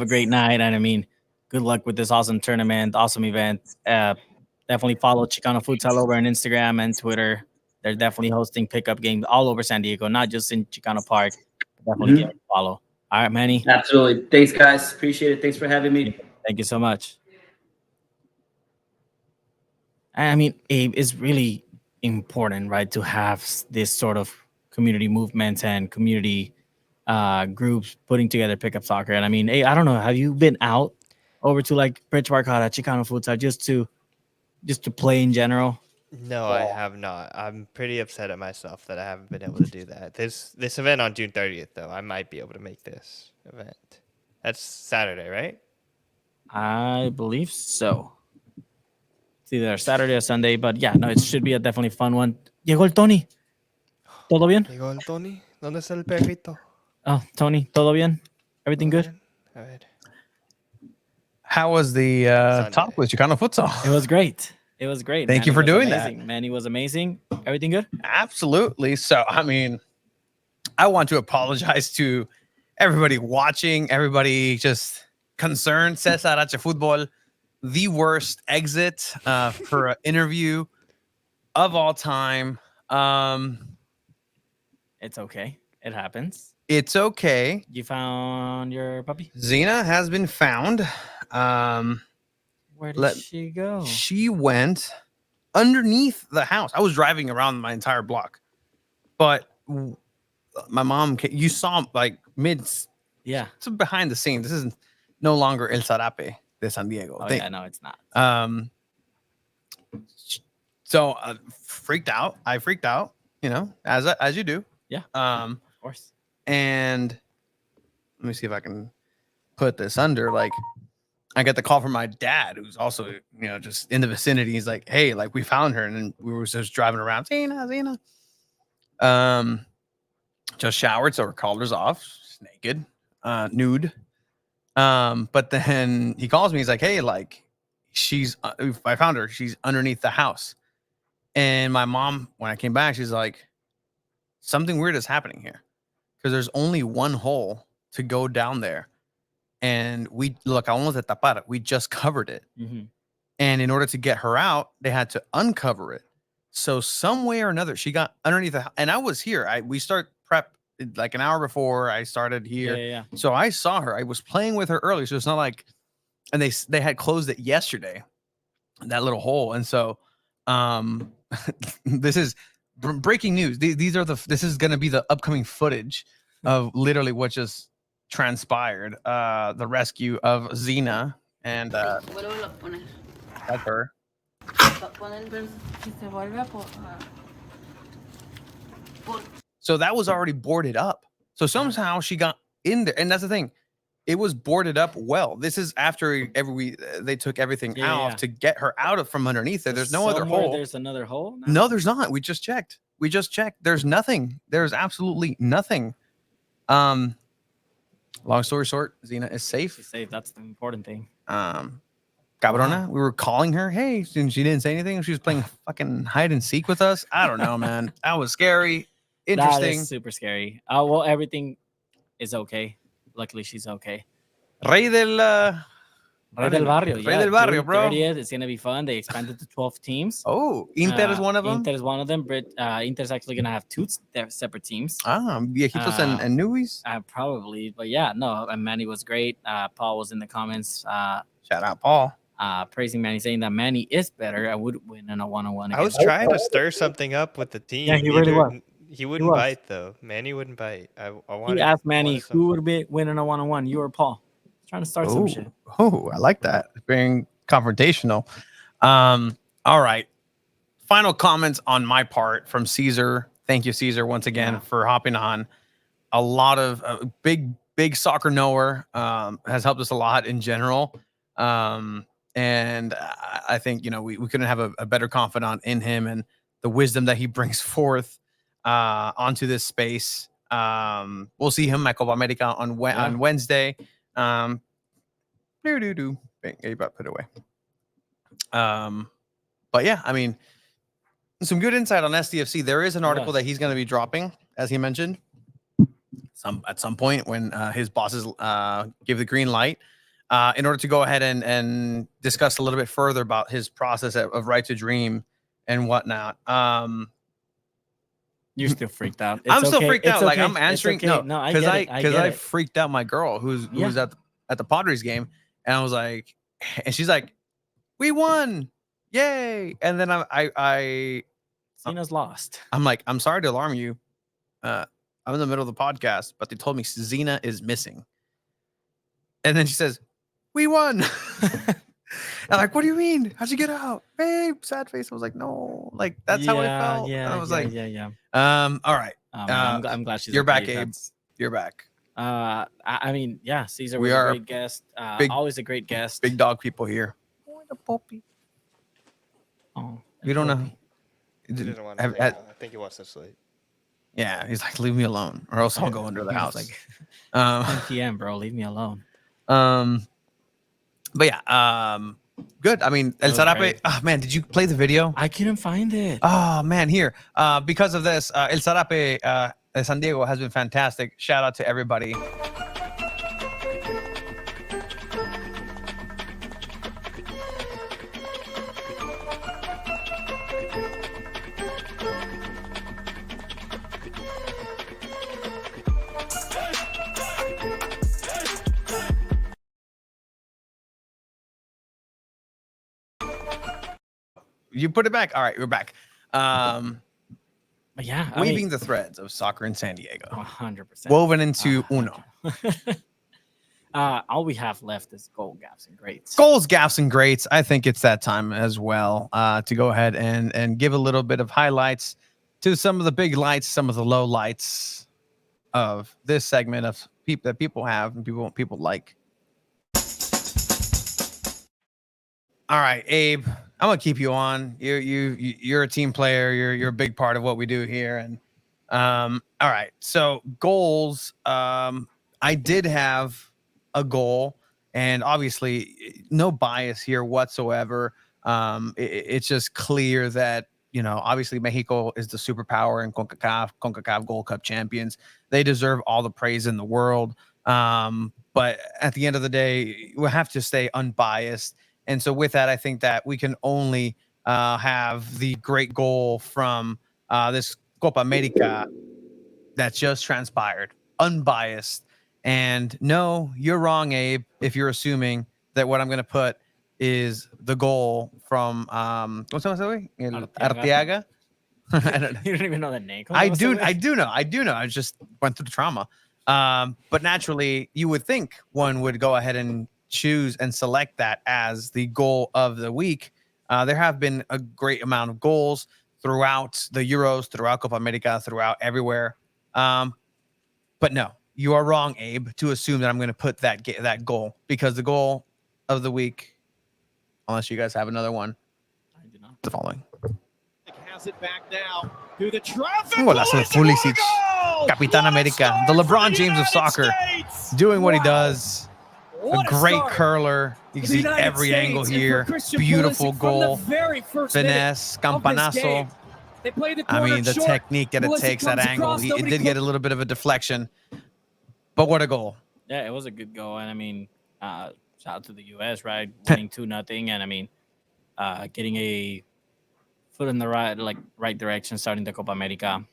a great night, and I mean, good luck with this awesome tournament, awesome event. Definitely follow Chicano Futsal over on Instagram and Twitter. They're definitely hosting pickup games all over San Diego, not just in Chicano Park. Definitely give it a follow. All right, Manny. Absolutely. Thanks, guys. Appreciate it. Thanks for having me. Thank you so much. I mean, Abe, it's really important, right, to have this sort of community movements and community groups putting together pickup soccer. And I mean, Abe, I don't know, have you been out over to like Bridge Barcada, Chicano Futsal, just to play in general? No, I have not. I'm pretty upset at myself that I haven't been able to do that. This event on June 30th, though, I might be able to make this event. That's Saturday, right? I believe so. It's either Saturday or Sunday, but yeah, no, it should be a definitely fun one. Llegó el Tony. ¿Todo bien? Llegó el Tony. ¿Dónde está el perrito? Oh, Tony, ¿todo bien? Everything good? A ver. How was the talk with Chicano Futsal? It was great. It was great. Thank you for doing that. Manny was amazing. Everything good? Absolutely. So, I mean, I want to apologize to everybody watching, everybody just concerned. Cesar H. Football, the worst exit for an interview of all time. It's okay. It happens. It's okay. You found your puppy? Xena has been found. Where did she go? She went underneath the house. I was driving around my entire block, but my mom, you saw like it's behind the scenes. This is no longer El Zarape de San Diego. Oh, yeah, no, it's not. So freaked out. I freaked out, as you do. Yeah. Of course. And let me see if I can put this under. Like, I get the call from my dad, who's also, just in the vicinity. He's like, "Hey, like we found her," and then we were just driving around. Xena. Just showered, so her collar's off, she's naked, nude. But then he calls me. He's like, "Hey, like, I found her. She's underneath the house." And my mom, when I came back, she's like, "Something weird is happening here, because there's only one hole to go down there, and we just covered it. Mm-hmm. And in order to get her out, they had to uncover it. So some way or another, she got underneath the house. And I was here. We start prep like an hour before I started here. Yeah. So I saw her. I was playing with her earlier. So it's not like, and they had closed it yesterday, that little hole. And so this is breaking news. These are this is going to be the upcoming footage of literally what just transpired. The rescue of Xena, and that's her. So that was already boarded up. So somehow she got in there, and that's the thing. It was boarded up well. This is after they took everything out to get her out from underneath there. There's no other hole. There's another hole? No, there's not. We just checked. There's nothing. There's absolutely nothing. Long story short, Xena is safe. She's safe. That's the important thing. Cabrona, we were calling her. Hey, and she didn't say anything. She was playing fucking hide and seek with us. I don't know, man. That was scary. Interesting. That is super scary. Well, everything is okay. Luckily, she's okay. Rey del Barrio. Rey del Barrio, bro. 30th. It's gonna be fun. They expanded to 12 teams. Oh, Inter is one of them. Inter is one of them. But Inter's actually gonna have two separate teams. Viejitos and Newies. Probably, but yeah, no. And Manny was great. Paul was in the comments. Shout out, Paul. Praising Manny, saying that Manny is better. I would win in a one-on-one. I was trying to stir something up with the team. Yeah, he really was. He wouldn't bite though. Manny wouldn't bite. I wanted. He asked Manny who would be winning a one-on-one. You or Paul? Trying to start some shit. Oh, I like that. Being confrontational. All right. Final comments on my part from Cesar. Thank you, Cesar, once again for hopping on. A lot of big soccer knower, has helped us a lot in general. And I think, we couldn't have a better confidant in him and the wisdom that he brings forth onto this space. We'll see him at Copa America on Wednesday. Bang, you about put it away. But yeah, I mean, some good insight on SDFC. There is an article that he's going to be dropping, as he mentioned, at some point when his bosses give the green light, in order to go ahead and discuss a little bit further about his process of Right to Dream and whatnot. You're still freaked out. I'm still freaked out. Okay. Like I'm answering okay. no, because I freaked out my girl who's at the Padres game, and I was like, and she's like, "We won, yay!" And then Cena's lost. I'm like, "I'm sorry to alarm you. I'm in the middle of the podcast, but they told me Xena is missing." And then she says, "We won." I'm like, "What do you mean? How'd you get out, babe?" Sad face. I was like, "No, like that's how I felt." Yeah, and I was yeah, like, yeah. All right. I'm glad she's. You're okay. back, Abe. You're back. I mean, yeah, Cesar We was are a great guest. Always a great guest. Big dog people here. The puppy. Oh, You don't know. He didn't want to. I think he wants to sleep. Yeah, he's like, "Leave me alone, or else I'll go under the house." Like 10 p.m., bro. Leave me alone. But yeah, good. I mean, El Zarape. Oh, man, did you play the video? I couldn't find it. Oh man, here. Because of this, El Zarape de San Diego has been fantastic. Shout out to everybody. You put it back. All right, we're back. But yeah, Weaving the threads of soccer in San Diego. 100%. Woven into uno. All we have left is goal gaps and greats. Goals, gaps, and greats. I think it's that time as well to go ahead and give a little bit of highlights to some of the big lights, some of the low lights of this segment of people that people have and people like. All right, Abe, I'm gonna keep you on. You're a team player. You're a big part of what we do here. And all right, so goals. I did have a goal, and obviously no bias here whatsoever. It's just clear that obviously Mexico is the superpower and CONCACAF Gold Cup champions. They deserve all the praise in the world. But at the end of the day, we have to stay unbiased. And so with that, I think that we can only have the great goal from this Copa America that just transpired, unbiased. And no, you're wrong, Abe, if you're assuming that what I'm going to put is the goal from Arteaga I don't know. You don't even know the name. I do know. I just went through the trauma. But naturally, you would think one would go ahead and choose and select that as the goal of the week. There have been a great amount of goals throughout the Euros, throughout Copa America, throughout everywhere. But no, you are wrong, Abe, to assume that I'm going to put that goal, because the goal of the week, unless you guys have another one, I do not. the following. Has it back now through the traffic. Golazo de Pulisic, Capitán América, the LeBron James of soccer, doing what he does. A great curler. You can see every angle here. Beautiful goal. Finesse, campanazo. I mean, the technique that it takes, that angle. It did get a little bit of a deflection, but what a goal. Yeah, it was a good goal. And I mean, shout out to the U.S., right? Winning 2-0. And I mean, getting a foot in the right direction, starting the Copa America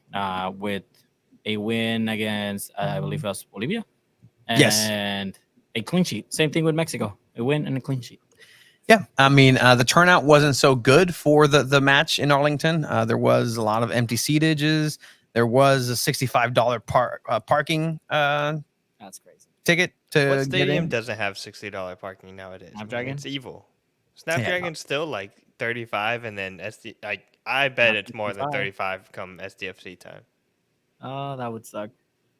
with a win against, I believe it was Bolivia. And a clean sheet. Same thing with Mexico. A win and a clean sheet. Yeah, I mean, the turnout wasn't so good for the match in Arlington. There was a lot of empty seatages. There was a $65 parking That's crazy. ticket to What get stadium in. doesn't have $60 parking nowadays? Snapdragon? It's evil. Snapdragon's still like 35, and then I bet it's more than 35 come SDFC time. Oh, that would suck.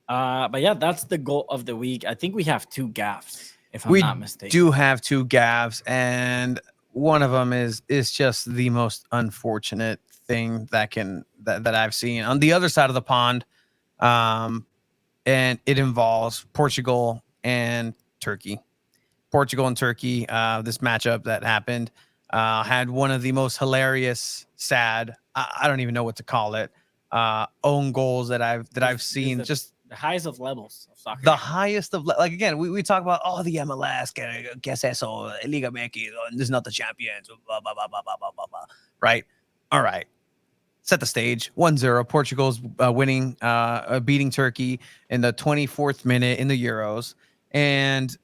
But yeah, that's the goal of the week. I think we have 2 gaffes, if I'm We not mistaken. do have 2 gaffes, and one of them is just the most unfortunate thing that I've seen on the other side of the pond, and it involves Portugal and Turkey. Portugal and Turkey. This matchup that happened had one of the most hilarious, sad. I don't even know what to call it. Own goals that I've seen. Just the highest of levels of soccer. the highest of like, again, we talk about the MLS, que es eso, Liga MX, this is not the champions, blah, blah, blah, blah, blah, blah, blah, blah. Right? All right. Set the stage. 1-0. Portugal's winning, beating Turkey in the 24th minute in the Euros. And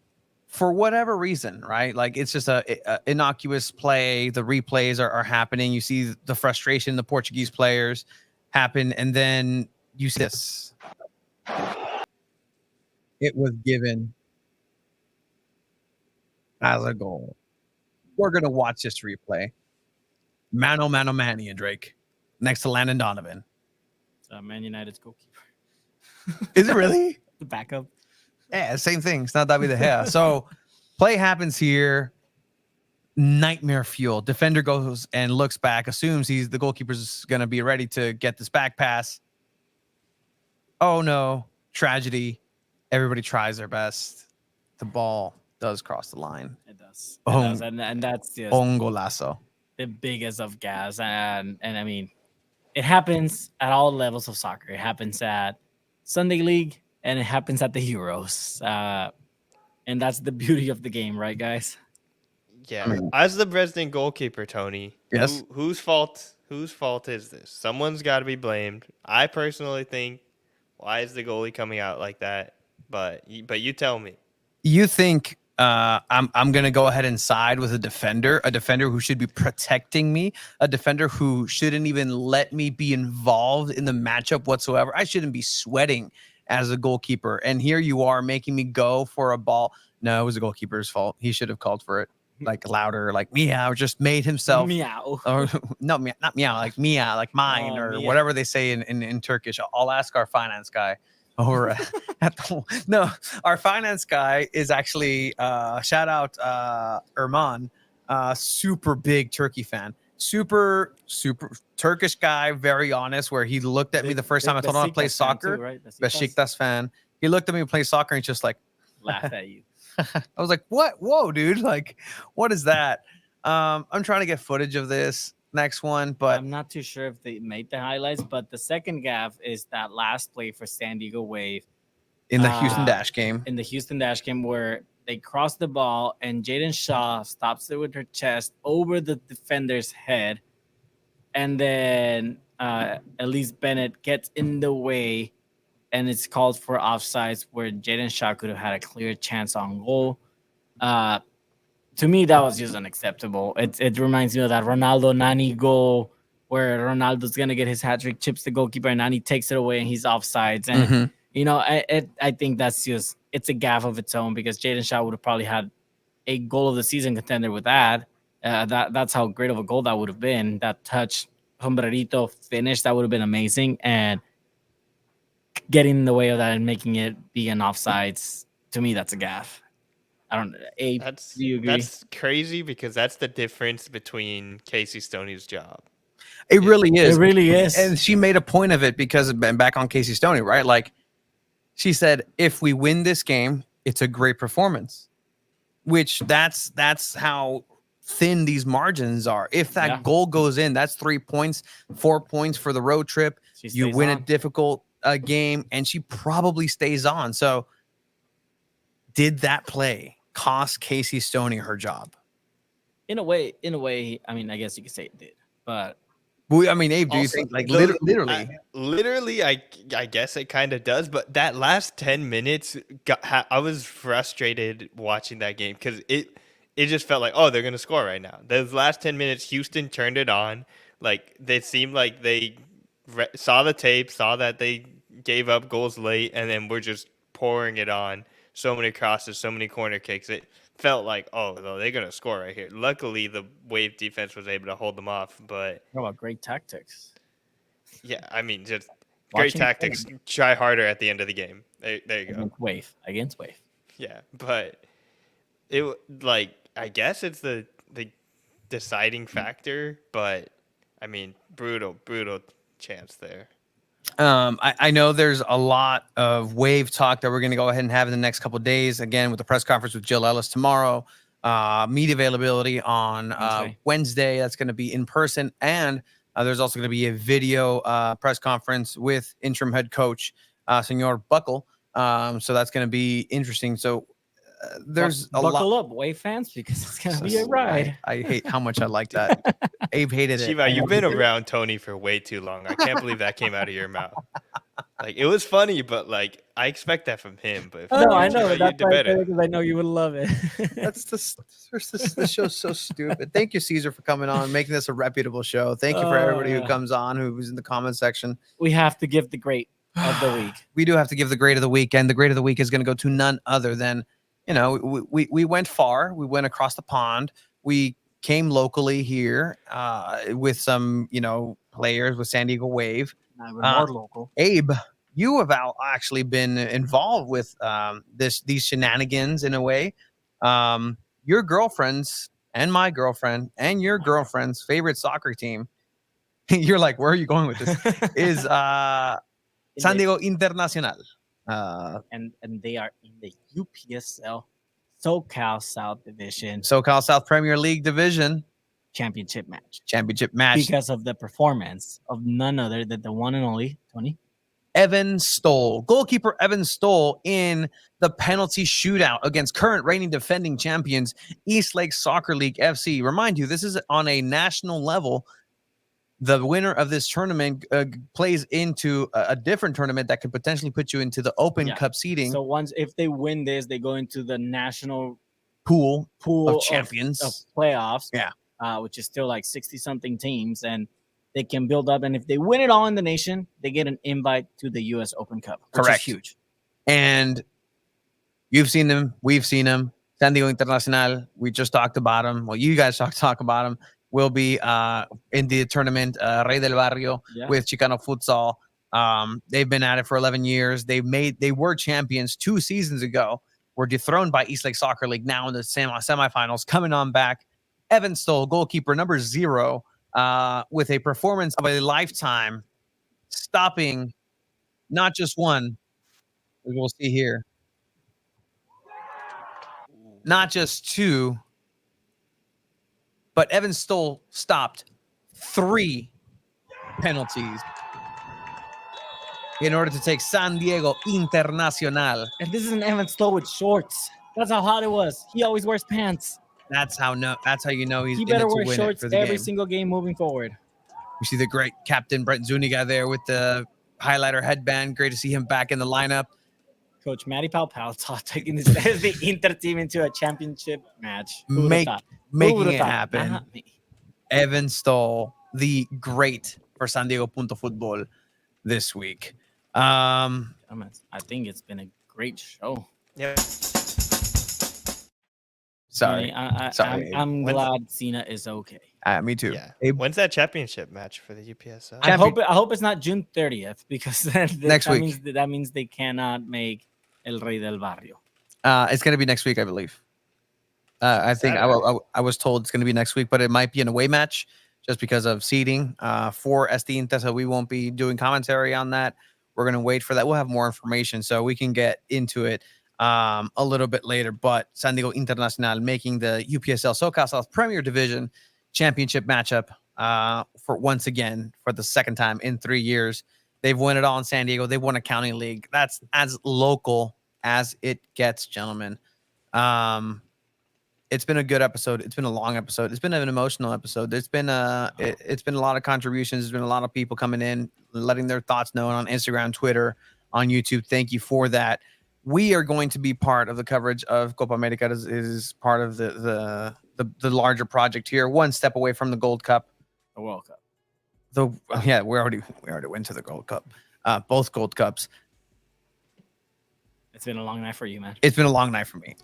for whatever reason, right? Like, it's just a innocuous play. The replays are happening. You see the frustration the Portuguese players happen, and then you see this. It was given as a goal. We're going to watch this replay. Mano, Manny, Drake, next to Landon Donovan. It's Man United's goalkeeper. Is it really? The backup. Yeah, same thing. It's not David De Gea. So play happens here. Nightmare fuel. Defender goes and looks back, assumes the goalkeeper's going to be ready to get this back pass. Oh no, tragedy. Everybody tries their best. The ball does cross the line. It does. Oh, And that's just golazo. the biggest of gas. And I mean, it happens at all levels of soccer. It happens at Sunday League and it happens at the Euros. And that's the beauty of the game, right, guys? Yeah. As the resident goalkeeper, Tony, Yes. whose fault is this? Someone's got to be blamed. I personally think, why is the goalie coming out like that? But you tell me. You think I'm going to go ahead and side with a defender who should be protecting me, a defender who shouldn't even let me be involved in the matchup whatsoever. I shouldn't be sweating as a goalkeeper. And here you are making me go for a ball. No, it was the goalkeeper's fault. He should have called for it. Like louder, like meow, just made himself meow. Or no, not meow, like meow, like mine, or meow. whatever they say in Turkish. I'll ask our finance guy over at no, our finance guy is actually shout out Erman, super big Turkey fan, super Turkish guy, very honest, where he looked at me the first time I told him I play soccer. Too, right? Besiktas fan. He looked at me play soccer and just like laughed at you. I was like, what? Whoa, dude. Like, what is that? I'm trying to get footage of this next one, but I'm not too sure if they made the highlights, but the second gaff is that last play for San Diego Wave in the Houston Dash game. In the Houston Dash game where they cross the ball and Jaden Shaw stops it with her chest over the defender's head. And then Elise Bennett gets in the way and it's called for offsides where Jaden Shaw could have had a clear chance on goal. To me, that was just unacceptable. It reminds me of that Ronaldo Nani goal where Ronaldo's gonna get his hat trick, chips the goalkeeper, and then he takes it away and he's offsides. And I think that's just it's a gaffe of its own because Jadon Shaw would have probably had a goal of the season contender with that. That's how great of a goal that would have been. That touch, sombrerito finish, that would have been amazing. And getting in the way of that and making it be an offsides, to me, that's a gaffe. I don't. Abe, do you agree? That's crazy because that's the difference between Casey Stoney's job. It really is. It really is. And she made a point of it because back on Casey Stoney, right? Like she said, if we win this game, it's a great performance. Which that's how thin these margins are. If that goal goes in, that's 3 points, 4 points for the road trip. You win a difficult game, and she probably stays on. So, did that play cost Casey Stoney her job? In a way, I mean, I guess you could say it did, but. I mean, Abe, do you think like literally? I guess it kind of does. But that last 10 minutes, I was frustrated watching that game because it just felt like, oh, they're gonna score right now. Those last 10 minutes, Houston turned it on. Like they seemed like they saw the tape, saw that they gave up goals late, and then we're just pouring it on. So many crosses, so many corner kicks. It felt like, oh, no, they're going to score right here. Luckily, the Wave defense was able to hold them off. But what about great tactics? Yeah, I mean, just great tactics. Try harder at the end of the game. There you go. Against Wave. Yeah, but it like I guess it's the deciding factor. But I mean, brutal chance there. I know there's a lot of Wave talk that we're going to go ahead and have in the next couple of days. Again, with the press conference with Jill Ellis tomorrow, media availability on Wednesday. That's going to be in person, and there's also going to be a video press conference with interim head coach Senor Buckle. So that's going to be interesting. So there's a lot. Buckle up, Wave fans, because it's going to be a ride. I hate how much I like that. Abe hated it. Shiva, you've been around Tony for way too long. I can't believe that came out of your mouth. Like, it was funny, but like I expect that from him. But I know that's because I know you would love it. The show's so stupid. Thank you, Cesar, for coming on, making this a reputable show. Thank you for everybody who comes on, who's in the comment section. We have to give the great of the week. We do have to give the grade of the week, and the grade of the week is going to go to none other than, we went far. We went across the pond. We came locally here with some, players with San Diego Wave. More local. Abe, you have actually been involved with these shenanigans in a way. Your girlfriend's and my girlfriend and your girlfriend's favorite soccer team. You're like, where are you going with this? Is San Diego Internacional. And they are in the UPSL SoCal South Division. SoCal South Premier League Division. Championship match. Because of the performance of none other than the one and only, Tony? Evan Stoll. Goalkeeper Evan Stoll in the penalty shootout against current reigning defending champions East Lake Soccer League FC. Remind you, this is on a national level. The winner of this tournament plays into a different tournament that could potentially put you into the Open Cup seeding. So if they win this, they go into the national pool of champions of playoffs. Yeah. Which is still like 60-something teams, and they can build up. And if they win it all in the nation, they get an invite to the U.S. Open Cup, which is huge. And you've seen them. We've seen them. San Diego Internacional, we just talked about them. Well, you guys talk about them. Will be in the tournament, Rey del Barrio, with Chicano Futsal. They've been at it for 11 years. They were champions 2 seasons ago. Were dethroned by East Lake Soccer League now in the semifinals, coming on back. Evan Stoll, goalkeeper number 0, with a performance of a lifetime, stopping not just one, as we'll see here, not just 2, but Evan Stoll stopped 3 penalties in order to take San Diego Internacional. And this is an Evan Stoll with shorts. That's how hot it was. He always wears pants. That's how you know he better wear shorts every single game moving forward. You see the great captain Brent Zuniga there with the highlighter headband. Great to see him back in the lineup. Coach Matty Palpal taking the Inter team into a championship match. Making it happen. Evan Stoll the great for San Diego Punto Football this week. I think it's been a great show. Yeah. Sorry. Tony, I'm glad Cena is okay. Me too. Yeah. Abe? When's that championship match for the UPSL? I hope it's not June 30th because Next week. that means they cannot make El Rey del Barrio. It's going to be next week, I believe. I think I was told it's going to be next week, but it might be an away match just because of seeding for Estinta. So we won't be doing commentary on that. We're going to wait for that. We'll have more information so we can get into it a little bit later. But San Diego Internacional making the UPSL SoCal South Premier Division championship matchup for once again for the second time in 3 years. They've won it all in San Diego. They've won a county league. That's as local as it gets, gentlemen. It's been a good episode. It's been a long episode. It's been an emotional episode. It's been it's been a lot of contributions. There's been a lot of people coming in, letting their thoughts known on Instagram, Twitter, on YouTube. Thank you for that. We are going to be part of the coverage of Copa America. Is part of the larger project here. One step away from the Gold Cup, the World Cup. We already went to the Gold Cup. Both Gold Cups. It's been a long night for you, man. It's been a long night for me.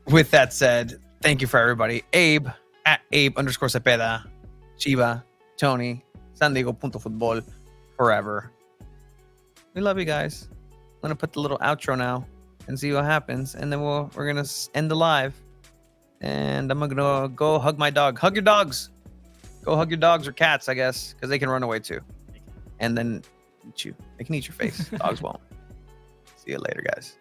With that said, thank you for everybody. Abe at Abe_Cepeda, Chiva, Tony, San Diego Punto Football, forever. We love you guys. I'm gonna put the little outro now and see what happens, and then we're gonna end the live. And I'm gonna go hug my dog. Hug your dogs. Go hug your dogs or cats, I guess, because they can run away too, and then eat you. They can eat your face. Dogs won't. See you later, guys.